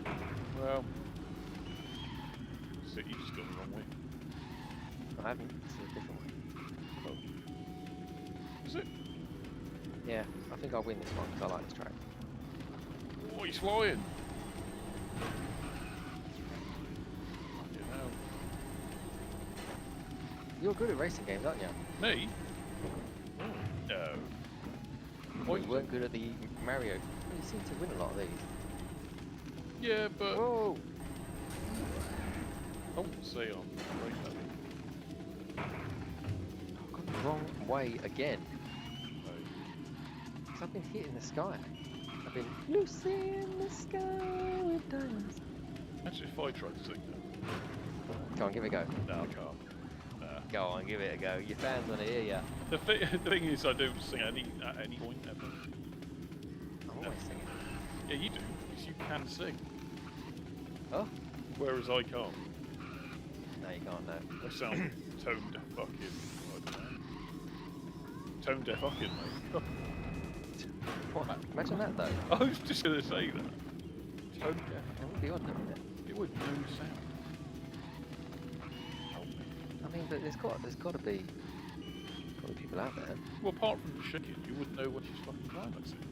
yeah. Well, so you just got the wrong way. I haven't. It's a different one. Oh. Is it? Yeah, I think I'll win this one because I like this track. Oh, he's flying. Fucking hell. You're good at racing games, aren't you? Me? No. Well, you weren't good at the Mario. Well, you seem to win a lot of these. Yeah, but Whoa! I wouldn't say I'm great at it. I've gone the wrong way again. No. Because I've been hitting the sky. I've been Lucy in the sky with diamonds. Actually, if I tried to sing that. Come on, give it a go. No, I can't. Nah. Go on, give it a go. Your fans want to hear ya. The thing is, I don't sing at any point ever. I'm always singing. Yeah, you do, because you can sing. Oh? Whereas I can't. No, you can't, no. I sound tone deaf fucking. I don't know. Tone deaf fucking, mate. What? Imagine that, though. I was just going to say that. Tone deaf. It would be odd, wouldn't it? It would no sound. Help me. I mean, but there's got to be people out there. Well, apart from the shaking, you wouldn't know what she's fucking climaxing.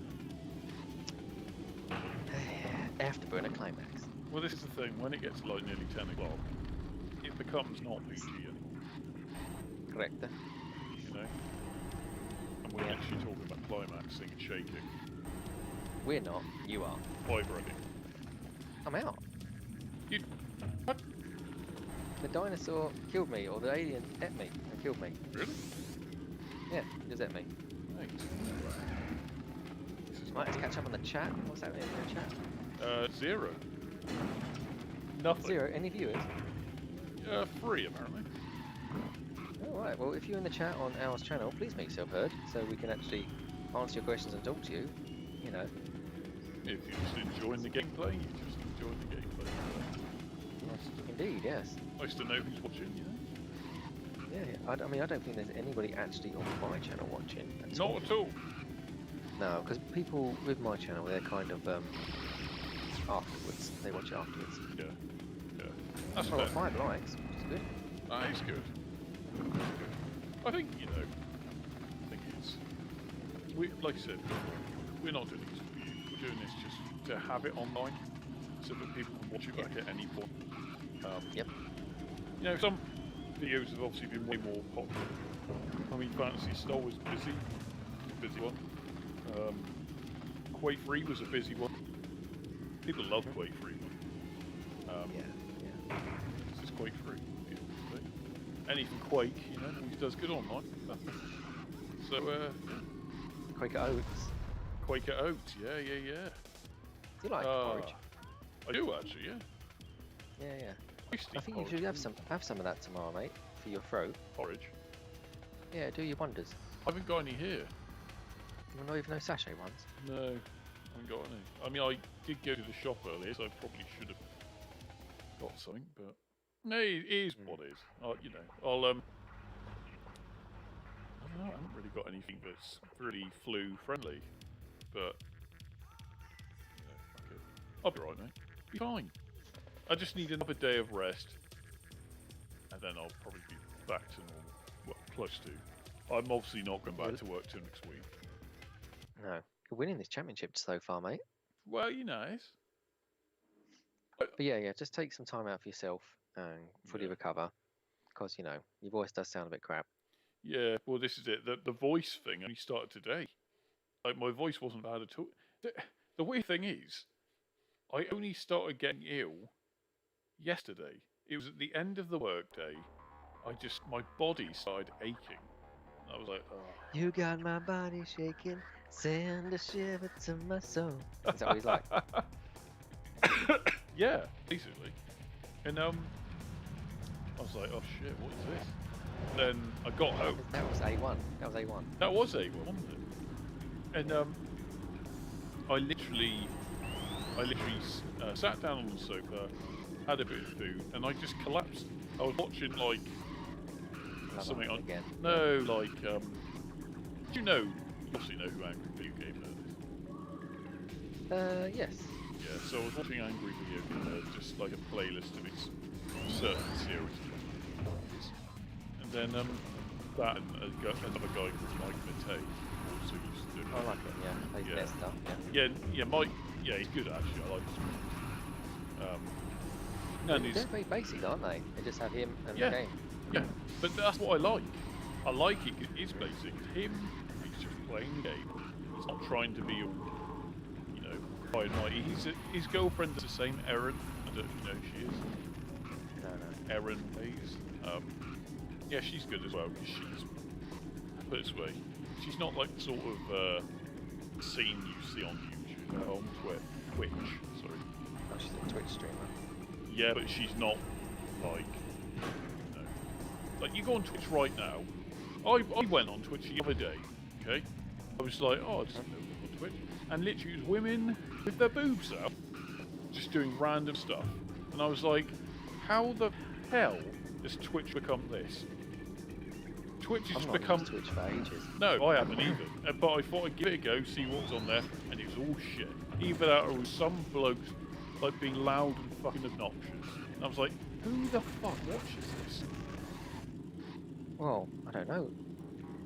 Afterburner climax. Well, this is the thing. When it gets like nearly 10 o'clock, it becomes not PG anymore. Correct. You know? And we're actually talking about climaxing and shaking. We're not. You are. Vibrating. I'm out. You... What? The dinosaur killed me, or the alien ate me and killed me. Really? Yeah, just ate me. Thanks. Right, let's catch up on the chat. What's happening in the chat? 0. Nothing. 0. Any viewers? 3 apparently. Alright, well, if you're in the chat on our channel, please make yourself heard so we can actually answer your questions and talk to you. You know. If you're just enjoying the gameplay, you just enjoy the gameplay. Indeed, yes. Nice to know who's watching, you know? Yeah, I mean, I don't think there's anybody actually on my channel watching. Not at all. No, because people with my channel, they're kind of afterwards. They watch it afterwards. Yeah. Yeah. That's I've got fair. 5 likes, which is good. That is good. I think, you know, like I said before, we're not doing this for you. We're doing this just to have it online so that people can watch it back at any point. Yep. You know, some videos have obviously been way more popular. I mean, Fantasy Star was busy. A busy one. Quake 3 was a busy one. People love Quake 3. Yeah. This is Quake 3. Anything Quake, you know, he does good online. So, Quaker Oats. Quaker Oats, yeah. Do you like porridge? I do actually, yeah. Yeah. Tasty I think you porridge. should have some of that tomorrow, mate, for your throat. Porridge. Yeah, do your wonders. I haven't got any here. Well, not even no sachet ones. No, I haven't got any. I mean, I did go to the shop earlier, so I probably should have got something, but no, it is what it is. You know, I don't know, I haven't really got anything that's really flu friendly, but you know, fuck it. I'll be right, mate. Be fine. I just need another day of rest, and then I'll probably be back to normal. Well, close to. I'm obviously not going back to work till next week. No. You're winning this championship so far, mate. Well, you know, But yeah, just take some time out for yourself and fully recover. Because, you know, your voice does sound a bit crap. yeah. Well, this is it. The voice thing only started today. Like, my voice wasn't bad at all. The weird thing is, I only started getting ill yesterday. It was at the end of the workday. My body started aching. I was like, oh. You got my body shaking, send a shiver to my soul. Is that what he's like? Yeah, basically. And I was like, oh shit, what is this? Then I got home. That was A1. That was A1. That was A1, wasn't it? And I literally sat down on the sofa, had a bit of food, and I just collapsed. I was watching like something on again. No, like you obviously know who Angry Video Game Nerd is. Yes. Yeah, so I was watching Angry Video Game Nerd, just like a playlist of its certain series. And then that and another guy called Mike Matei also used to do it. I like it, yeah. Plays Yeah. their stuff, Yeah, Mike, yeah, he's good actually, I like his and he's, They're very basic, aren't they? They just have him and Yeah. the game. yeah, but that's what I like. I like it, it's basic. Him, he's just playing the game. He's not trying to be all, you know, high and mighty. His girlfriend's the same, Erin. I don't know if you know who she is. No. Erin Hayes. Yeah, she's good as well, because she's put it this way, she's not like the sort of scene you see on YouTube, on Twitch, sorry. Oh, she's a Twitch streamer. Yeah, but she's not like, like you go on Twitch right now. I went on Twitch the other day, okay? I was like, oh, I just know on Twitch. And literally it was women with their boobs out, just doing random stuff. And I was like, how the hell has Twitch become this? Twitch has become... I've not used Twitch for ages. No, I haven't either. But I thought I'd give it a go, see what was on there, and it was all shit. Either that or some blokes like being loud and fucking obnoxious. And I was like, who the fuck watches this? Well, I don't know.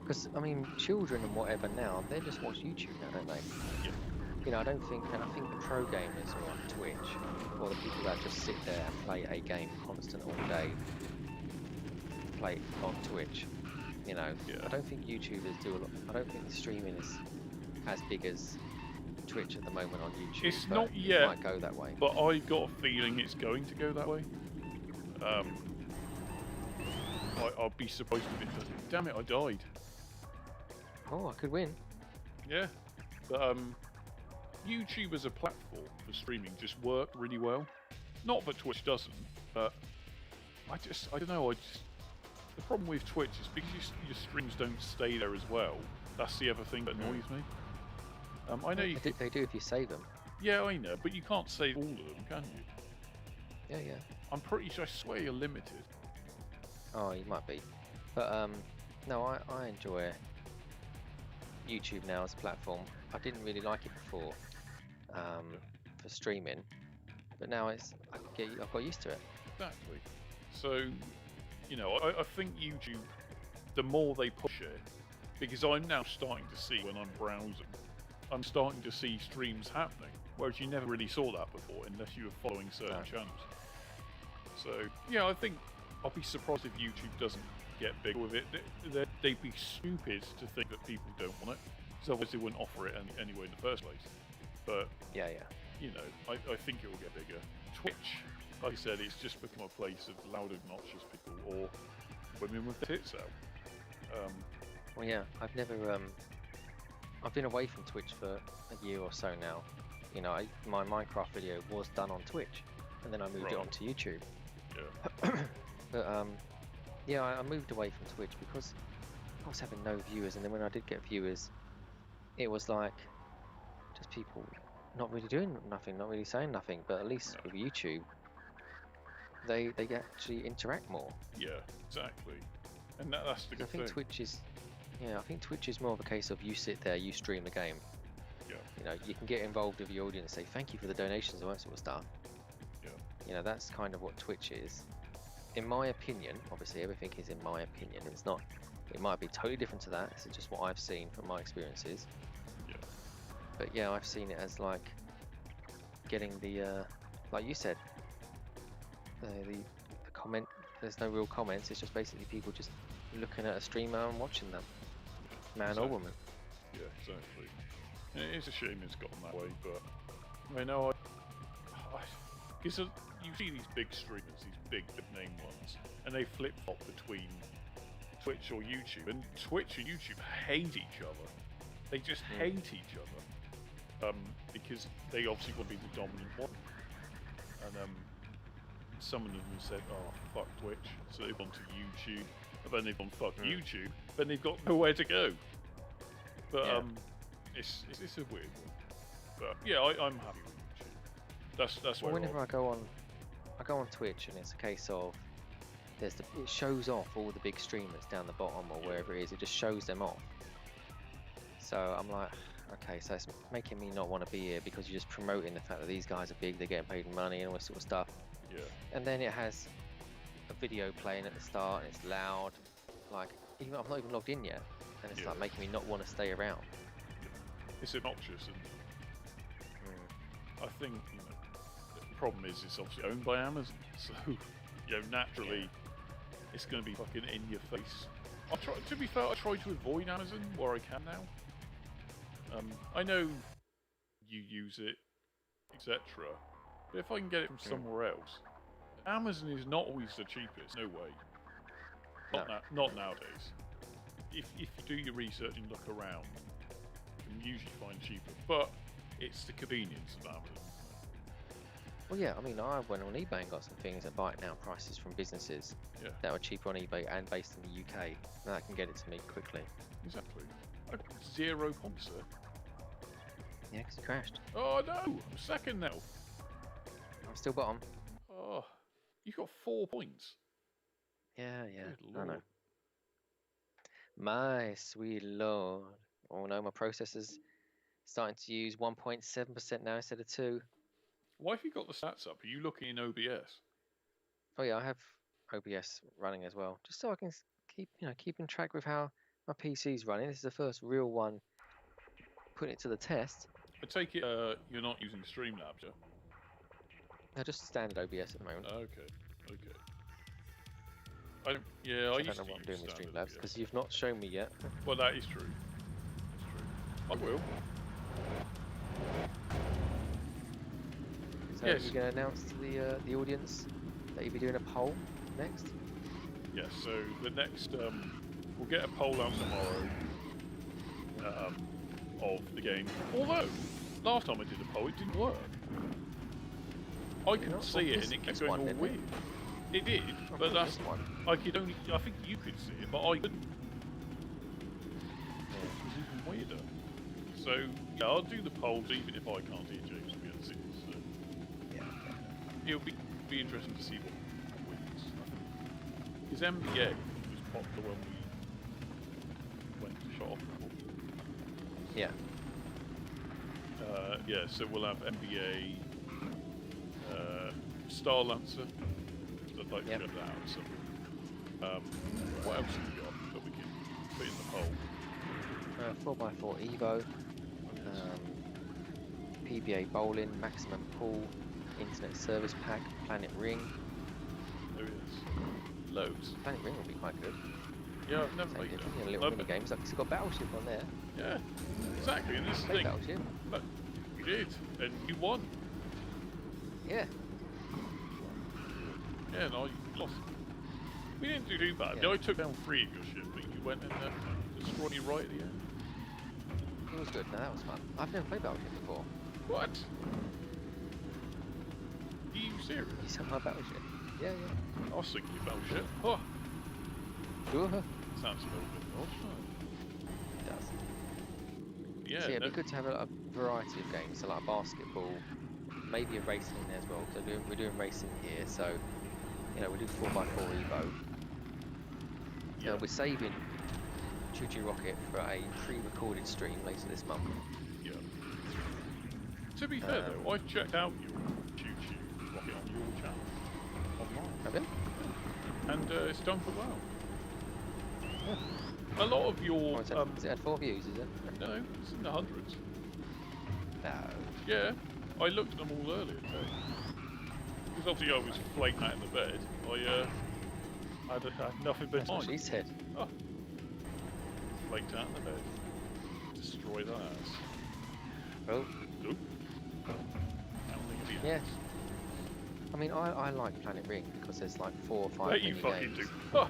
Because, I mean, children and whatever now, they just watch YouTube now, don't they? Yeah. You know, I think the pro gamers are on Twitch, or the people that just sit there and play a game constant all day, play on Twitch. You know, Yeah. I don't think YouTubers do a lot. I don't think the streaming is as big as Twitch at the moment on YouTube. It's but not it yet, might go that way. but I got a feeling it's going to go that way. I'll be surprised if it doesn't. Damn it, I died. Oh, I could win. Yeah, but YouTube as a platform for streaming just worked really well. Not that Twitch doesn't, but I don't know. The problem with Twitch is because your streams don't stay there as well. That's the other thing that annoys me. I know you. They do if you save them. Yeah, I know, but you can't save all of them, can you? Yeah, yeah. I'm pretty sure. I swear you're limited. Oh, you might be. But no, I enjoy YouTube now as a platform. I didn't really like it before for streaming, but now I've got used to it. Exactly. So, you know, I think YouTube, the more they push it, because I'm now starting to see when I'm browsing, I'm starting to see streams happening, whereas you never really saw that before unless you were following certain channels. So, yeah, I think I'll be surprised if YouTube doesn't get big with it. They'd be stupid to think that people don't want it, so obviously they wouldn't offer it anyway in the first place. But, Yeah, yeah. you know, I think it will get bigger. Twitch, like I said, it's just become a place of loud, obnoxious people or women with their tits out. Well, yeah, I've never I've been away from Twitch for a year or so now. You know, my Minecraft video was done on Twitch, and then I moved it Right. onto YouTube. Yeah. But yeah, I moved away from Twitch because I was having no viewers, and then when I did get viewers, it was like just people not really doing nothing, not really saying nothing. But at least with YouTube, they actually interact more. Yeah, exactly. And that's the I good think thing. Twitch is, I think Twitch is more of a case of you sit there, you stream the game. Yeah. You know, you can get involved with your audience, say thank you for the donations, all that sort of stuff. Yeah. You know, that's kind of what Twitch is. In my opinion, obviously everything is in my opinion. It's not. It might be totally different to that. It's just what I've seen from my experiences. Yeah. But yeah, I've seen it as like getting the, like you said, the comment. There's no real comments. It's just basically people just looking at a streamer and watching them, man Exactly. or woman. Yeah, exactly. And it is a shame it's gotten that way, but I know because you see these big streamers, these big name ones, and they flip-flop between Twitch or YouTube, and Twitch and YouTube hate each other. They just hate each other because they obviously want to be the dominant one. And some of them have said, "Oh, fuck Twitch," so they've gone to YouTube, and then they've gone fuck YouTube, then they've got nowhere to go. But Yeah. it's a weird one. But yeah, I'm happy with YouTube. That's Well, where whenever I go on Twitch, and it's a case of it shows off all the big streamers down the bottom or wherever it is. It just shows them off. So I'm like, okay, so it's making me not want to be here because you're just promoting the fact that these guys are big, they're getting paid money and all this sort of stuff. Yeah. And then it has a video playing at the start and it's loud. Like, I'm not even logged in yet, and it's like making me not want to stay around. It's obnoxious, and I think the problem is it's obviously owned by Amazon, so naturally it's going to be fucking in your face. To be fair, I try to avoid Amazon where I can now. I know you use it, etc. But if I can get it from somewhere else, Amazon is not always the cheapest. No way. Not nowadays. if you do your research and look around, you can usually find cheaper. But it's the convenience of Amazon. Well, yeah, I mean, I went on eBay and got some things at buy it now prices from businesses Yeah. that are cheaper on eBay and based in the UK. Now I can get it to me quickly. Exactly. I've got 0 points, sir. Yeah, because it crashed. Oh no! I'm second now. I'm still bottom. Oh, you got 4 points. Yeah, Good I know. lord. My sweet lord. Oh no, my processor's starting to use 1.7% now instead of 2. Why have you got the stats up? Are you looking in OBS? Oh yeah, I have OBS running as well, just so I can keeping track with how my PC's running. This is the first real one putting it to the test. I take it you're not using Streamlabs, yeah? No, just standard OBS at the moment. Okay. I don't I used don't know to what I'm doing use with standard Streamlabs OBS. because you've not shown me yet. Well, that is true. That's true. I will. So Yes. you're going to announce to the audience that you'll be doing a poll next? Yes, so the next, we'll get a poll out tomorrow of the game. Although, last time I did a poll, it didn't work. I couldn't see it and it kept going all weird. It did, but that's one. I think you could see it, but I couldn't. It was even weirder. So, yeah, I'll do the polls even if I can't hear James, to be honest. It'll be interesting to see what wins. Because NBA was popular when we went to shot off before. Yeah. Yeah, so we'll have NBA Star Lancer. I'd like to get that out. So, what else have we got that we can put in the poll? 4x4 Evo, PBA Bowling, Maximum Pool, Internet Service Pack, Planet Ring. There it is. Loads. Planet Ring would be quite good. Yeah, I've never played Take that. it, a little mini game. It's got Battleship on there. Yeah, exactly. And this is the Play thing. Battleship. But you did, and you won. Yeah. Yeah, and I lost. We didn't do too bad. Yeah. I took down 3 of your ship, but you went and destroyed me right at the end. It was good. No, that was fun. I've never played Battleship before. What? Are you serious? You said my Battleship. Yeah. I was thinking about shit. Oh, Sure. sounds a little bit odd. It does. Yeah, So yeah, it'd no, be good to have a variety of games, so like basketball, maybe a racing in there as well. So we're doing racing here, so we do 4x4 Evo. yeah. We're saving Choo Choo Rocket for a pre-recorded stream later this month. Yeah. To be fair though, I've checked out your Choo Choo Rocket on your channel online, Have you? and it's done quite well. Yeah. A lot of your Has it had 4 views, is it? no, it's in the hundreds. No. Yeah, I looked at them all earlier today. Because obviously I was flaking out in the bed. I had nothing but That's what time. she said. Oh. Flaked out in the bed. Destroy that ass. Oh. Oop. I don't think it'd be Yeah. ass. I mean, I like Planet Ring because there's like 4 or 5 Bet you mini fucking games. do. Huh.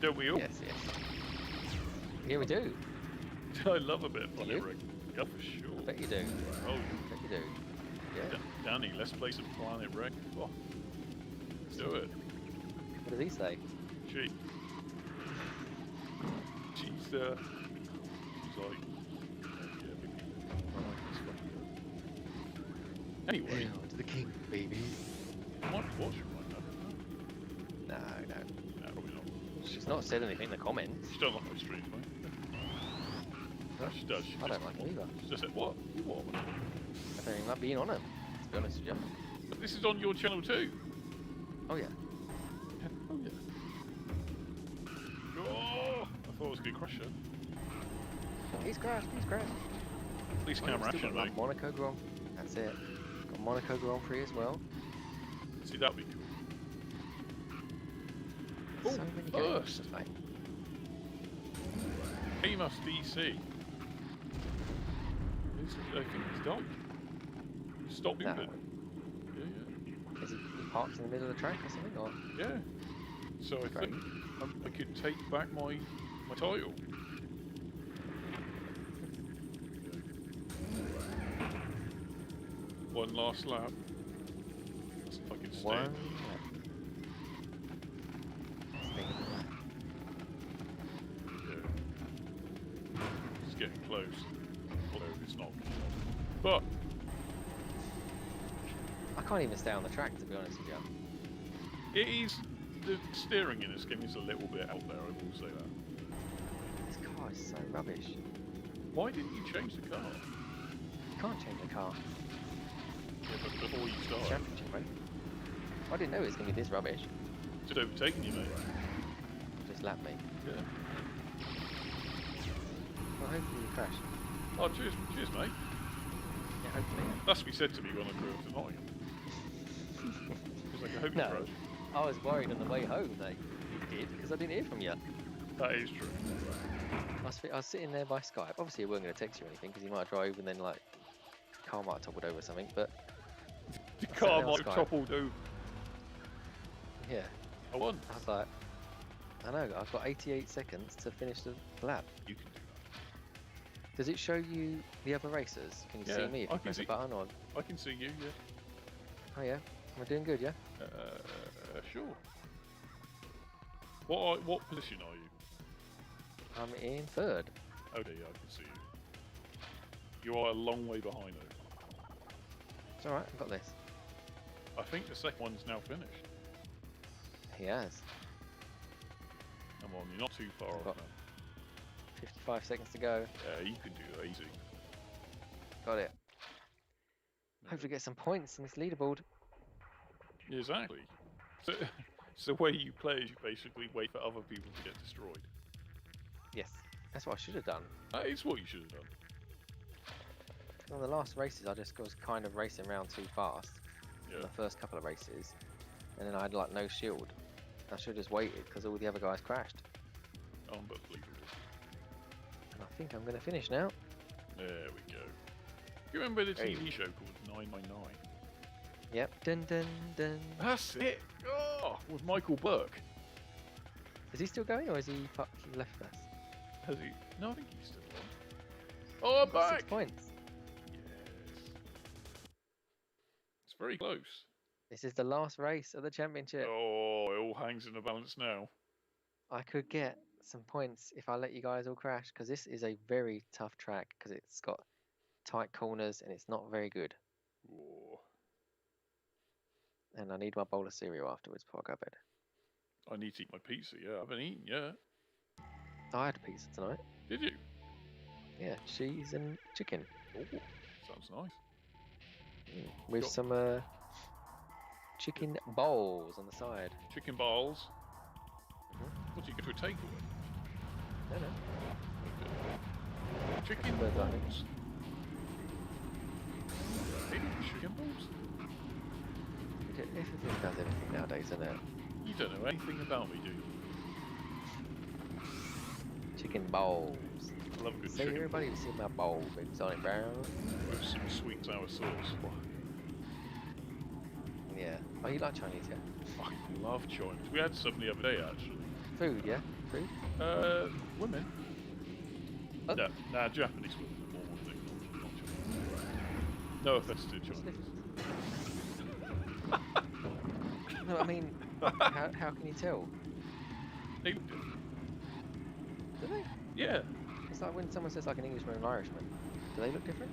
Don't we all? Yes. Here we do. I love a bit of Do Planet you? Ring. Yeah, for sure. Bet you do. Oh, Bet you do. Yeah. Danny, let's play some Planet Ring. Oh. Let's do it. What does he say? She's like, anyway, Hail to the king, baby. I might be watching right now. No. No, probably not. She's not said anything in the comments. She don't like my streams, mate. No, she does. She I just don't like them either. She just said, what? You what? I don't even like being on them, to be honest with you. But this is on your channel too. Oh yeah. Oh yeah. Oh, I thought I was going to crush her. He's crashed. At least camera Still action, got mate. Monaco Grand. That's it. Got Monaco Grand Prix as well. See, that'd be cool. So many games to play. Amos DC. I think he's died. Stop moving. No. Is he parked in the middle of the track or something? Or Yeah. So I Great. think I could take back my title. One last lap. Let's fucking stay. One. Yeah. It's getting close. Although it's not. But I can't even stay on the track, to be honest with you. it is. The steering in this game is a little bit out there, I will say that. This car is so rubbish. Why didn't you change the car? You can't change the car. Yeah, but before you start. Championship, right? I didn't know it was going to be this rubbish. Just overtaking you, mate. Just lap me. Yeah. Well, hopefully you crash. Oh, cheers, mate. Yeah, hopefully. That's what he said to me when I drove to Nottingham. He's like, I hope you No. crash. I was worried on the way home that you did, because I didn't hear from you. That is true. I was sitting there by Skype. Obviously, I wasn't going to text you or anything, because you might drive and then, like, car might have toppled over or something, but The I car sat there on might have Skype. toppled over. yeah. I won. I was like, I know, I've got 88 seconds to finish the lap. You can do that. Does it show you the other racers? Can you see Yeah, me if I you can press see- a button? Or... I can see you, yeah. Oh, yeah? Am I doing good, yeah? Sure. What position are you? I'm in third. Okay, yeah, I can see you. You are a long way behind though. It's alright, I've got this. I think the second one's now finished. He has. Come on, you're not too far off got- now. 55 seconds to go. Yeah, you can do that easy. Got it. Hopefully get some points in this leaderboard. Exactly. So, so the way you play is you basically wait for other people to get destroyed. Yes. That's what I should have done. That is what you should have done. On the last races, I just was kind of racing around too fast. Yeah. In the first couple of races. And then I had like no shield. I should have just waited because all the other guys crashed. Unbelievable. And I think I'm going to finish now. There we go. You remember the Hey. TV show called 999? Yep. Dun dun dun. That's it! Oh, with Michael Burke. Is he still going or is he left us? Has he? No, I think he's still on. Oh, I'm Got back! 6 points. Yes. It's very close. This is the last race of the championship. Oh, it all hangs in the balance now. I could get some points if I let you guys all crash because this is a very tough track because it's got tight corners and it's not very good. Oh, And I need my bowl of cereal afterwards before I go to bed. I need to eat my pizza. Yeah, I haven't eaten yet. I had a pizza tonight. Did you? Yeah, cheese and chicken. Oh, sounds nice. With Got- some chicken bowls on the side. Chicken balls. Mhm. What do you get to a takeaway? No, no. Chicken Birds eye. balls. Hey, chicken balls? Everything does everything nowadays, isn't it? You don't know anything about me, do you? Chicken bowls. I love a good Say chicken everybody to see my bowl, big Sonic Brown. with some sweet and sour sauce. Yeah. Oh, you like Chinese, yeah? I love Chinese. We had some the other day, actually. Food, yeah? Food? Women. Oh. No, nah, Japanese women are more thing, not Chinese. No offense to Chinese. No, I mean, how can you tell? They look different. Do they? Yeah. It's like when someone says like an Englishman and an Irishman. Do they look different?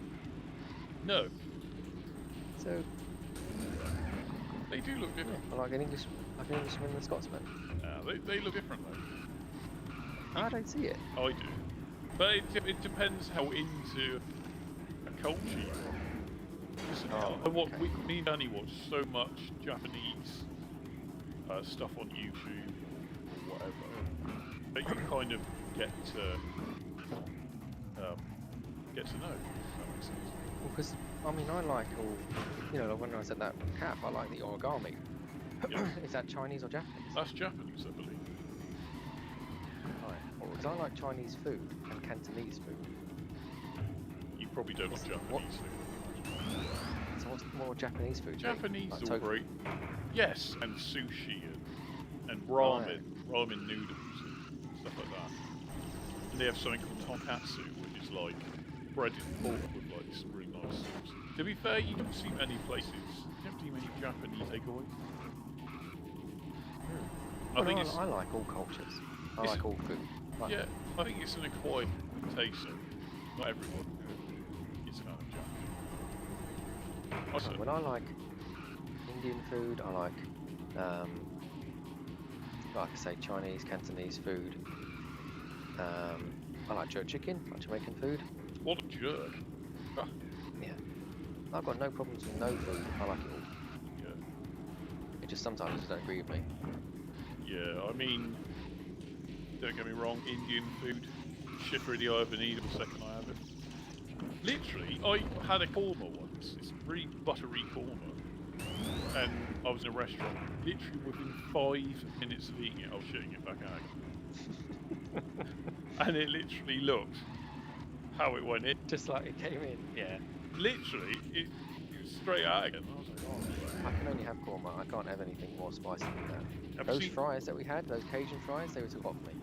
No, So, they do look yeah, different. or like an Englishman and a Scotsman. Nah, they look different though. I don't see it. I do. But it depends how into a culture you are. Listen, Oh, me and Danny watch so much Japanese stuff on YouTube or whatever that you kind of get to know. If that makes sense. Well, because, I mean, I like all, you know, like when I said that cap, I like the origami. Yeah. Is that Chinese or Japanese? That's Japanese, I believe. Right. Because I like Chinese food and Cantonese food. You probably don't like What- Japanese food. So what's more Japanese food? do you think? Japanese Like is tofu? all great. Yes, and sushi and ramen noodles and stuff like that. And they have something called tonkatsu, which is like breaded pork with like some really nice sauce. To be fair, you don't see many places. You don't see many Japanese takeaways. I like all cultures. I like all food. Yeah, I think it's an acquired taste. So not everyone is a fan of Japanese. When I like Indian food, I like I say, Chinese, Cantonese food. I like jerk chicken, like Jamaican food. What a jerk! Ah. Yeah, I've got no problems with no food. I like it all. Yeah. It just sometimes just don't agree with me. Yeah, I mean, don't get me wrong, Indian food, shit through the eye of a needle the second I have it. Literally, I had a korma once, it's really buttery korma, and I was in a restaurant. Literally within 5 minutes of eating it, I was shitting it back out. And it literally looked how it went in. Just like it came in. Yeah. Literally, it was straight out again. I was like, oh. I can only have korma. I can't have anything more spicy than that. Have Those fries that we had, those Cajun fries, they were too hot for me.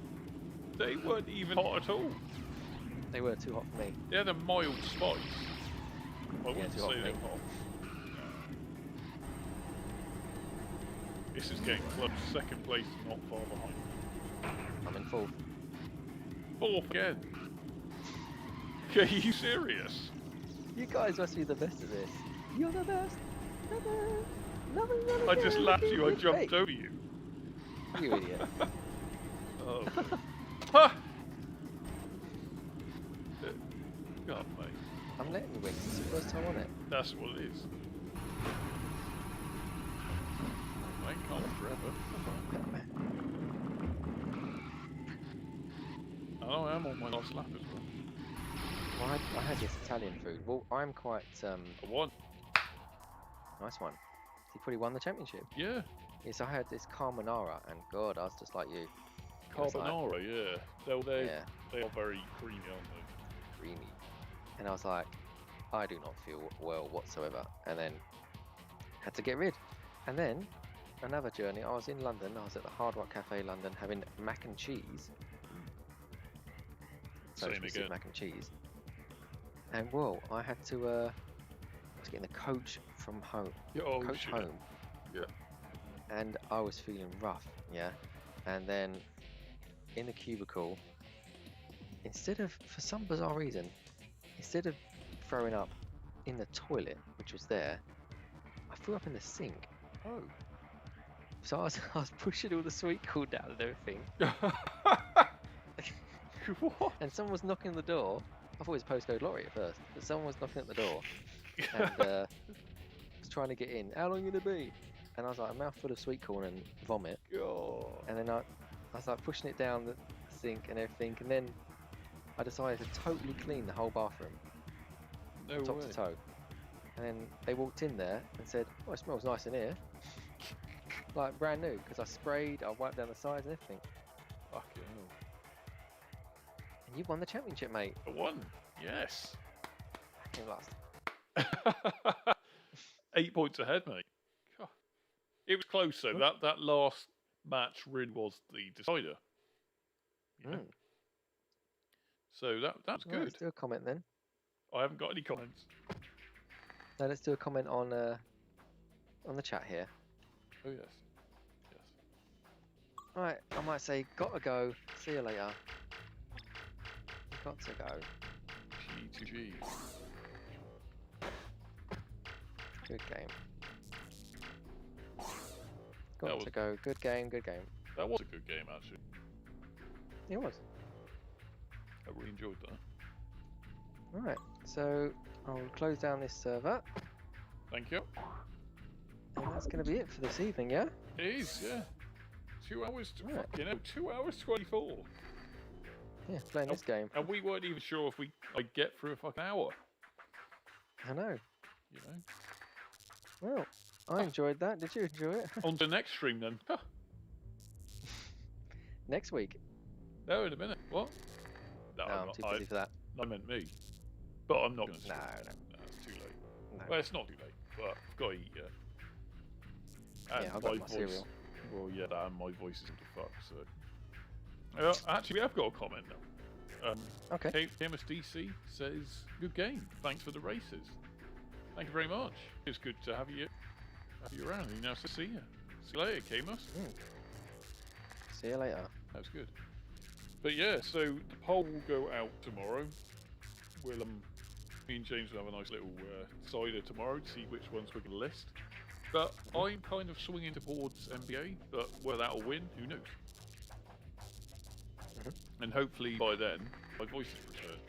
They weren't even hot at all. They were too hot for me. They had a mild spice. I wouldn't too hot say for they're me. hot. This is getting close. Second place is not far behind. I'm in fourth. Fourth again. Are you serious? You guys must be the best at this. You're the best. I just lapped you. I jumped over you. You idiot. Oh. Ha! God, mate. I'm letting you win. It's the first time on it. That's what it is. I ain't calm forever. Oh, I am on my last lap as well. Well, I had this Italian food. Well, I'm quite. I won. Nice one. He probably won the championship. Yeah. Yes, I had this carbonara, and God, I was just like you. Carbonara, yeah. They Yeah. are very creamy, aren't they? Creamy. And I was like, I do not feel well whatsoever. And then had to get rid. And then another journey. I was in London. I was at the Hard Rock Cafe London having mac and cheese. Same again. Mac and cheese. And well, I had to. I was getting the coach from home. Oh, coach shit. home. Yeah. And I was feeling rough. Yeah. And then in the cubicle, instead of, for some bizarre reason, instead of throwing up in the toilet, which was there, I threw up in the sink. Oh. So I was pushing all the sweet corn down and everything. What? And someone was knocking on the door. I thought it was postcode lottery at first, but someone was knocking at the door and was trying to get in. How long are you gonna be? And I was like a mouthful of sweet corn and vomit. God. And then I was like pushing it down the sink and everything, and then I decided to totally clean the whole bathroom, No top way. to toe. And then they walked in there and said, "Oh, it smells nice in here," like brand new, because I sprayed, I wiped down the sides and everything. Fucking hell. And you won the championship, mate. I won. Yes. I came last. 8 points ahead, mate. God. It was close though. That last match really was the decider. You know? So that's Right, good. let's do a comment then. I haven't got any comments. No, let's do a comment on the chat here. Oh yes. Yes. Right, I might say, gotta go. See you later. Got to go. G2G. Good game. Got to go. Good game. Good game. That was a good game actually. It was. I really enjoyed that. Alright, so I'll close down this server. Thank you. And that's going to be it for this evening, yeah? It is, yeah. 2 hours to Right. fucking hell, 2 hours 24. Yeah, playing this game. And we weren't even sure if I'd get through a fucking hour. I know. You know. Well, I enjoyed that. Did you enjoy it? On to the next stream then. Huh. Next week. No, in a minute. What? No, I'm too busy for that. I meant me. But I'm not going to. No. No, it's too late. No. Well, it's not too late, but I've got to eat yet. And Yeah, I've got my cereal. Well, yeah, that and my voice is to fuck, so... actually, we have got a comment now. Okay. KMSDC says, good game, thanks for the races. Thank you very much. It's good to have you around. He now says, see ya. See you later, Kamos. See you later. That's good. But yeah, so the poll will go out tomorrow. We'll, me and James will have a nice little cider tomorrow to see which ones we're going to list. But I'm kind of swinging towards NBA, but whether that'll win, who knows? And hopefully by then, my voice is returned.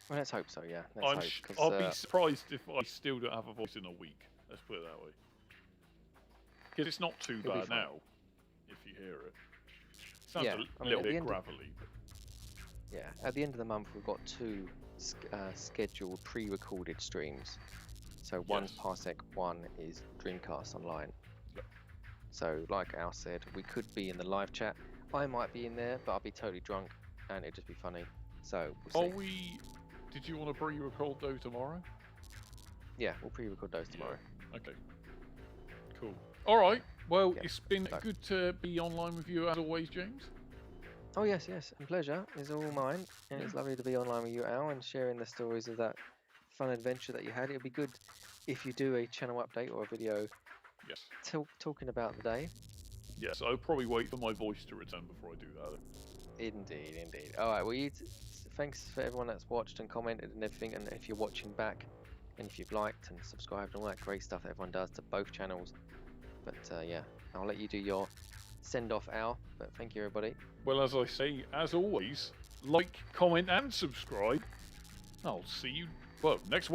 Well, let's hope so, yeah. Let's hope, I'll be surprised if I still don't have a voice in a week. Let's put it that way. Because it's not too bad now, if you hear it. Sounds a little bit gravelly. But... Yeah, at the end of the month, we've got 2 scheduled pre-recorded streams. So one's Parsec, one is Dreamcast Online. Yep. So, like Al said, we could be in the live chat. I might be in there, but I'll be totally drunk, and it'd just be funny. So, we'll see. Did you want to pre-record those tomorrow? Yeah, we'll pre-record those tomorrow. Yeah. Okay. Cool. All right. Well, it's been good to be online with you as always, James. Oh yes, and pleasure is all mine, and it's lovely to be online with you, Al, and sharing the stories of that fun adventure that you had. It'd be good if you do a channel update or a video. Yes. Talking about the day. Yes, I'll probably wait for my voice to return before I do that. Indeed. All right. Well, thanks for everyone that's watched and commented and everything, and if you're watching back, and if you've liked and subscribed and all that great stuff that everyone does to both channels. But yeah, I'll let you do your send-off, Al. But thank you, everybody. Well, as I say, as always, like, comment, and subscribe. I'll see you, well, next week.